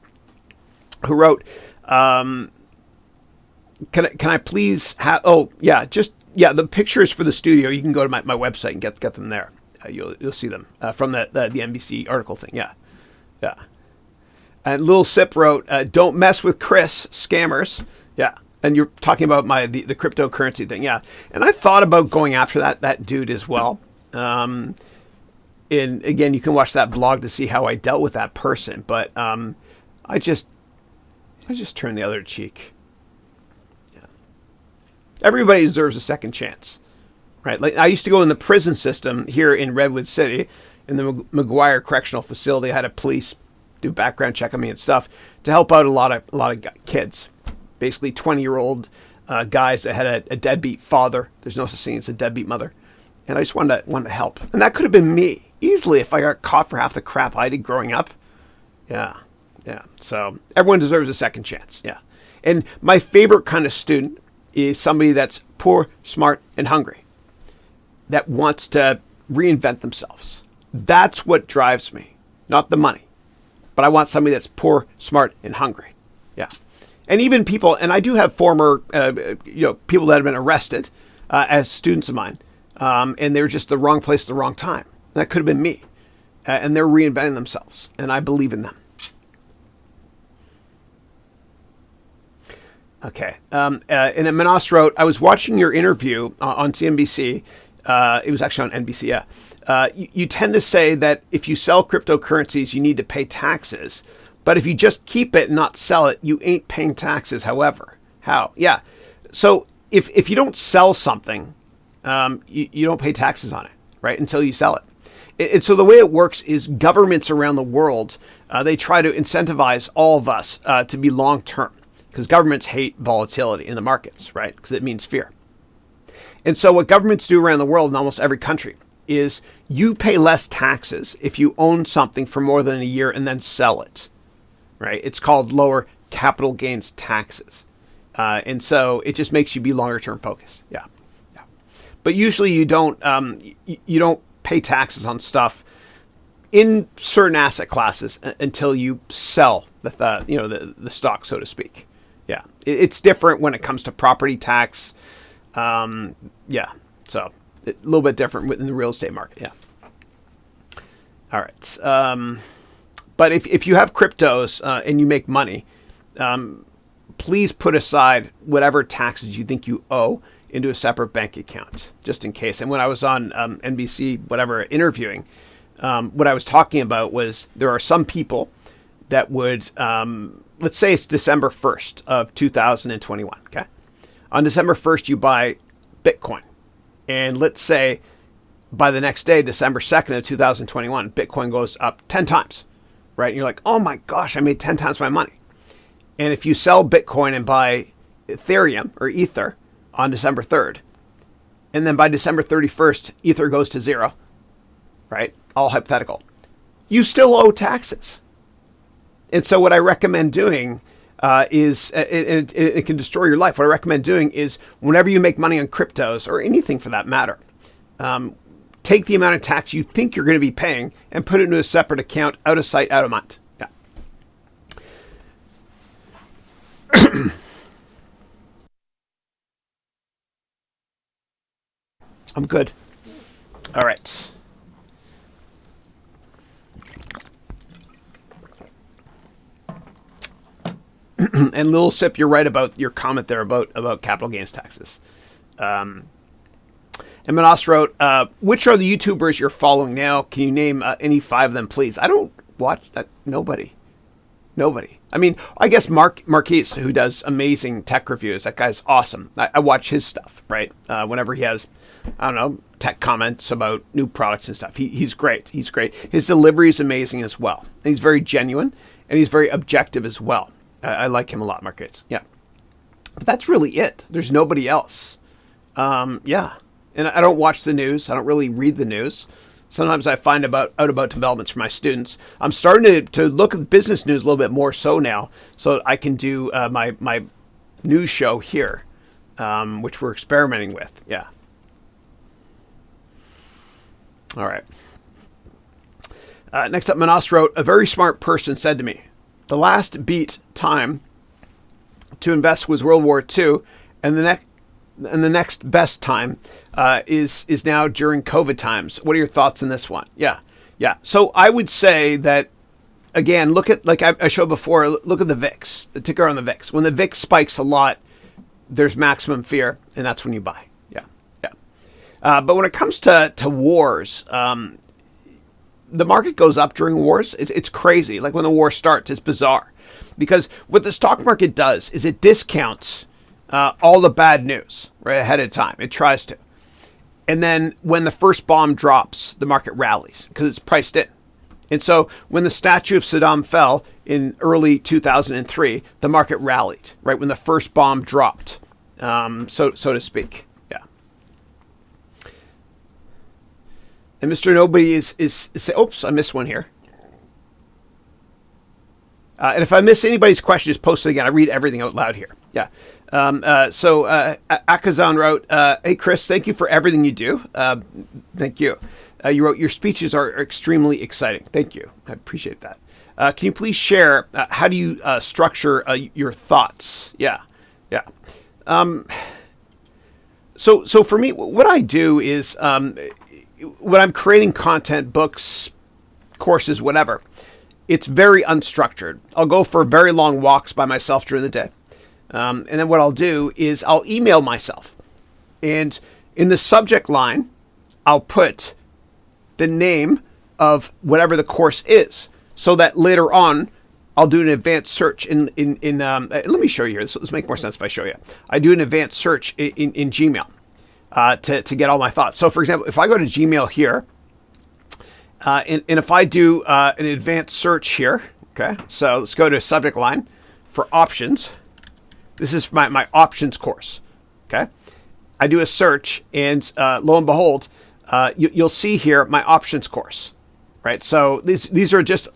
who wrote, "Can I please have? Oh, yeah. The pictures for the studio. You can go to my website and get them there. You'll see them from the NBC article thing. Yeah. And Lil Sip wrote, "Don't mess with Chris, scammers." Yeah. And you're talking about the cryptocurrency thing. Yeah. And I thought about going after that dude as well. And again, you can watch that vlog to see how I dealt with that person. But I just turned the other cheek. Everybody deserves a second chance, right? Like I used to go in the prison system here in Redwood City, in the McGuire Correctional Facility. I had a police do background check on me and stuff to help out a lot of kids, basically 20-year-old guys that had a deadbeat father. There's no such thing as a deadbeat mother, and I just wanted to help. And that could have been me easily if I got caught for half the crap I did growing up. Yeah. So everyone deserves a second chance. Yeah. And my favorite kind of student is somebody that's poor, smart, and hungry, that wants to reinvent themselves. That's what drives me, not the money. But I want somebody that's poor, smart, and hungry. Yeah. And even people, and I do have former, people that have been arrested as students of mine, and they're just the wrong place at the wrong time. And that could have been me. And they're reinventing themselves, and I believe in them. Okay. And then Manas wrote, I was watching your interview on CNBC. It was actually on NBC, yeah. You tend to say that if you sell cryptocurrencies, you need to pay taxes. But if you just keep it and not sell it, you ain't paying taxes, however. How? Yeah. So if you don't sell something, you don't pay taxes on it, right, until you sell it. And so the way it works is governments around the world, they try to incentivize all of us to be long-term, because governments hate volatility in the markets, right, because it means fear. And so what governments do around the world in almost every country is you pay less taxes if you own something for more than a year and then sell it, right? It's called lower capital gains taxes. And so it just makes you be longer term focused. Yeah. But usually you don't pay taxes on stuff in certain asset classes until you sell the stock, so to speak. Yeah. It's different when it comes to property tax. So a little bit different in the real estate market. Yeah. All right. But if you have cryptos and you make money, please put aside whatever taxes you think you owe into a separate bank account, just in case. And when I was on NBC, interviewing, what I was talking about was there are some people that would, let's say it's December 1st of 2021. Okay. On December 1st, you buy Bitcoin. And let's say by the next day, December 2nd of 2021, Bitcoin goes up 10 times, right? And you're like, oh my gosh, I made 10 times my money. And if you sell Bitcoin and buy Ethereum or Ether on December 3rd, and then by December 31st, Ether goes to zero, right? All hypothetical. You still owe taxes. And so what I recommend doing is, it can destroy your life. What I recommend doing is whenever you make money on cryptos or anything for that matter, take the amount of tax you think you're going to be paying and put it into a separate account, out of sight, out of mind. Yeah. I'm good. All right. And Little Sip, you're right about your comment there about capital gains taxes. And Manas wrote, which are the YouTubers you're following now? Can you name any 5 of them, please? I don't watch that. Nobody. I mean, I guess Marquise, who does amazing tech reviews. That guy's awesome. I watch his stuff, right? Whenever he has, I don't know, tech comments about new products and stuff. He's great. His delivery is amazing as well. And he's very genuine, and he's very objective as well. I like him a lot, Marquise. Yeah. But that's really it. There's nobody else. Yeah. And I don't watch the news. I don't really read the news. Sometimes I find out about developments for my students. I'm starting to look at business news a little bit more so now, so I can do my news show here, which we're experimenting with. Yeah. All right. Next up, Manas wrote, a very smart person said to me, the last beat time to invest was World War II, and the next best time is now during COVID times. What are your thoughts on this one? Yeah. So I would say that, again, look at, like I showed before, look at the VIX, the ticker on the VIX. When the VIX spikes a lot, there's maximum fear, and that's when you buy. Yeah. But when it comes to wars, the market goes up during wars. It's crazy. Like when the war starts, it's bizarre. Because what the stock market does is it discounts all the bad news right ahead of time. It tries to. And then when the first bomb drops, the market rallies because it's priced in. And so when the statue of Saddam fell in early 2003, the market rallied, right? When the first bomb dropped, so to speak. Yeah. And Mr. Nobody is oops, I missed one here. And if I miss anybody's question, just post it again. I read everything out loud here. Yeah. Akazan wrote, hey, Chris, thank you for everything you do. Thank you. You wrote, your speeches are extremely exciting. Thank you. I appreciate that. Can you please share, how do you structure your thoughts? Yeah. Yeah. So for me, what I do is when I'm creating content, books, courses, whatever, it's very unstructured. I'll go for very long walks by myself during the day. And then what I'll do is I'll email myself. And in the subject line, I'll put the name of whatever the course is, so that later on, I'll do an advanced search in let me show you here. This will make more sense if I show you. I do an advanced search in Gmail to get all my thoughts. So for example, if I go to Gmail here, and if I do an advanced search here, okay, so let's go to subject line for options. This is my options course, okay? I do a search, and lo and behold, you'll see here my options course, right? So these are just,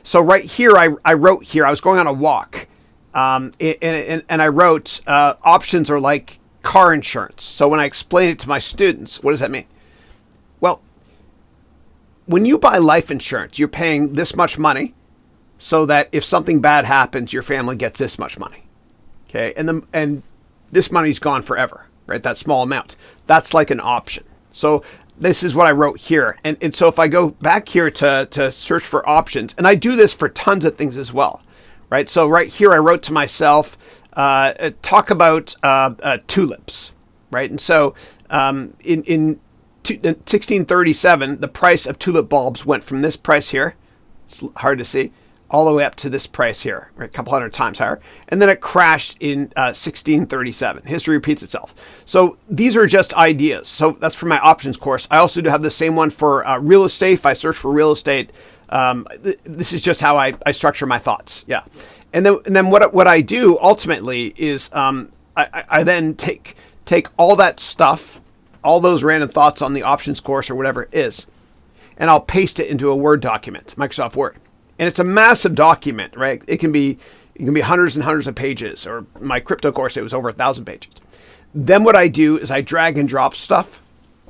so right here, I wrote here, I was going on a walk, and I wrote, options are like car insurance. So when I explain it to my students, what does that mean? Well, when you buy life insurance, you're paying this much money so that if something bad happens, your family gets this much money. Okay, and this money's gone forever, right? That small amount. That's like an option. So this is what I wrote here. And so if I go back here to search for options, and I do this for tons of things as well, right? So right here, I wrote to myself, talk about tulips, right? And so in 1637, the price of tulip bulbs went from this price here, it's hard to see, all the way up to this price here, right? A couple hundred times higher. And then it crashed in 1637. History repeats itself. So these are just ideas. So that's for my options course. I also do have the same one for real estate. If I search for real estate, this is just how I structure my thoughts. Yeah. And then what I do ultimately is I then take all that stuff, all those random thoughts on the options course or whatever it is, and I'll paste it into a Word document, Microsoft Word. And it's a massive document, right? It can be hundreds and hundreds of pages, or my crypto course, it was over 1,000 pages. Then what I do is I drag and drop stuff,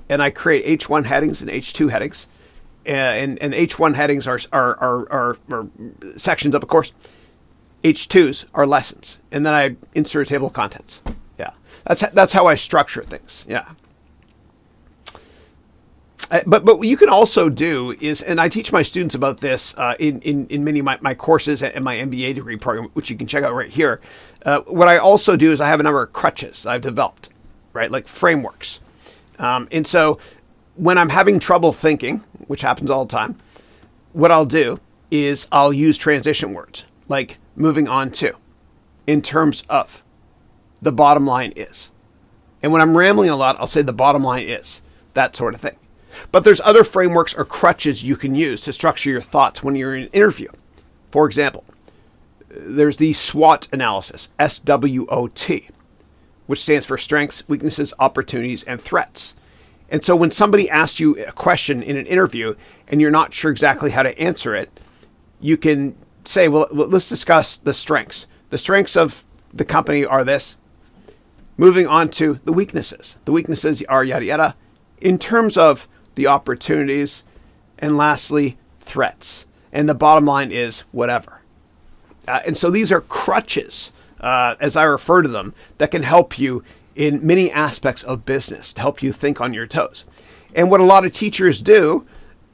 and I create H1 headings and H2 headings. And H1 headings are sections of a course. H2s are lessons. And then I insert a table of contents. Yeah. That's how I structure things. Yeah. But what you can also do is, and I teach my students about this in many of my courses and my MBA degree program, which you can check out right here. What I also do is I have a number of crutches that I've developed, right, like frameworks. And so when I'm having trouble thinking, which happens all the time, what I'll do is I'll use transition words, like moving on to, in terms of, the bottom line is. And when I'm rambling a lot, I'll say the bottom line is, that sort of thing. But there's other frameworks or crutches you can use to structure your thoughts when you're in an interview. For example, there's the SWOT analysis, SWOT, which stands for strengths, weaknesses, opportunities, and threats. And so when somebody asks you a question in an interview and you're not sure exactly how to answer it, you can say, well, let's discuss the strengths. The strengths of the company are this. Moving on to the weaknesses. The weaknesses are yada, yada. In terms of the opportunities, and lastly, threats. And the bottom line is whatever. And so these are crutches, as I refer to them, that can help you in many aspects of business, to help you think on your toes. And what a lot of teachers do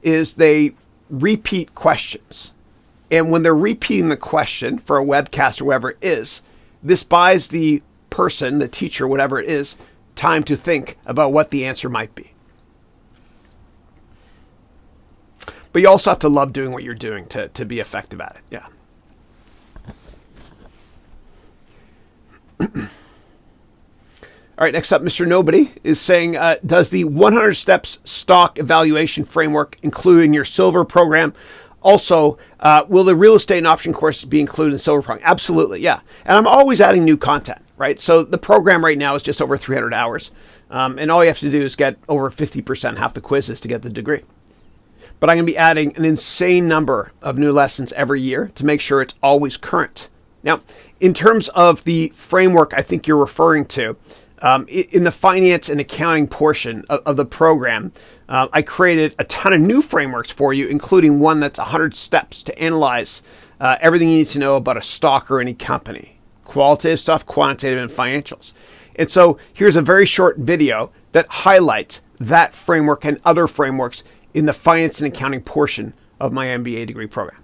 is they repeat questions. And when they're repeating the question for a webcast or whatever it is, this buys the person, the teacher, whatever it is, time to think about what the answer might be. But you also have to love doing what you're doing to be effective at it. Yeah. All right, next up, Mr. Nobody is saying, does the 100 Steps Stock Evaluation Framework include in your silver program? Also, will the real estate and option courses be included in the silver program? Absolutely, yeah. And I'm always adding new content, right? So the program right now is just over 300 hours. And all you have to do is get over 50%, half the quizzes to get the degree. But I'm going to be adding an insane number of new lessons every year to make sure it's always current. Now, in terms of the framework I think you're referring to, in the finance and accounting portion of the program, I created a ton of new frameworks for you, including one that's 100 steps to analyze everything you need to know about a stock or any company. Qualitative stuff, quantitative, and financials. And so here's a very short video that highlights that framework and other frameworks in the finance and accounting portion of my MBA degree program.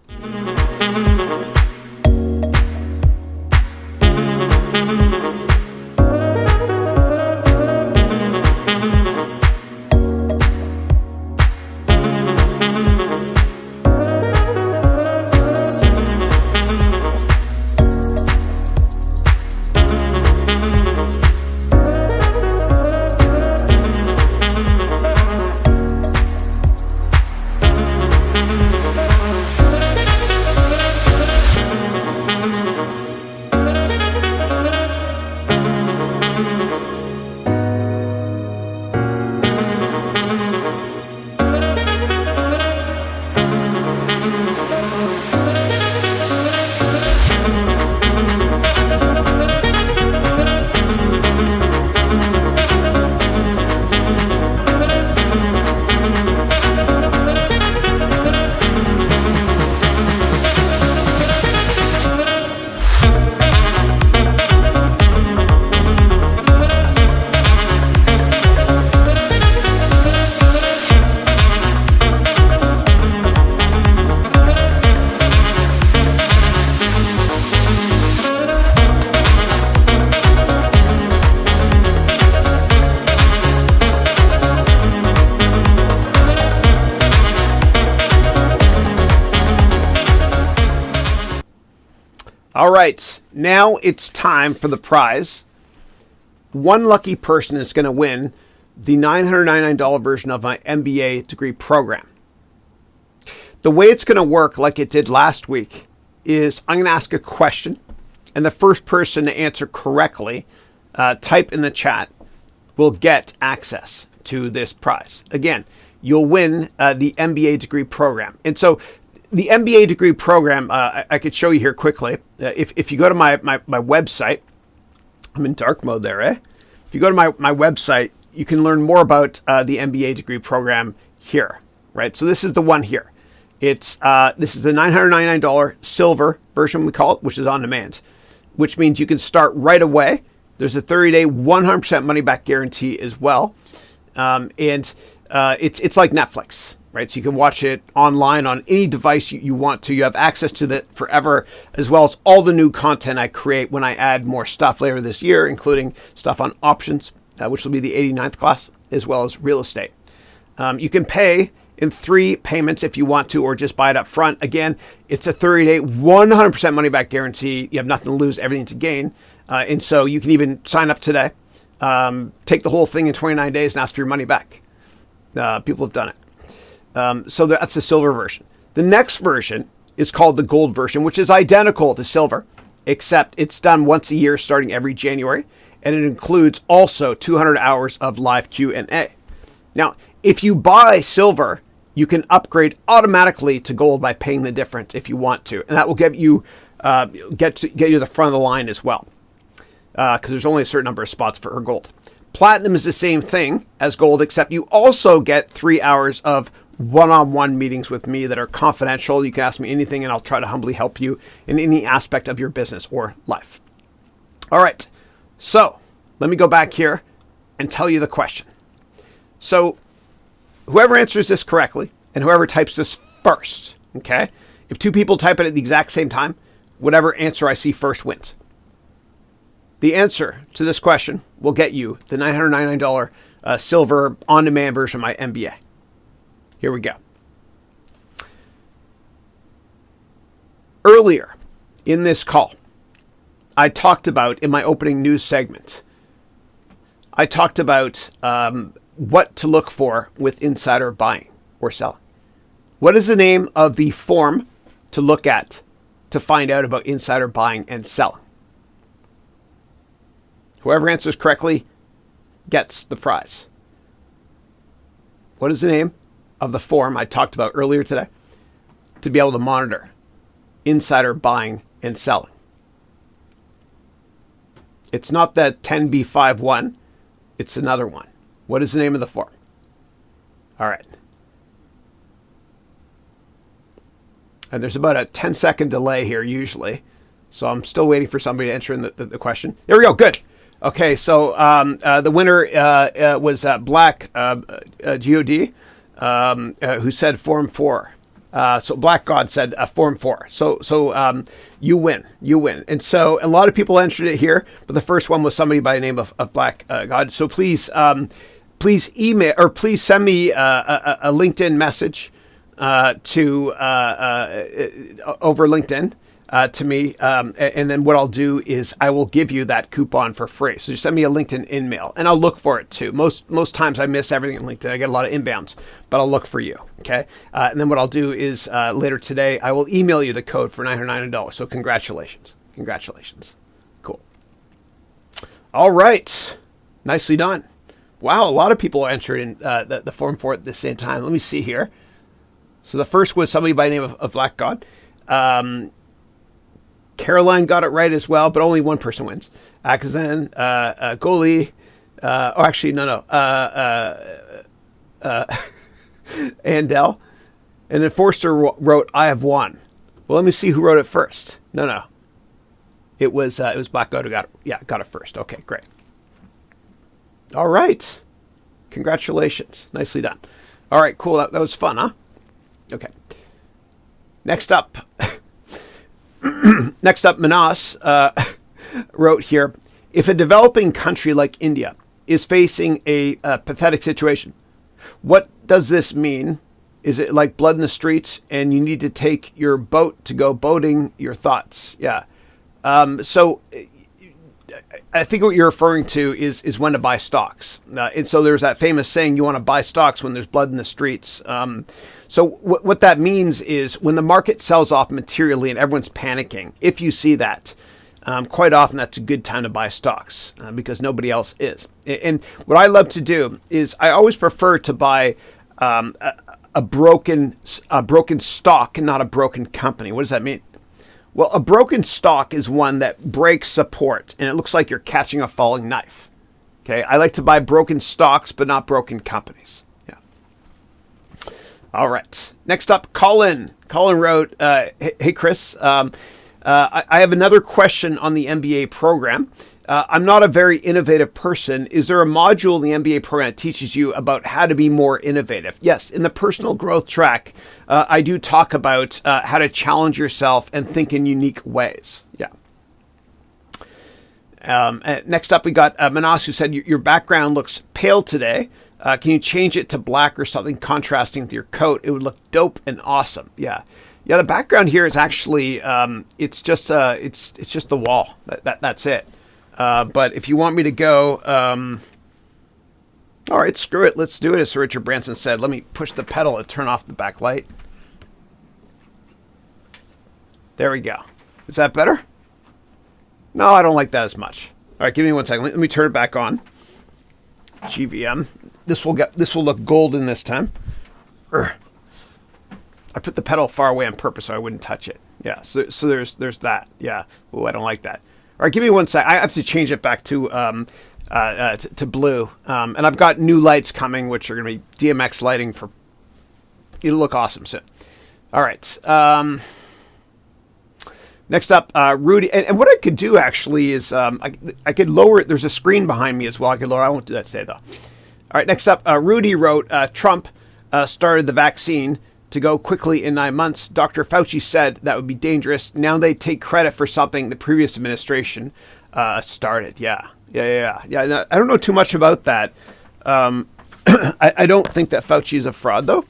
All right, now it's time for the prize. One lucky person is going to win the $999 version of my MBA degree program. The way it's going to work, like it did last week, is I'm going to ask a question, and the first person to answer correctly, type in the chat, will get access to this prize. Again, you'll win the MBA degree program. And so the MBA degree program, I could show you here quickly. If you go to my website, I'm in dark mode there, eh? If you go to my website, you can learn more about the MBA degree program here, right? So this is the one here. This is the $999 silver version, we call it, which is on demand, which means you can start right away. There's a 30-day, 100% money back guarantee as well. And it's like Netflix. Right, so you can watch it online on any device you want to. You have access to it forever, as well as all the new content I create when I add more stuff later this year, including stuff on options, which will be the 89th class, as well as real estate. You can pay in 3 payments if you want to, or just buy it up front. Again, it's a 30-day, 100% money back guarantee. You have nothing to lose, everything to gain. And so you can even sign up today, take the whole thing in 29 days and ask for your money back. People have done it. So that's the silver version. The next version is called the gold version, which is identical to silver, except it's done once a year starting every January, and it includes also 200 hours of live Q&A. Now, if you buy silver, you can upgrade automatically to gold by paying the difference if you want to, and that will get you to the front of the line as well, because there's only a certain number of spots for gold. Platinum is the same thing as gold, except you also get 3 hours of one-on-one meetings with me that are confidential. You can ask me anything and I'll try to humbly help you in any aspect of your business or life. All right, so let me go back here and tell you the question. So whoever answers this correctly and whoever types this first, okay, if 2 people type it at the exact same time, whatever answer I see first wins. The answer to this question will get you the $999 silver on-demand version of my MBA. Here we go. Earlier in this call, I talked about in my opening news segment I talked about what to look for with insider buying or selling. What is the name of the form to look at to find out about insider buying and selling? Whoever answers correctly gets the prize. What is the name of the form I talked about earlier today to be able to monitor insider buying and selling? It's not the 10b51. It's another one. What is the name of the form? All right. And there's about a 10-second delay here usually. So I'm still waiting for somebody to enter in the question. There we go. Good. Okay, so the winner was Black God, who said Form 4. So Black God said Form 4. So you win. And so a lot of people entered it here, but the first one was somebody by the name of Black God. So please email or please send me a LinkedIn message to over LinkedIn. To me, and then what I'll do is I will give you that coupon for free. So just send me a LinkedIn email, and I'll look for it too. Most times I miss everything in LinkedIn. I get a lot of inbounds, but I'll look for you. Okay, and then what I'll do is later today I will email you the code for $990. So congratulations, cool. All right, nicely done. Wow, a lot of people entered in the form for it at the same time. Let me see here. So the first was somebody by the name of Black God. Caroline got it right as well, but only one person wins. Akazan, Goli, Andel. And then Forster wrote, I have won. Well, let me see who wrote it first. No. It was Black God who got it first. Okay, great. All right. Congratulations. Nicely done. All right, cool. That was fun, huh? Okay. Next up, Manas wrote here, if a developing country like India is facing a pathetic situation, what does this mean? Is it like blood in the streets and you need to take your boat to go boating? Your thoughts? Yeah. So I think what you're referring to is when to buy stocks. And so there's that famous saying, you want to buy stocks when there's blood in the streets. So what that means is when the market sells off materially and everyone's panicking, if you see that, quite often that's a good time to buy stocks because nobody else is. And what I love to do is I always prefer to buy a broken stock and not a broken company. What does that mean? Well, a broken stock is one that breaks support and it looks like you're catching a falling knife. Okay, I like to buy broken stocks but not broken companies. All right. Next up, Colin. Colin wrote, hey, Chris, I have another question on the MBA program. I'm not a very innovative person. Is there a module in the MBA program that teaches you about how to be more innovative? Yes, in the personal growth track, I do talk about how to challenge yourself and think in unique ways. Yeah. Next up, we got Manas, who said, your background looks pale today. Can you change it to black or something contrasting with your coat? It would look dope and awesome. Yeah. The background here is actually it's just the wall. That's it. But if you want me to go, all right, screw it. Let's do it. As Sir Richard Branson said, let me push the pedal and turn off the backlight. There we go. Is that better? No, I don't like that as much. All right, give me 1 second. Let me turn it back on. GVM. This will look golden this time. I put the pedal far away on purpose so I wouldn't touch it. Yeah. So there's that. Yeah. Oh, I don't like that. All right, give me 1 sec. I have to change it back to blue. And I've got new lights coming, which are going to be DMX lighting for. It'll look awesome soon. All right. Next up, Rudy. And what I could do actually is I could lower it. There's a screen behind me as well. I could lower. I won't do that today though. All right. Next up, Rudy wrote, Trump started the vaccine to go quickly in 9 months. Dr. Fauci said that would be dangerous. Now they take credit for something the previous administration started. Yeah. No, I don't know too much about that. I don't think that Fauci is a fraud though.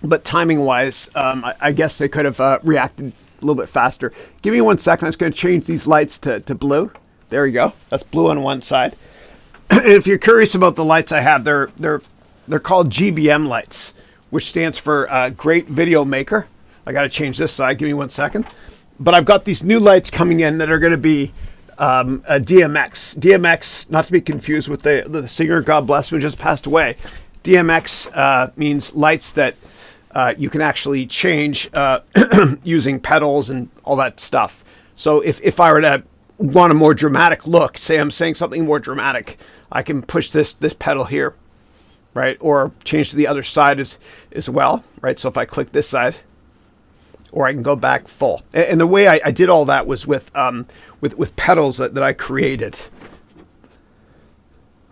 But timing-wise, I guess they could have reacted a little bit faster. Give me 1 second. I'm just going to change these lights to blue. There we go. That's blue on one side. If you're curious about the lights I have, they're called GVM lights, which stands for Great Video Maker. I got to change this side. Give me 1 second. But I've got these new lights coming in that are going to be a DMX. DMX, not to be confused with the singer, God bless him, who just passed away. DMX means lights that you can actually change using pedals and all that stuff. So if I were to want a more dramatic look, say I'm saying something more dramatic, I can push this pedal here, right? Or change to the other side as well, right? So if I click this side, or I can go back full. And the way I did all that was with pedals that I created.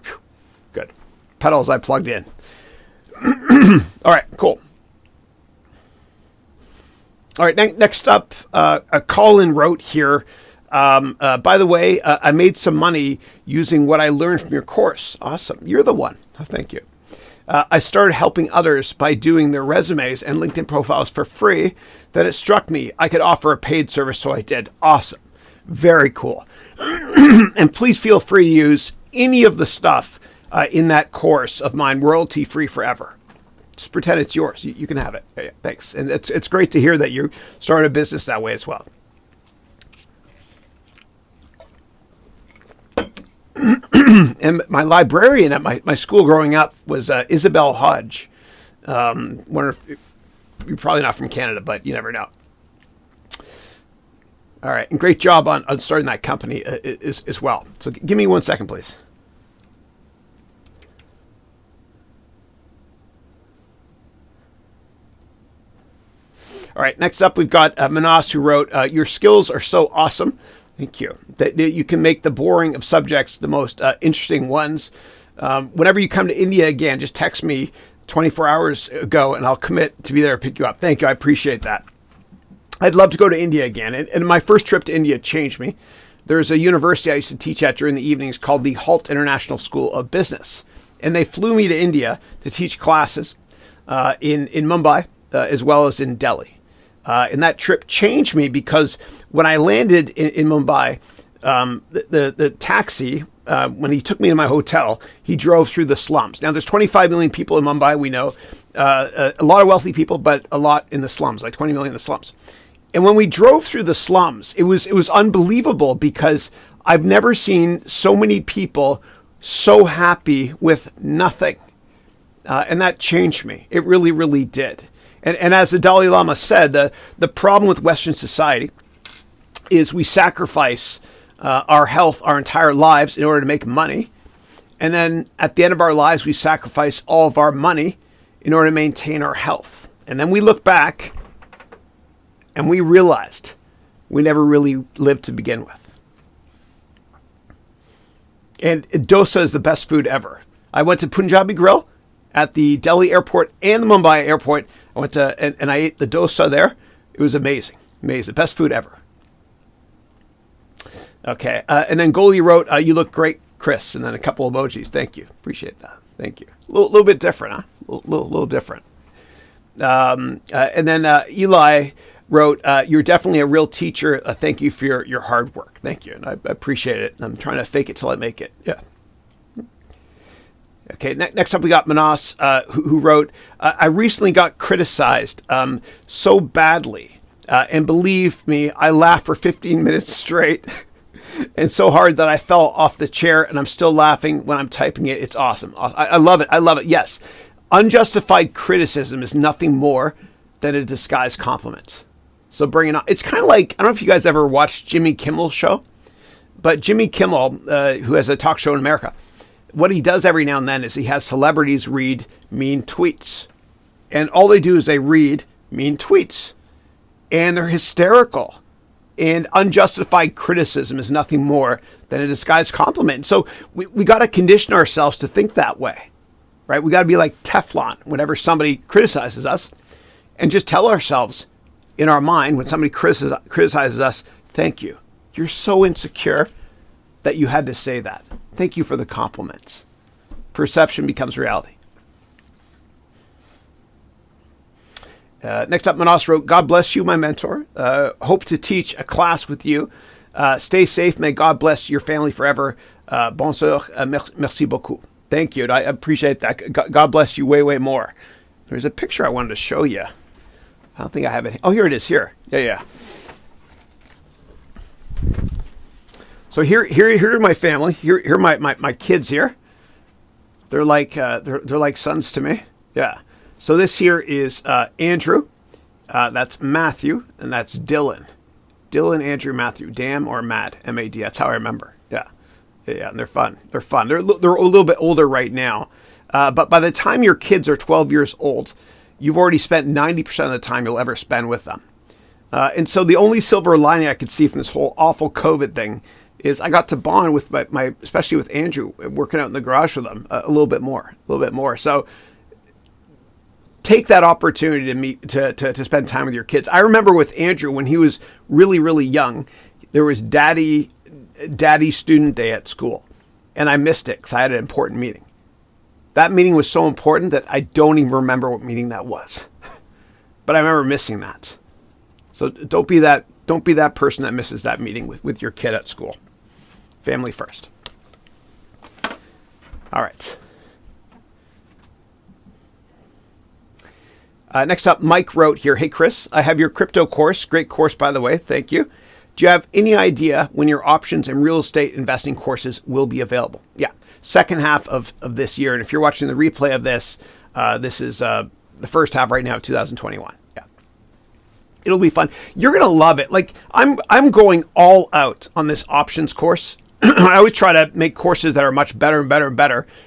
Whew. Good. Pedals I plugged in. All right, cool. All right, next up, Colin wrote here, by the way, I made some money using what I learned from your course. Awesome. You're the one. Oh, thank you. I started helping others by doing their resumes and LinkedIn profiles for free. Then it struck me I could offer a paid service, so I did. Awesome. Very cool. And please feel free to use any of the stuff in that course of mine, royalty free forever. Just pretend it's yours. You can have it. Yeah, thanks. And it's great to hear that you started a business that way as well. And my librarian at my school growing up was Isabel Hodge. Wonder if you're probably not from Canada, but you never know. All right, and great job on starting that company as well. So give me 1 second, please. All right, next up we've got Manas, who wrote, your skills are so awesome. Thank you. That you can make the boring of subjects the most interesting ones. Whenever you come to India again, just text me 24 hours ago and I'll commit to be there to pick you up. Thank you. I appreciate that. I'd love to go to India again. And my first trip to India changed me. There's a university I used to teach at during the evenings called the Halt International School of Business. And they flew me to India to teach classes in Mumbai as well as in Delhi. And that trip changed me because when I landed in Mumbai, the taxi, when he took me to my hotel, he drove through the slums. Now, there's 25 million people in Mumbai, we know. A lot of wealthy people, but a lot in the slums, like 20 million in the slums. And when we drove through the slums, it was unbelievable because I've never seen so many people so happy with nothing. And that changed me. It really, really did. And as the Dalai Lama said, the problem with Western society is we sacrifice our health, our entire lives in order to make money. And then at the end of our lives, we sacrifice all of our money in order to maintain our health. And then we look back and we realized we never really lived to begin with. And dosa is the best food ever. I went to Punjabi Grill at the Delhi airport and the Mumbai airport. I went to, and I ate the dosa there. It was amazing. Amazing. Best food ever. Okay. And then Goldie wrote, you look great, Chris. And then a couple emojis. Thank you. Appreciate that. Thank you. A little bit different, huh? A little different. And then Eli wrote, you're definitely a real teacher. Thank you for your hard work. Thank you. And I appreciate it. I'm trying to fake it till I make it. Yeah. Okay, next up we got Manas, who wrote, I recently got criticized so badly. And believe me, I laughed for 15 minutes straight and so hard that I fell off the chair, and I'm still laughing when I'm typing it. It's awesome. I love it. I love it. Yes. Unjustified criticism is nothing more than a disguised compliment. So bring it on. It's kind of like, I don't know if you guys ever watched Jimmy Kimmel's show, but Jimmy Kimmel, who has a talk show in America, what he does every now and then is he has celebrities read mean tweets. And all they do is they read mean tweets. And they're hysterical. And unjustified criticism is nothing more than a disguised compliment. So we got to condition ourselves to think that way, right? We got to be like Teflon whenever somebody criticizes us, and just tell ourselves in our mind when somebody criticizes us, thank you. You're so insecure that you had to say that. Thank you for the compliments. Perception becomes reality. Next up, Manas wrote, God bless you, my mentor. Hope to teach a class with you. Stay safe. May God bless your family forever. Bonsoir, merci beaucoup. Thank you. I appreciate that. God bless you way, way more. There's a picture I wanted to show you. I don't think I have it. Oh, here it is. Here. Yeah. So here are my family. Here are my kids here. They're like sons to me. Yeah. So this here is Andrew. That's Matthew, and that's Dylan. Dylan, Andrew, Matthew. Damn or Mad. M-A-D. That's how I remember. Yeah. And they're fun. They're a little bit older right now. But by the time your kids are 12 years old, you've already spent 90% of the time you'll ever spend with them. And so the only silver lining I could see from this whole awful COVID thing is I got to bond with my especially with Andrew, working out in the garage with him a little bit more. So take that opportunity to meet, to spend time with your kids. I remember with Andrew when he was really, really young, there was daddy student day at school, and I missed it because I had an important meeting. That meeting was so important that I don't even remember what meeting that was, but I remember missing that. So don't be that person that misses that meeting with your kid at school. Family first. All right. Next up, Mike wrote here, "Hey Chris, I have your crypto course. Great course, by the way. Thank you. Do you have any idea when your options and real estate investing courses will be available?" Yeah, second half of this year. And if you're watching the replay of this, this is the first half right now of 2021. Yeah, it'll be fun. You're gonna love it. Like I'm going all out on this options course. I always try to make courses that are much better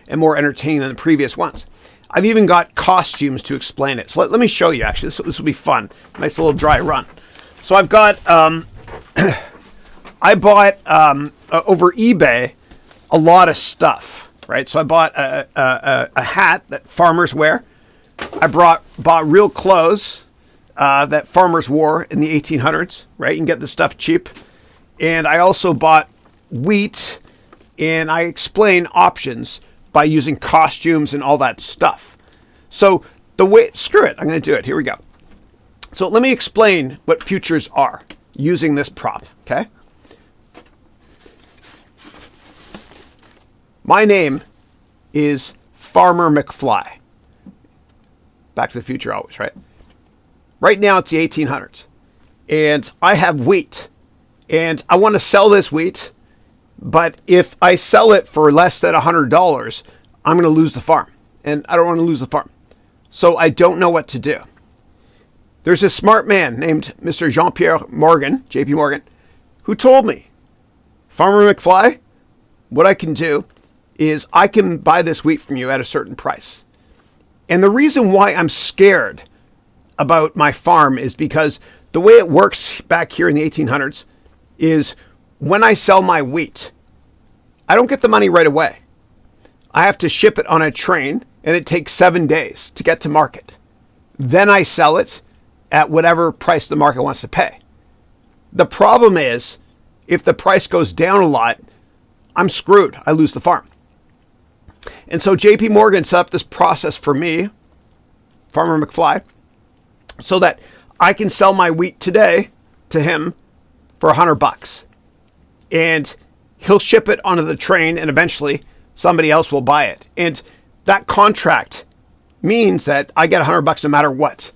and more entertaining than the previous ones. I've even got costumes to explain it. So let me show you. Actually, this will be fun. Nice little dry run. So I've got. I bought over eBay a lot of stuff, right? So I bought a hat that farmers wear. I bought real clothes that farmers wore in the 1800s, right? You can get this stuff cheap. And I also bought wheat, and I explain options by using costumes and all that stuff. So screw it, I'm going to do it. Here we go. So let me explain what futures are using this prop, okay? My name is Farmer McFly. Back to the future always, right? Right now it's the 1800s. And I have wheat. And I want to sell this wheat. But if I sell it for less than $100, I'm going to lose the farm. And I don't want to lose the farm. So I don't know what to do. There's a smart man named Mr. Jean-Pierre Morgan, JP Morgan, who told me, Farmer McFly, what I can do is I can buy this wheat from you at a certain price. And the reason why I'm scared about my farm is because the way it works back here in the 1800s is when I sell my wheat, I don't get the money right away. I have to ship it on a train, and it takes 7 days to get to market. Then I sell it at whatever price the market wants to pay. The problem is, if the price goes down a lot, I'm screwed. I lose the farm. And so JP Morgan set up this process for me, Farmer McFly, so that I can sell my wheat today to him for $100. And he'll ship it onto the train, and eventually somebody else will buy it. And that contract means that I get $100 no matter what.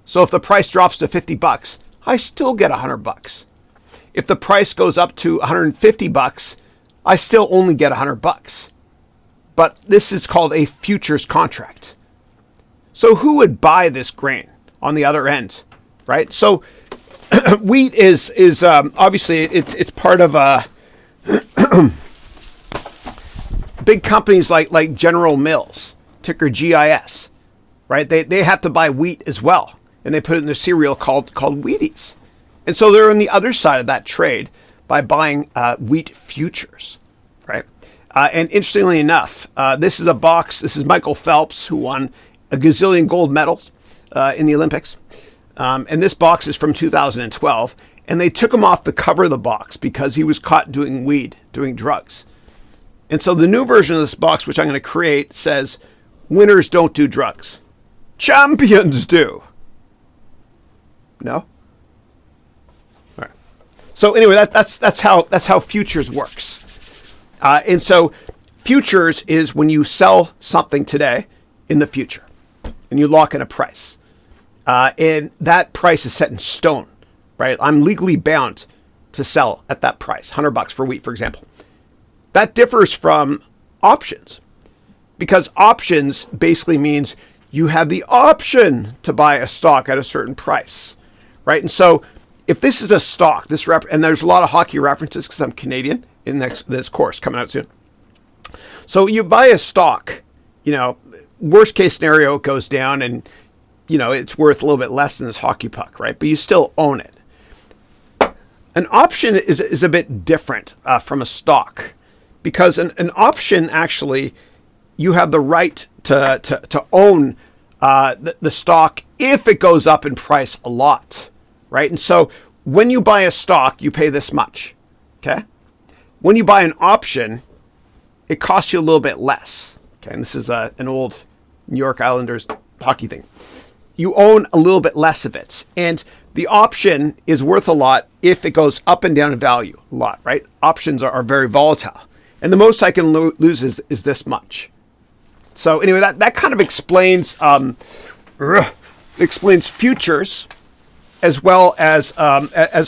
So if the price drops to $50, I still get $100. If the price goes up to $150, I still only get $100. But this is called a futures contract. So who would buy this grain on the other end, right? So wheat is obviously it's part of big companies like General Mills, ticker GIS, right? They have to buy wheat as well, and they put it in their cereal called Wheaties. And so they're on the other side of that trade by buying wheat futures, right? And interestingly enough, this is a box. This is Michael Phelps, who won a gazillion gold medals in the Olympics. And this box is from 2012. And they took him off the cover of the box because he was caught doing weed, doing drugs. And so the new version of this box, which I'm going to create, says, "Winners don't do drugs. Champions do." No? All right. So anyway, that's how futures works. And so futures is when you sell something today in the future and you lock in a price. And that price is set in stone, right? I'm legally bound to sell at that price, $100 for wheat, for example. That differs from options because options basically means you have the option to buy a stock at a certain price, right? And so if this is a stock, and there's a lot of hockey references because I'm Canadian in this course coming out soon. So you buy a stock, worst case scenario, it goes down and, it's worth a little bit less than this hockey puck, right? But you still own it. An option is a bit different from a stock because an option actually, you have the right to own the stock if it goes up in price a lot, right? And so when you buy a stock, you pay this much, okay? When you buy an option, it costs you a little bit less, okay? And this is an old New York Islanders hockey thing. You own a little bit less of it. And the option is worth a lot if it goes up and down in value a lot, right? Options are very volatile. And the most I can lose is this much. So anyway, that kind of explains futures as well as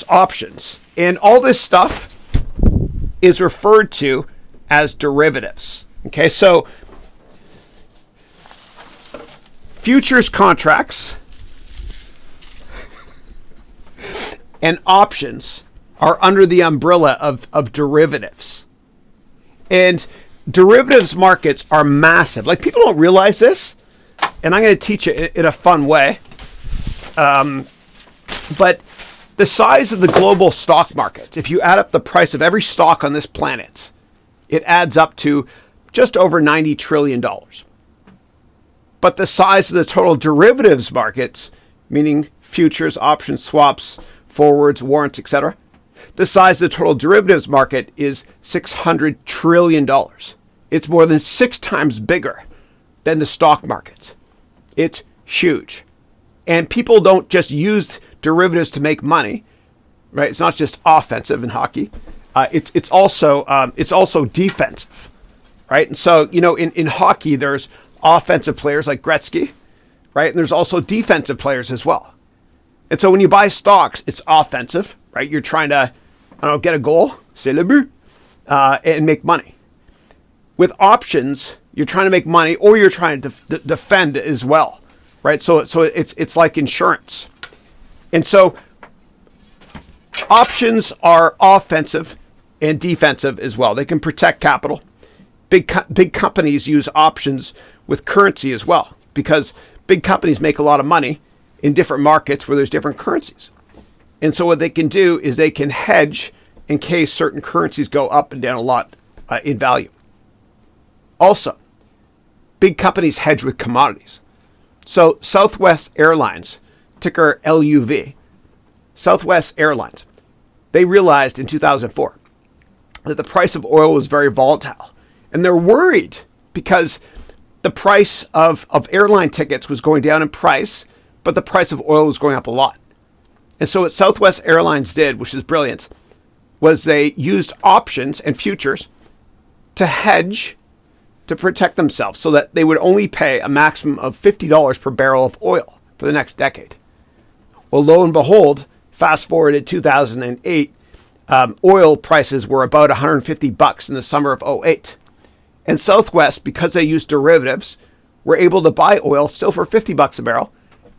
options. And all this stuff is referred to as derivatives. Okay, so futures contracts and options are under the umbrella of derivatives. And derivatives markets are massive. Like, people don't realize this, and I'm going to teach it in a fun way. But the size of the global stock market, if you add up the price of every stock on this planet, it adds up to just over $90 trillion. But the size of the total derivatives markets, meaning futures, options, swaps, forwards, warrants, etc., the size of the total derivatives market is $600 trillion. It's more than 6 times bigger than the stock market. It's huge. And people don't just use derivatives to make money, right? It's not just offensive in hockey. It's also defensive, right? And so, in hockey, there's offensive players like Gretzky, right? And there's also defensive players as well. And so when you buy stocks, it's offensive, right? You're trying to, get a goal, c'est le but, and make money. With options, you're trying to make money, or you're trying to defend as well, right? So it's like insurance. And so options are offensive and defensive as well. They can protect capital. Big companies use options with currency as well, because big companies make a lot of money in different markets where there's different currencies. And so what they can do is they can hedge in case certain currencies go up and down a lot in value. Also, big companies hedge with commodities. So Southwest Airlines, ticker LUV, Southwest Airlines, they realized in 2004 that the price of oil was very volatile. And they're worried because the price of airline tickets was going down in price, but the price of oil was going up a lot. And so what Southwest Airlines did, which is brilliant, was they used options and futures to hedge to protect themselves so that they would only pay a maximum of $50 per barrel of oil for the next decade. Well, lo and behold, fast forward to 2008, oil prices were about $150 in the summer of 2008. And Southwest, because they used derivatives, were able to buy oil still for $50 a barrel,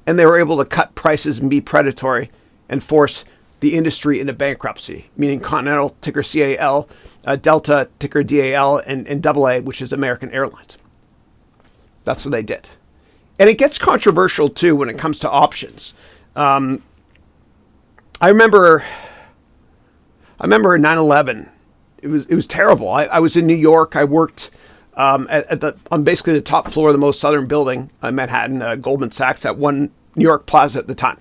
and they were able to cut prices and be predatory and force the industry into bankruptcy, meaning Continental, ticker CAL, Delta, ticker DAL, and AA, which is American Airlines. That's what they did. And it gets controversial, too, when it comes to options. I remember in 9/11, it was terrible. I was in New York. I worked on basically the top floor of the most southern building in Manhattan, Goldman Sachs, at One New York Plaza at the time.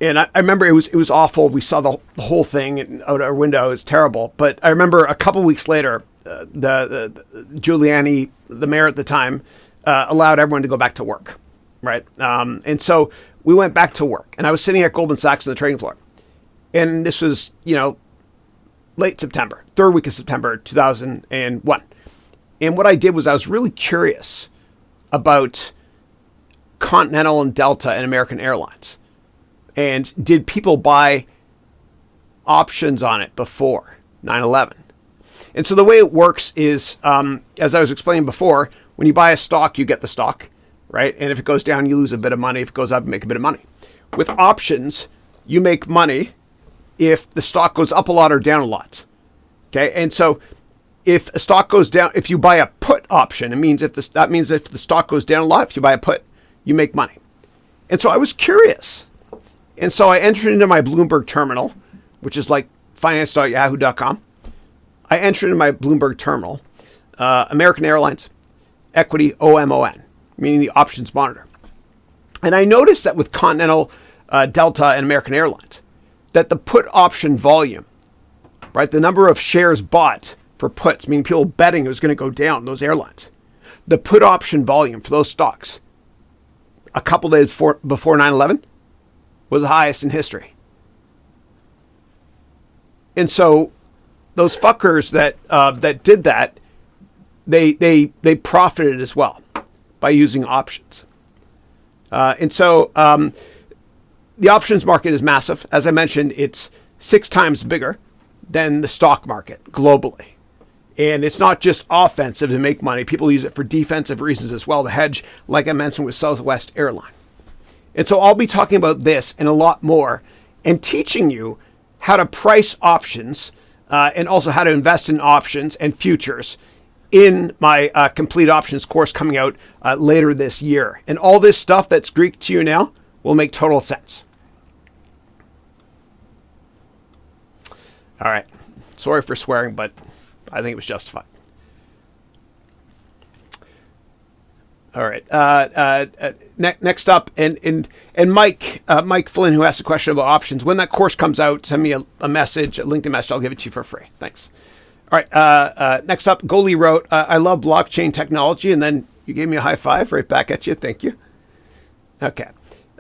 And I remember it was awful. We saw the whole thing out our window. It was terrible. But I remember a couple weeks later, the Giuliani, the mayor at the time, allowed everyone to go back to work, right? And so we went back to work. And I was sitting at Goldman Sachs on the trading floor. And this was, late September, third week of September 2001. And what I did was I was really curious about Continental and Delta and American Airlines. And did people buy options on it before 9/11? And so the way it works is, as I was explaining before, when you buy a stock, you get the stock, right? And if it goes down, you lose a bit of money. If it goes up, you make a bit of money. With options, you make money if the stock goes up a lot or down a lot. Okay, and so if a stock goes down, if you buy a put option, that means if the stock goes down a lot, if you buy a put, you make money. And so I was curious. And so I entered into my Bloomberg terminal, which is like finance.yahoo.com. I entered into my Bloomberg terminal, American Airlines, equity OMON, meaning the options monitor. And I noticed that with Continental, Delta, and American Airlines, that the put option volume, right, the number of shares bought for puts, meaning people betting it was going to go down, those airlines, the put option volume for those stocks a couple days before 9/11 was the highest in history. And so those fuckers that did that, they profited as well by using options. And so the options market is massive. As I mentioned, it's 6 times bigger than the stock market globally. And it's not just offensive to make money. People use it for defensive reasons as well, to hedge, like I mentioned with Southwest Airline. And so I'll be talking about this and a lot more and teaching you how to price options and also how to invest in options and futures in my complete options course coming out later this year. And all this stuff that's Greek to you now will make total sense. All right. Sorry for swearing, but I think it was justified. All right. Next up, and Mike Flynn, who asked a question about options. When that course comes out, send me a message, a LinkedIn message. I'll give it to you for free. Thanks. All right. Next up, Goalie wrote, I love blockchain technology. And then you gave me a high five right back at you. Thank you. Okay.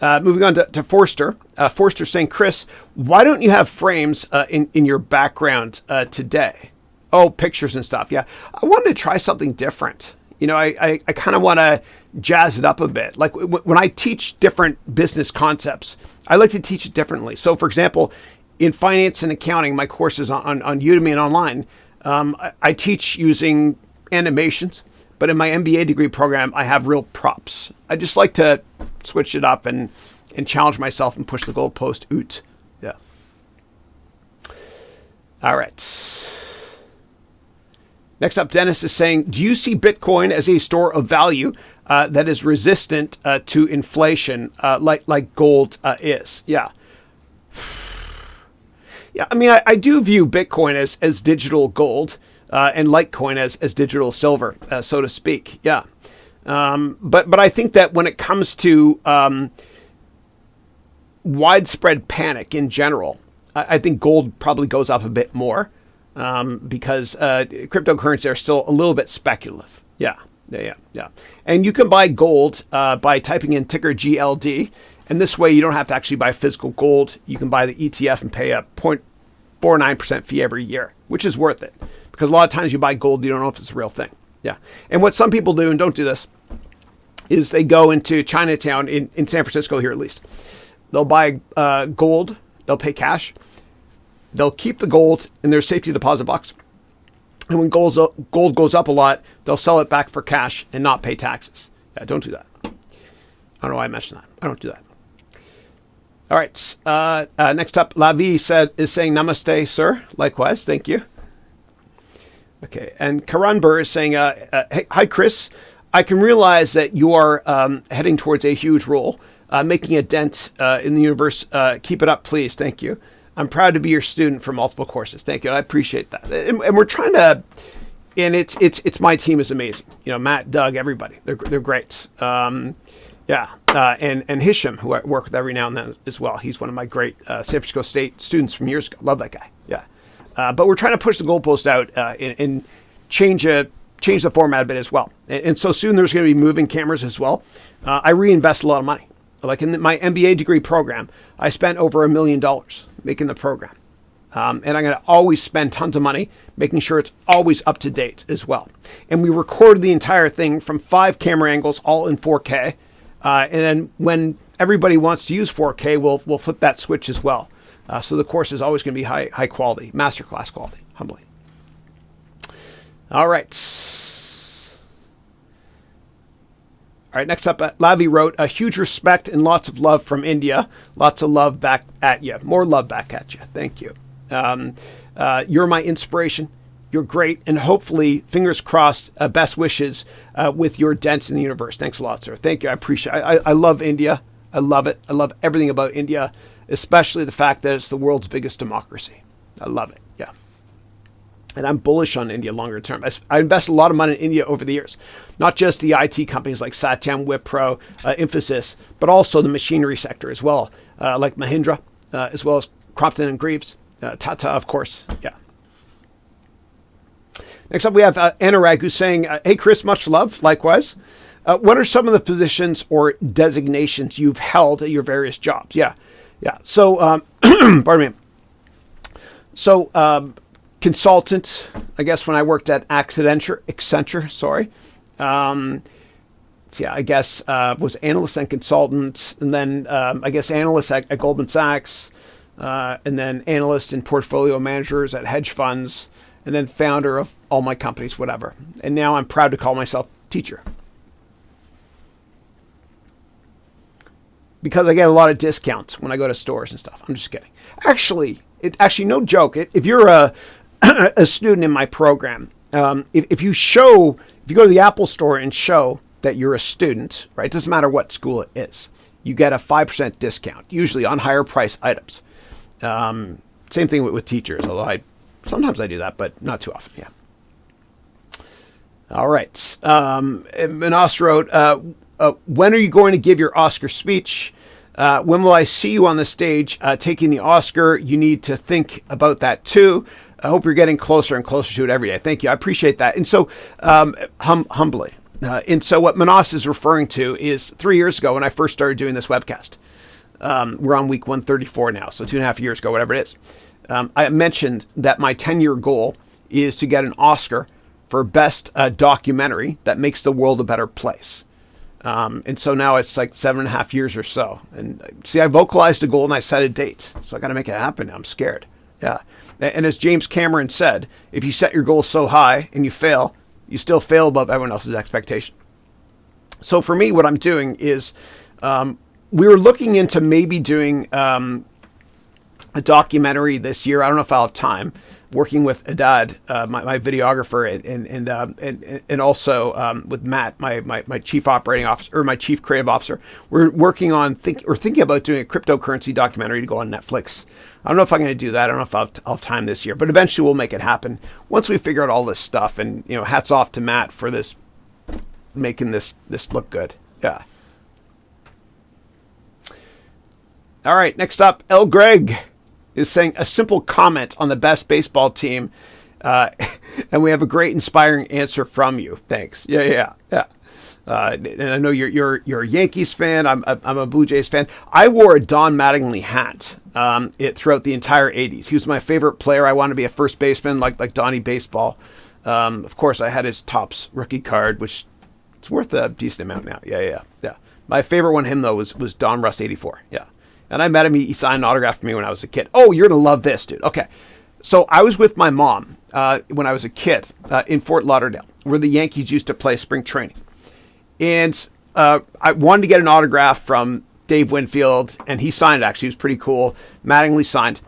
Moving on to Forster. Forster saying, Chris, why don't you have frames in your background today? Oh, pictures and stuff. Yeah. I wanted to try something different. You know, I kind of want to jazz it up a bit. Like when I teach different business concepts, I like to teach it differently. So, for example, in finance and accounting, my courses on Udemy and online, I teach using animations. But in my MBA degree program, I have real props. I just like to switch it up and challenge myself and push the goalpost out. Yeah. All right. Next up, Dennis is saying, do you see Bitcoin as a store of value that is resistant to inflation like gold is? Yeah. Yeah, I mean, I do view Bitcoin as digital gold and Litecoin as digital silver, so to speak. Yeah. But I think that when it comes to widespread panic in general, I think gold probably goes up a bit more. Because cryptocurrencies are still a little bit speculative. Yeah. And you can buy gold by typing in ticker GLD. And this way you don't have to actually buy physical gold. You can buy the ETF and pay a 0.49% fee every year, which is worth it. Because a lot of times you buy gold, you don't know if it's a real thing. Yeah. And what some people do, and don't do this, is they go into Chinatown in San Francisco here at least. They'll buy gold. They'll pay cash. They'll keep the gold in their safety deposit box. And when gold goes up a lot, they'll sell it back for cash and not pay taxes. Yeah, don't do that. I don't know why I mentioned that. I don't do that. All right. Next up, Lavi is saying namaste, sir. Likewise. Thank you. Okay. And Karanbur is saying, hey, hi, Chris. I can realize that you are heading towards a huge role, making a dent in the universe. Keep it up, please. Thank you. I'm proud to be your student for multiple courses. Thank you. I appreciate that. And we're trying to, and it's my team is amazing. You know, Matt, Doug, everybody. They're great. And Hisham, who I work with every now and then as well. He's one of my great San Francisco State students from years ago. Love that guy. Yeah. But we're trying to push the goalpost out and change the format a bit as well. And so soon there's going to be moving cameras as well. I reinvest a lot of money. Like in my MBA degree program, I spent over $1 million making the program. And I'm going to always spend tons of money making sure it's always up to date as well. And we recorded the entire thing from 5 camera angles, all in 4K. And then when everybody wants to use 4K, we'll flip that switch as well. So the course is always going to be high quality, masterclass quality, humbly. All right. All right, next up, Lavi wrote, a huge respect and lots of love from India. Lots of love back at you. More love back at you. Thank you. You're my inspiration. You're great. And hopefully, fingers crossed, best wishes with your dent in the universe. Thanks a lot, sir. Thank you. I appreciate it. I love India. I love it. I love everything about India, especially the fact that it's the world's biggest democracy. I love it. Yeah. And I'm bullish on India longer term. I invest a lot of money in India over the years. Not just the IT companies like Satyam, Wipro, Infosys, but also the machinery sector as well, like Mahindra, as well as Crompton and Greaves, Tata, of course. Yeah. Next up, we have Anurag, who's saying, hey, Chris, much love. Likewise. What are some of the positions or designations you've held at your various jobs? Yeah. So, pardon me. So, consultant, I guess when I worked at Accenture, sorry. I guess was analyst and consultant, and then I guess analyst at Goldman Sachs, and then analyst and portfolio managers at hedge funds, and then founder of all my companies, whatever. And now I'm proud to call myself teacher. Because I get a lot of discounts when I go to stores and stuff. I'm just kidding. Actually, no joke. If you're a student in my program, if you go to the Apple store and show that you're a student, right? It doesn't matter what school it is. You get a 5% discount, usually on higher price items. Same thing with teachers, although sometimes I do that, but not too often, yeah. All right. Manas wrote, when are you going to give your Oscar speech? When will I see you on the stage taking the Oscar? You need to think about that too. I hope you're getting closer and closer to it every day. Thank you. I appreciate that. And so, humbly. And so what Manas is referring to is 3 years ago when I first started doing this webcast. We're on week 134 now, so 2.5 years ago, whatever it is. I mentioned that my 10-year goal is to get an Oscar for best documentary that makes the world a better place. And so now it's like 7.5 years or so. And see, I vocalized a goal and I set a date. So I got to make it happen now. I'm scared. Yeah. And as James Cameron said, if you set your goals so high and you fail, you still fail above everyone else's expectation. So for me, what I'm doing is we were looking into maybe doing a documentary this year. I don't know if I'll have time. Working with Adad, my videographer, and also with Matt, my chief operating officer, or my chief creative officer. We're working on thinking about doing a cryptocurrency documentary to go on Netflix. I don't know if I'm going to do that. I don't know if I'll have time this year, but eventually we'll make it happen once we figure out all this stuff. And hats off to Matt for this, making this look good. Yeah. All right, next up, L. Greg is saying a simple comment on the best baseball team, and we have a great, inspiring answer from you. Thanks. Yeah. And I know you're a Yankees fan. I'm a Blue Jays fan. I wore a Don Mattingly hat throughout the entire '80s. He was my favorite player. I wanted to be a first baseman like Donnie Baseball. Of course, I had his Topps rookie card, which it's worth a decent amount now. Yeah. My favorite one, him though, was Don Russ '84. Yeah. And I met him. He signed an autograph for me when I was a kid. Oh, you're going to love this, dude. Okay. So I was with my mom when I was a kid in Fort Lauderdale, where the Yankees used to play spring training. And I wanted to get an autograph from Dave Winfield, and he signed it, actually. It was pretty cool. Mattingly signed.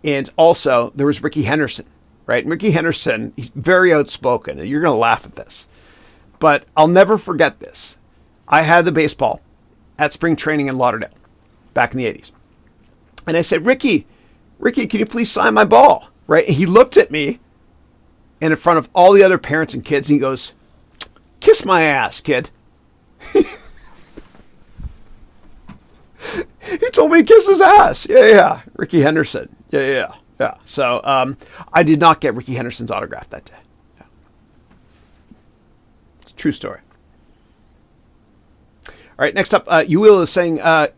And also, there was Ricky Henderson, right? And Ricky Henderson, he's very outspoken. And you're going to laugh at this. But I'll never forget this. I had the baseball at spring training in Lauderdale back in the 80s. And I said, Ricky, can you please sign my ball? Right? And he looked at me, and in front of all the other parents and kids, and he goes, kiss my ass, kid. He told me to kiss his ass. Yeah. Ricky Henderson. Yeah. So I did not get Ricky Henderson's autograph that day. Yeah. It's a true story. All right, next up, Yuil is saying,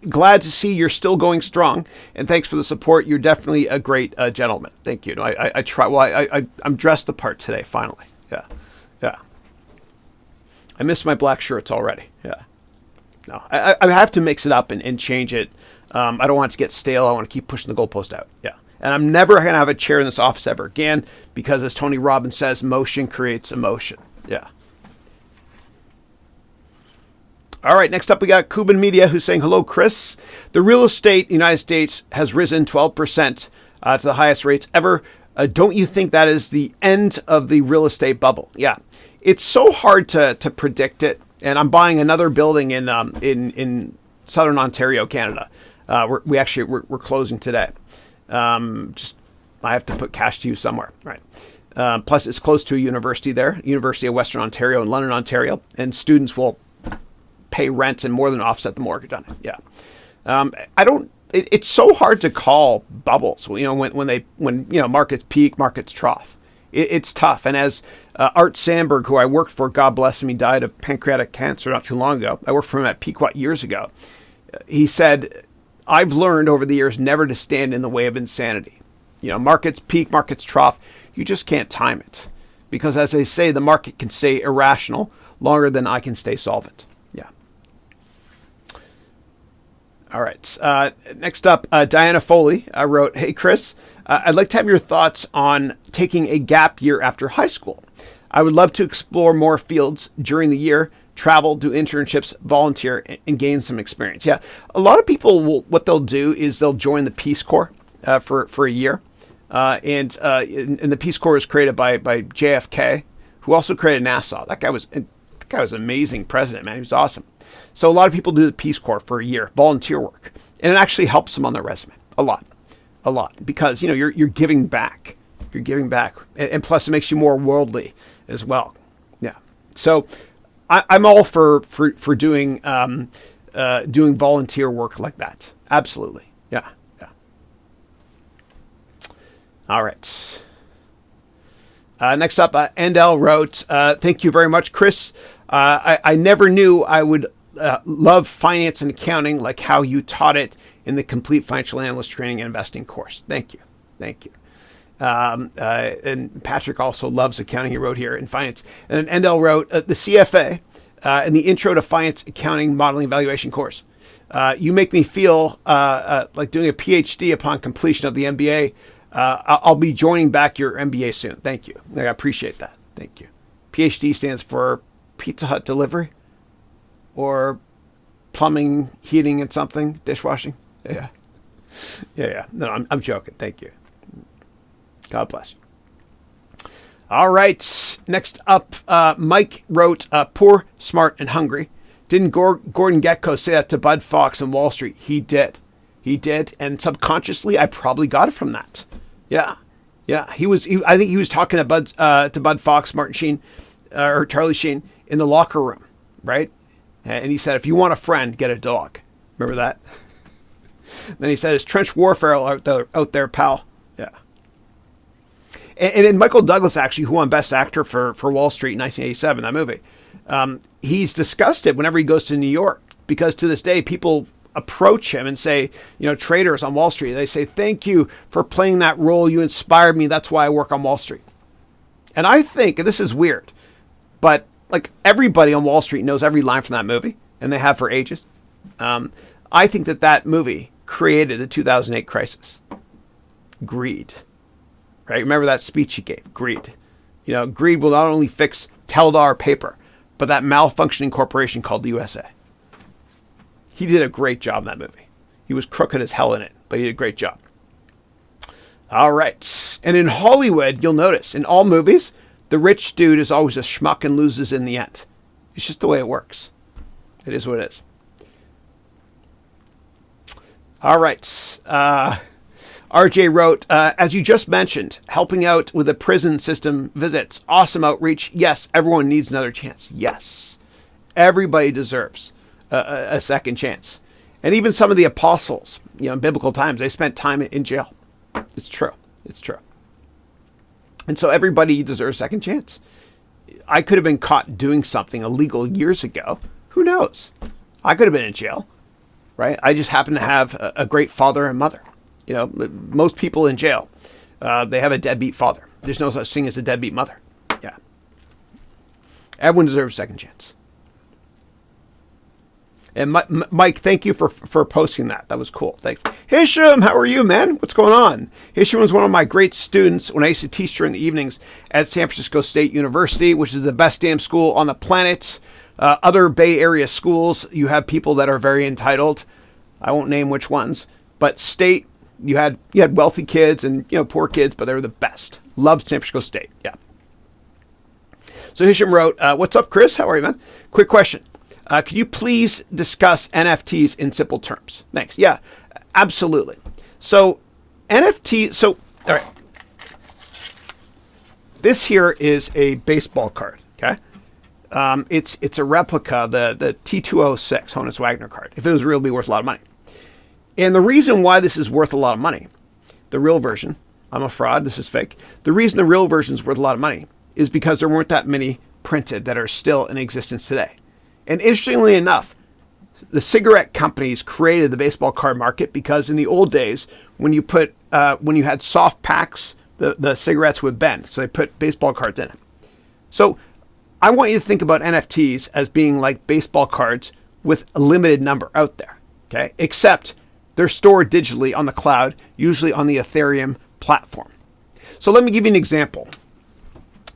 glad to see you're still going strong, and thanks for the support. You're definitely a great gentleman. Thank you. No, I try. Well, I'm dressed the part today, finally. Yeah, yeah. I miss my black shirts already. Yeah. No, I have to mix it up and change it. I don't want it to get stale. I want to keep pushing the goalpost out. Yeah. And I'm never going to have a chair in this office ever again because, as Tony Robbins says, motion creates emotion. Yeah. All right, next up we got Cuban Media, who's saying, hello, Chris. The real estate in the United States has risen 12% to the highest rates ever. Don't you think that is the end of the real estate bubble? Yeah. It's so hard to predict it. And I'm buying another building in Southern Ontario, Canada. We're closing today. Just I have to put cash to use somewhere, right? Plus, it's close to a university there, University of Western Ontario in London, Ontario, and students will pay rent and more than offset the mortgage on it. Yeah, it's so hard to call bubbles. You know, when markets peak, markets trough. It's tough. And as Art Sandberg, who I worked for, God bless him, he died of pancreatic cancer not too long ago. I worked for him at Pequot years ago. He said, I've learned over the years never to stand in the way of insanity. You know, markets peak, markets trough. You just can't time it. Because as they say, the market can stay irrational longer than I can stay solvent. Yeah. All right. Next up, Diana Foley wrote, hey, Chris, I'd like to have your thoughts on taking a gap year after high school. I would love to explore more fields during the year, travel, do internships, volunteer, and gain some experience. Yeah, a lot of people, what they'll do is they'll join the Peace Corps for a year. And the Peace Corps was created by JFK, who also created NASA. That guy was an amazing president, man. He was awesome. So a lot of people do the Peace Corps for a year, volunteer work. And it actually helps them on their resume a lot, because, you know, you're giving back. You're giving back. And plus it makes you more worldly as well. Yeah. So I'm all for doing volunteer work like that. Absolutely. Yeah. Yeah. All right. Next up, Andel wrote, thank you very much, Chris. I never knew I would love finance and accounting like how you taught it in the complete financial analyst training and investing course. Thank you. Thank you. And Patrick also loves accounting, he wrote here, in finance. And Endel wrote, the CFA and the Intro to Finance Accounting Modeling Evaluation course. You make me feel like doing a PhD upon completion of the MBA. I'll be joining back your MBA soon. Thank you. I appreciate that. Thank you. PhD stands for Pizza Hut Delivery or plumbing, heating, and something, dishwashing. Yeah. Yeah. No, I'm joking. Thank you. God bless. All right. Next up, Mike wrote, poor, smart, and hungry. Didn't Gordon Gekko say that to Bud Fox on Wall Street? He did. He did. And subconsciously, I probably got it from that. Yeah. Yeah. I think he was talking to Bud Fox, Martin Sheen, or Charlie Sheen in the locker room, right? And he said, if you want a friend, get a dog. Remember that? Then he said, it's trench warfare out there, pal. Yeah. And then Michael Douglas, actually, who won Best Actor for Wall Street in 1987, that movie, he's discussed it whenever he goes to New York, because to this day, people approach him and say, you know, traders on Wall Street, they say, thank you for playing that role. You inspired me. That's why I work on Wall Street. And I think, and this is weird, but like everybody on Wall Street knows every line from that movie, and they have for ages. I think that movie created the 2008 crisis. Greed. Right? Remember that speech he gave? Greed. You know, greed will not only fix $10 paper, but that malfunctioning corporation called the USA. He did a great job in that movie. He was crooked as hell in it, but he did a great job. All right. And in Hollywood, you'll notice, in all movies, the rich dude is always a schmuck and loses in the end. It's just the way it works. It is what it is. All right. RJ wrote, as you just mentioned, helping out with the prison system visits, awesome outreach. Yes, everyone needs another chance. Yes, everybody deserves a second chance. And even some of the apostles, you know, in biblical times, they spent time in jail. It's true. It's true. And so everybody deserves a second chance. I could have been caught doing something illegal years ago. Who knows? I could have been in jail, right? I just happen to have a great father and mother. You know, most people in jail, they have a deadbeat father. There's no such thing as a deadbeat mother. Yeah. Everyone deserves a second chance. And Mike, thank you for posting that. That was cool. Thanks. Hisham, how are you, man? What's going on? Hisham was one of my great students when I used to teach during the evenings at San Francisco State University, which is the best damn school on the planet. Other Bay Area schools, you have people that are very entitled. I won't name which ones, but State, you had wealthy kids and poor kids, but they were the best. Loved San Francisco State. Yeah. So Hisham wrote, "What's up, Chris? How are you, man? Quick question. Could you please discuss NFTs in simple terms? Thanks." Yeah, absolutely. So all right. This here is a baseball card, okay? It's a replica, the T206 Honus Wagner card. If it was real, it would be worth a lot of money. And the reason why this is worth a lot of money, the real version, I'm a fraud, this is fake. The reason the real version is worth a lot of money is because there weren't that many printed that are still in existence today. And interestingly enough, the cigarette companies created the baseball card market because in the old days, when you had soft packs, the cigarettes would bend. So they put baseball cards in it. So I want you to think about NFTs as being like baseball cards with a limited number out there. Okay. Except they're stored digitally on the cloud, usually on the Ethereum platform. So let me give you an example.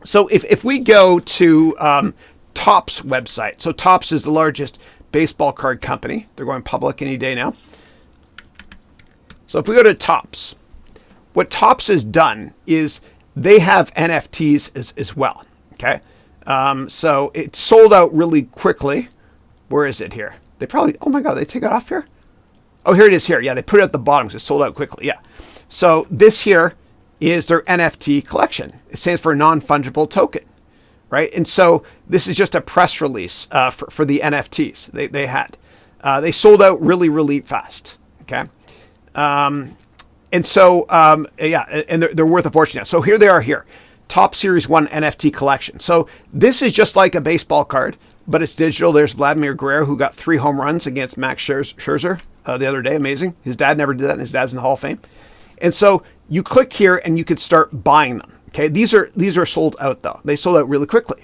So if we go to Topps website. So Topps is the largest baseball card company. They're going public any day now. So if we go to Topps, what Topps has done is they have NFTs as well. Okay. So it sold out really quickly. Where is it here? They probably, oh my God, they take it off here? Oh, here it is here. Yeah, they put it at the bottom because it sold out quickly. Yeah. So this here is their NFT collection. It stands for non-fungible token. Right. And so this is just a press release for the NFTs they had. They sold out really, really fast. OK. And so, yeah, and they're worth a fortune now. So here they are here. Top Series 1 NFT collection. So this is just like a baseball card, but it's digital. There's Vladimir Guerrero, who got 3 home runs against Max Scherzer the other day. Amazing. His dad never did that, and his dad's in the Hall of Fame. And so you click here and you could start buying them. Okay, these are sold out though. They sold out really quickly.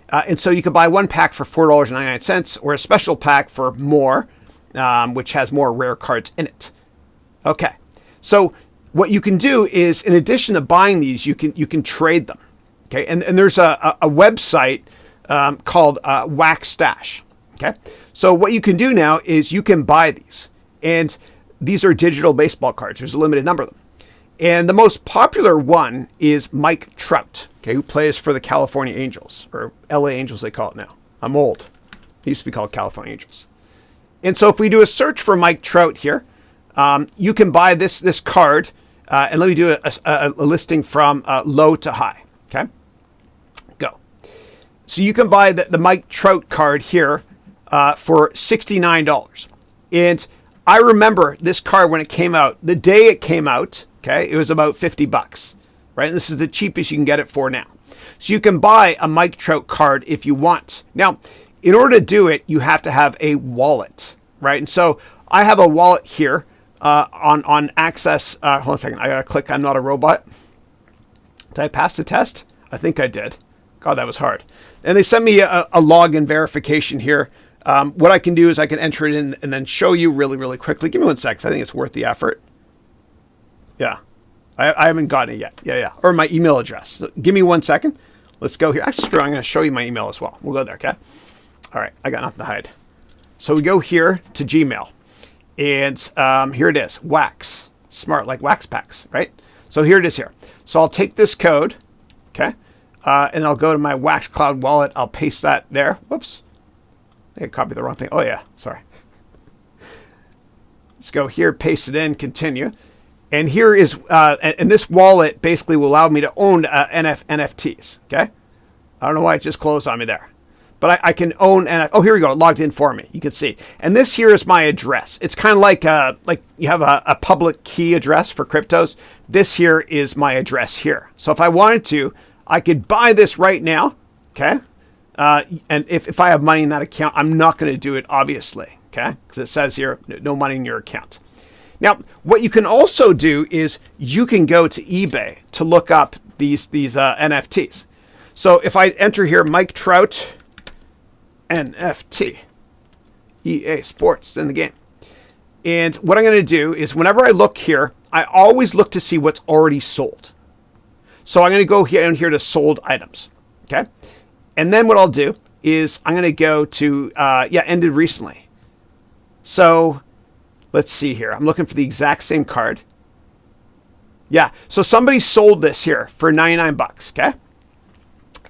And so you could buy one pack for $4.99 or a special pack for more, which has more rare cards in it. Okay, so what you can do is, in addition to buying these, you can trade them. Okay, and there's a website called Wax Stash. Okay, so what you can do now is you can buy these, and these are digital baseball cards. There's a limited number of them. And the most popular one is Mike Trout, okay, who plays for the California Angels, or LA Angels they call it now. I'm old. It used to be called California Angels. And so if we do a search for Mike Trout here, you can buy this card. And let me do a listing from low to high. Okay, go. So you can buy the Mike Trout card here for $69. And I remember this card when it came out, the day it came out. Okay, it was about $50, right? And this is the cheapest you can get it for now. So you can buy a Mike Trout card if you want. Now, in order to do it, you have to have a wallet, right? And so I have a wallet here on Access. Hold on a second. I got to click. I'm not a robot. Did I pass the test? I think I did. God, that was hard. And they sent me a login verification here. What I can do is I can enter it in and then show you really, really quickly. Give me 1 sec. I think it's worth the effort. Yeah, I haven't gotten it yet. Yeah. Or my email address. So give me 1 second. Let's go here. Actually, I'm going to show you my email as well. We'll go there, okay? All right, I got nothing to hide. So we go here to Gmail. And here it is, Wax. Smart, like wax packs, right? So here it is here. So I'll take this code, okay? And I'll go to my Wax Cloud wallet. I'll paste that there. Whoops. I copied the wrong thing. Oh, yeah, sorry. Let's go here, paste it in, continue. And here is, and this wallet basically will allow me to own NFTs, okay? I don't know why it just closed on me there. But I can own, oh, here we go, it logged in for me, you can see. And this here is my address. It's kind of like you have a public key address for cryptos. This here is my address here. So if I wanted to, I could buy this right now, okay? And if I have money in that account, I'm not going to do it, obviously, okay? Because it says here, no money in your account. Now, what you can also do is you can go to eBay to look up these NFTs. So if I enter here, Mike Trout NFT, EA Sports in the game. And what I'm going to do is whenever I look here, I always look to see what's already sold. So I'm going to go here to sold items. Okay. And then what I'll do is I'm going to go to, ended recently. So let's see here. I'm looking for the exact same card. Yeah. So somebody sold this here for $99. Okay.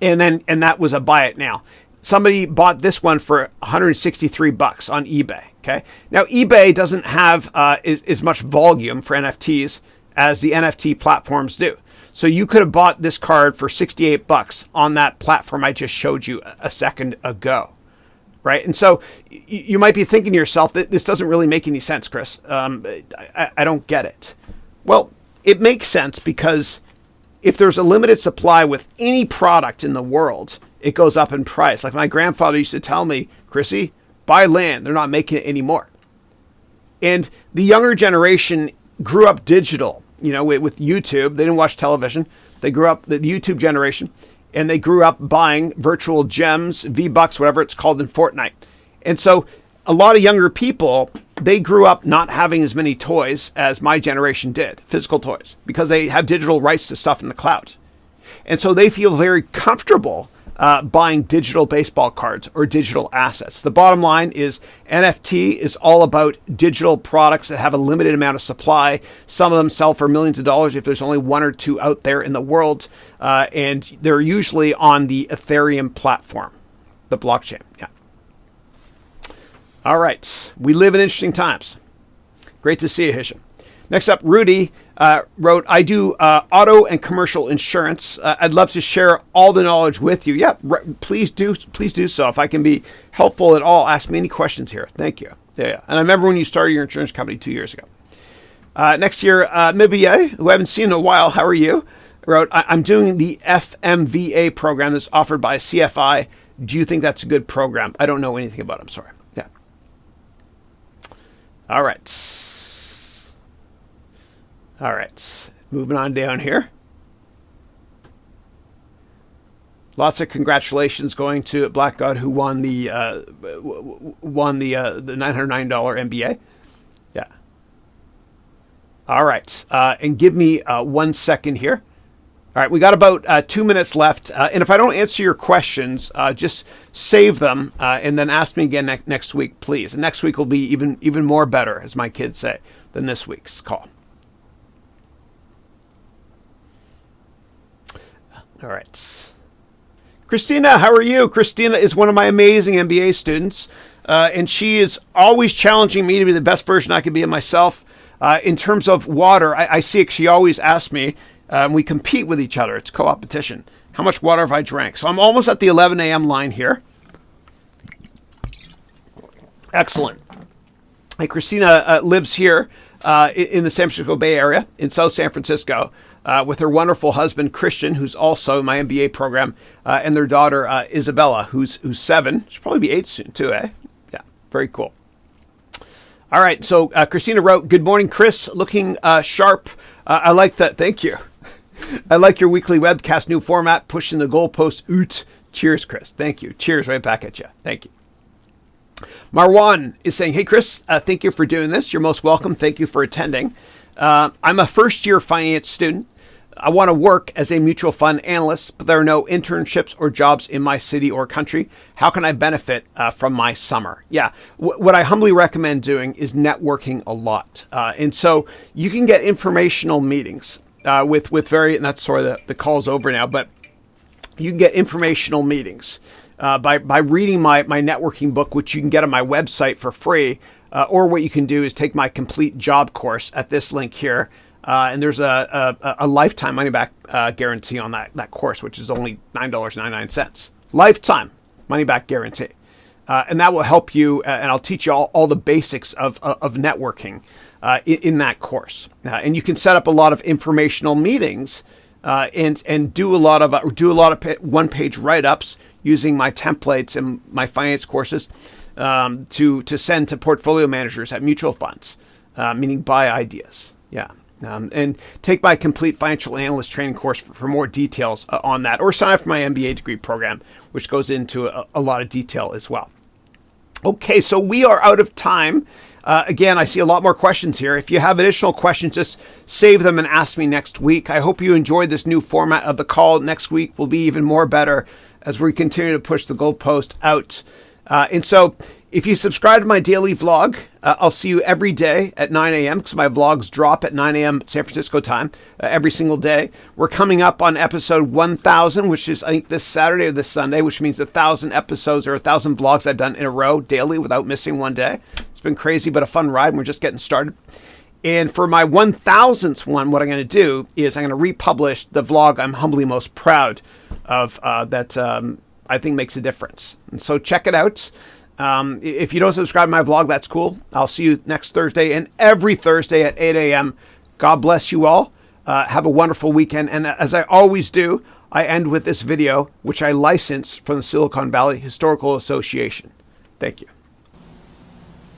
And that was a buy it now. Somebody bought this one for $163 on eBay. Okay. Now eBay doesn't have as much volume for NFTs as the NFT platforms do. So you could have bought this card for $68 on that platform I just showed you a second ago, right? And so you might be thinking to yourself that this doesn't really make any sense, Chris. I don't get it. Well, it makes sense because if there's a limited supply with any product in the world, it goes up in price. Like my grandfather used to tell me, Chrissy, buy land. They're not making it anymore. And the younger generation grew up digital, with YouTube. They didn't watch television. They grew up, the YouTube generation, and they grew up buying virtual gems, V-Bucks, whatever it's called in Fortnite. And so a lot of younger people, they grew up not having as many toys as my generation did, physical toys, because they have digital rights to stuff in the cloud. And so they feel very comfortable buying digital baseball cards or digital assets. The bottom line is NFT is all about digital products that have a limited amount of supply. Some of them sell for millions of dollars if there's only one or two out there in the world. And they're usually on the Ethereum platform, the blockchain. Yeah. All right. We live in interesting times. Great to see you, Hisham. Next up, Rudy wrote, I do auto and commercial insurance. I'd love to share all the knowledge with you. Yeah, please do so. If I can be helpful at all, ask me any questions here. Thank you. Yeah. And I remember when you started your insurance company 2 years ago. Next year, Mibiye, who I haven't seen in a while, how are you? Wrote, I'm doing the FMVA program that's offered by CFI. Do you think that's a good program? I don't know anything about it. I'm sorry. Yeah. All right. All right, moving on down here. Lots of congratulations going to Black God who won the $909 MBA. Yeah. All right, and give me 1 second here. All right, we got about 2 minutes left, and if I don't answer your questions, just save them and then ask me again next week, please. And next week will be even more better, as my kids say, than this week's call. All right. Christina, how are you? Christina is one of my amazing MBA students, and she is always challenging me to be the best version I can be of myself. In terms of water, I see it. She always asks me, we compete with each other. It's co-opetition. How much water have I drank? So I'm almost at the 11 a.m. line here. Excellent. Hey, Christina lives here in the San Francisco Bay Area, in South San Francisco, with her wonderful husband, Christian, who's also in my MBA program, and their daughter, Isabella, who's 7. She'll probably be 8 soon, too, eh? Yeah, very cool. All right, so Christina wrote, good morning, Chris. Looking sharp. I like that. Thank you. I like your weekly webcast, new format, pushing the goalposts. Oot. Cheers, Chris. Thank you. Cheers right back at you. Thank you. Marwan is saying, hey, Chris, thank you for doing this. You're most welcome. Thank you for attending. I'm a first-year finance student. I want to work as a mutual fund analyst, but there are no internships or jobs in my city or country. How can I benefit from my summer? Yeah, what I humbly recommend doing is networking a lot. And so you can get informational meetings with and that's sort of the call's over now, but you can get informational meetings by reading my networking book, which you can get on my website for free. Or what you can do is take my complete job course at this link here. And there's a lifetime money back guarantee on that course, which is only $9.99. Lifetime money back guarantee. And that will help you, and I'll teach you all the basics of networking in that course. And you can set up a lot of informational meetings and do a lot of one-page write-ups using my templates and my finance courses. to send to portfolio managers at mutual funds, meaning buy ideas. Yeah. And take my complete financial analyst training course for more details on that, or sign up for my MBA degree program, which goes into a lot of detail as well. Okay, so we are out of time. Again, I see a lot more questions here. If you have additional questions, just save them and ask me next week. I hope you enjoyed this new format of the call. Next week will be even more better as we continue to push the goalpost out. And so if you subscribe to my daily vlog, I'll see you every day at 9 a.m. because my vlogs drop at 9 a.m. San Francisco time every single day. We're coming up on episode 1,000, which is, I think, this Saturday or this Sunday, which means 1,000 episodes or 1,000 vlogs I've done in a row daily without missing one day. It's been crazy, but a fun ride, and we're just getting started. And for my 1,000th one, what I'm going to do is I'm going to republish the vlog I'm humbly most proud of that I think makes a difference. And so check it out. If you don't subscribe to my vlog, that's cool. I'll see you next Thursday and every Thursday at 8 a.m. God bless you all. Have a wonderful weekend. And as I always do, I end with this video, which I licensed from the Silicon Valley Historical Association. Thank you.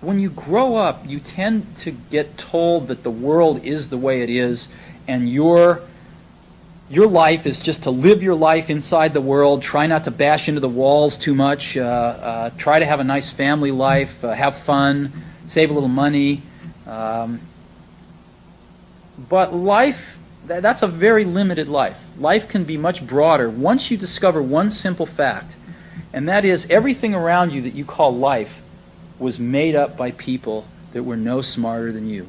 When you grow up, you tend to get told that the world is the way it is, and your life is just to live your life inside the world, try not to bash into the walls too much, try to have a nice family life, have fun, save a little money. But life, that's a very limited life. Life can be much broader once you discover one simple fact, and that is everything around you that you call life was made up by people that were no smarter than you.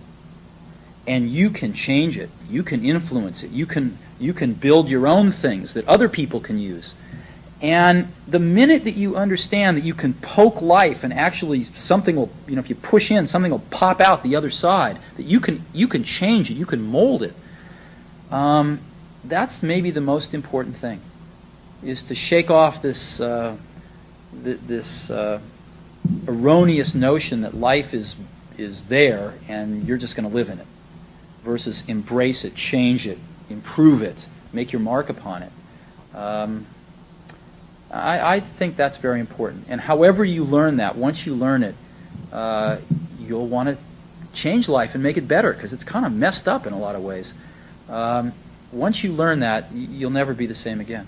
And you can change it. You can influence it. You can build your own things that other people can use. And the minute that you understand that you can poke life and actually something will, if you push in, something will pop out the other side, that you can change it, you can mold it, that's maybe the most important thing, is to shake off this erroneous notion that life is there and you're just going to live in it, versus embrace it, change it, improve it, make your mark upon it. I think that's very important. And however you learn that, once you learn it, you'll want to change life and make it better, because it's kind of messed up in a lot of ways. Once you learn that, you'll never be the same again.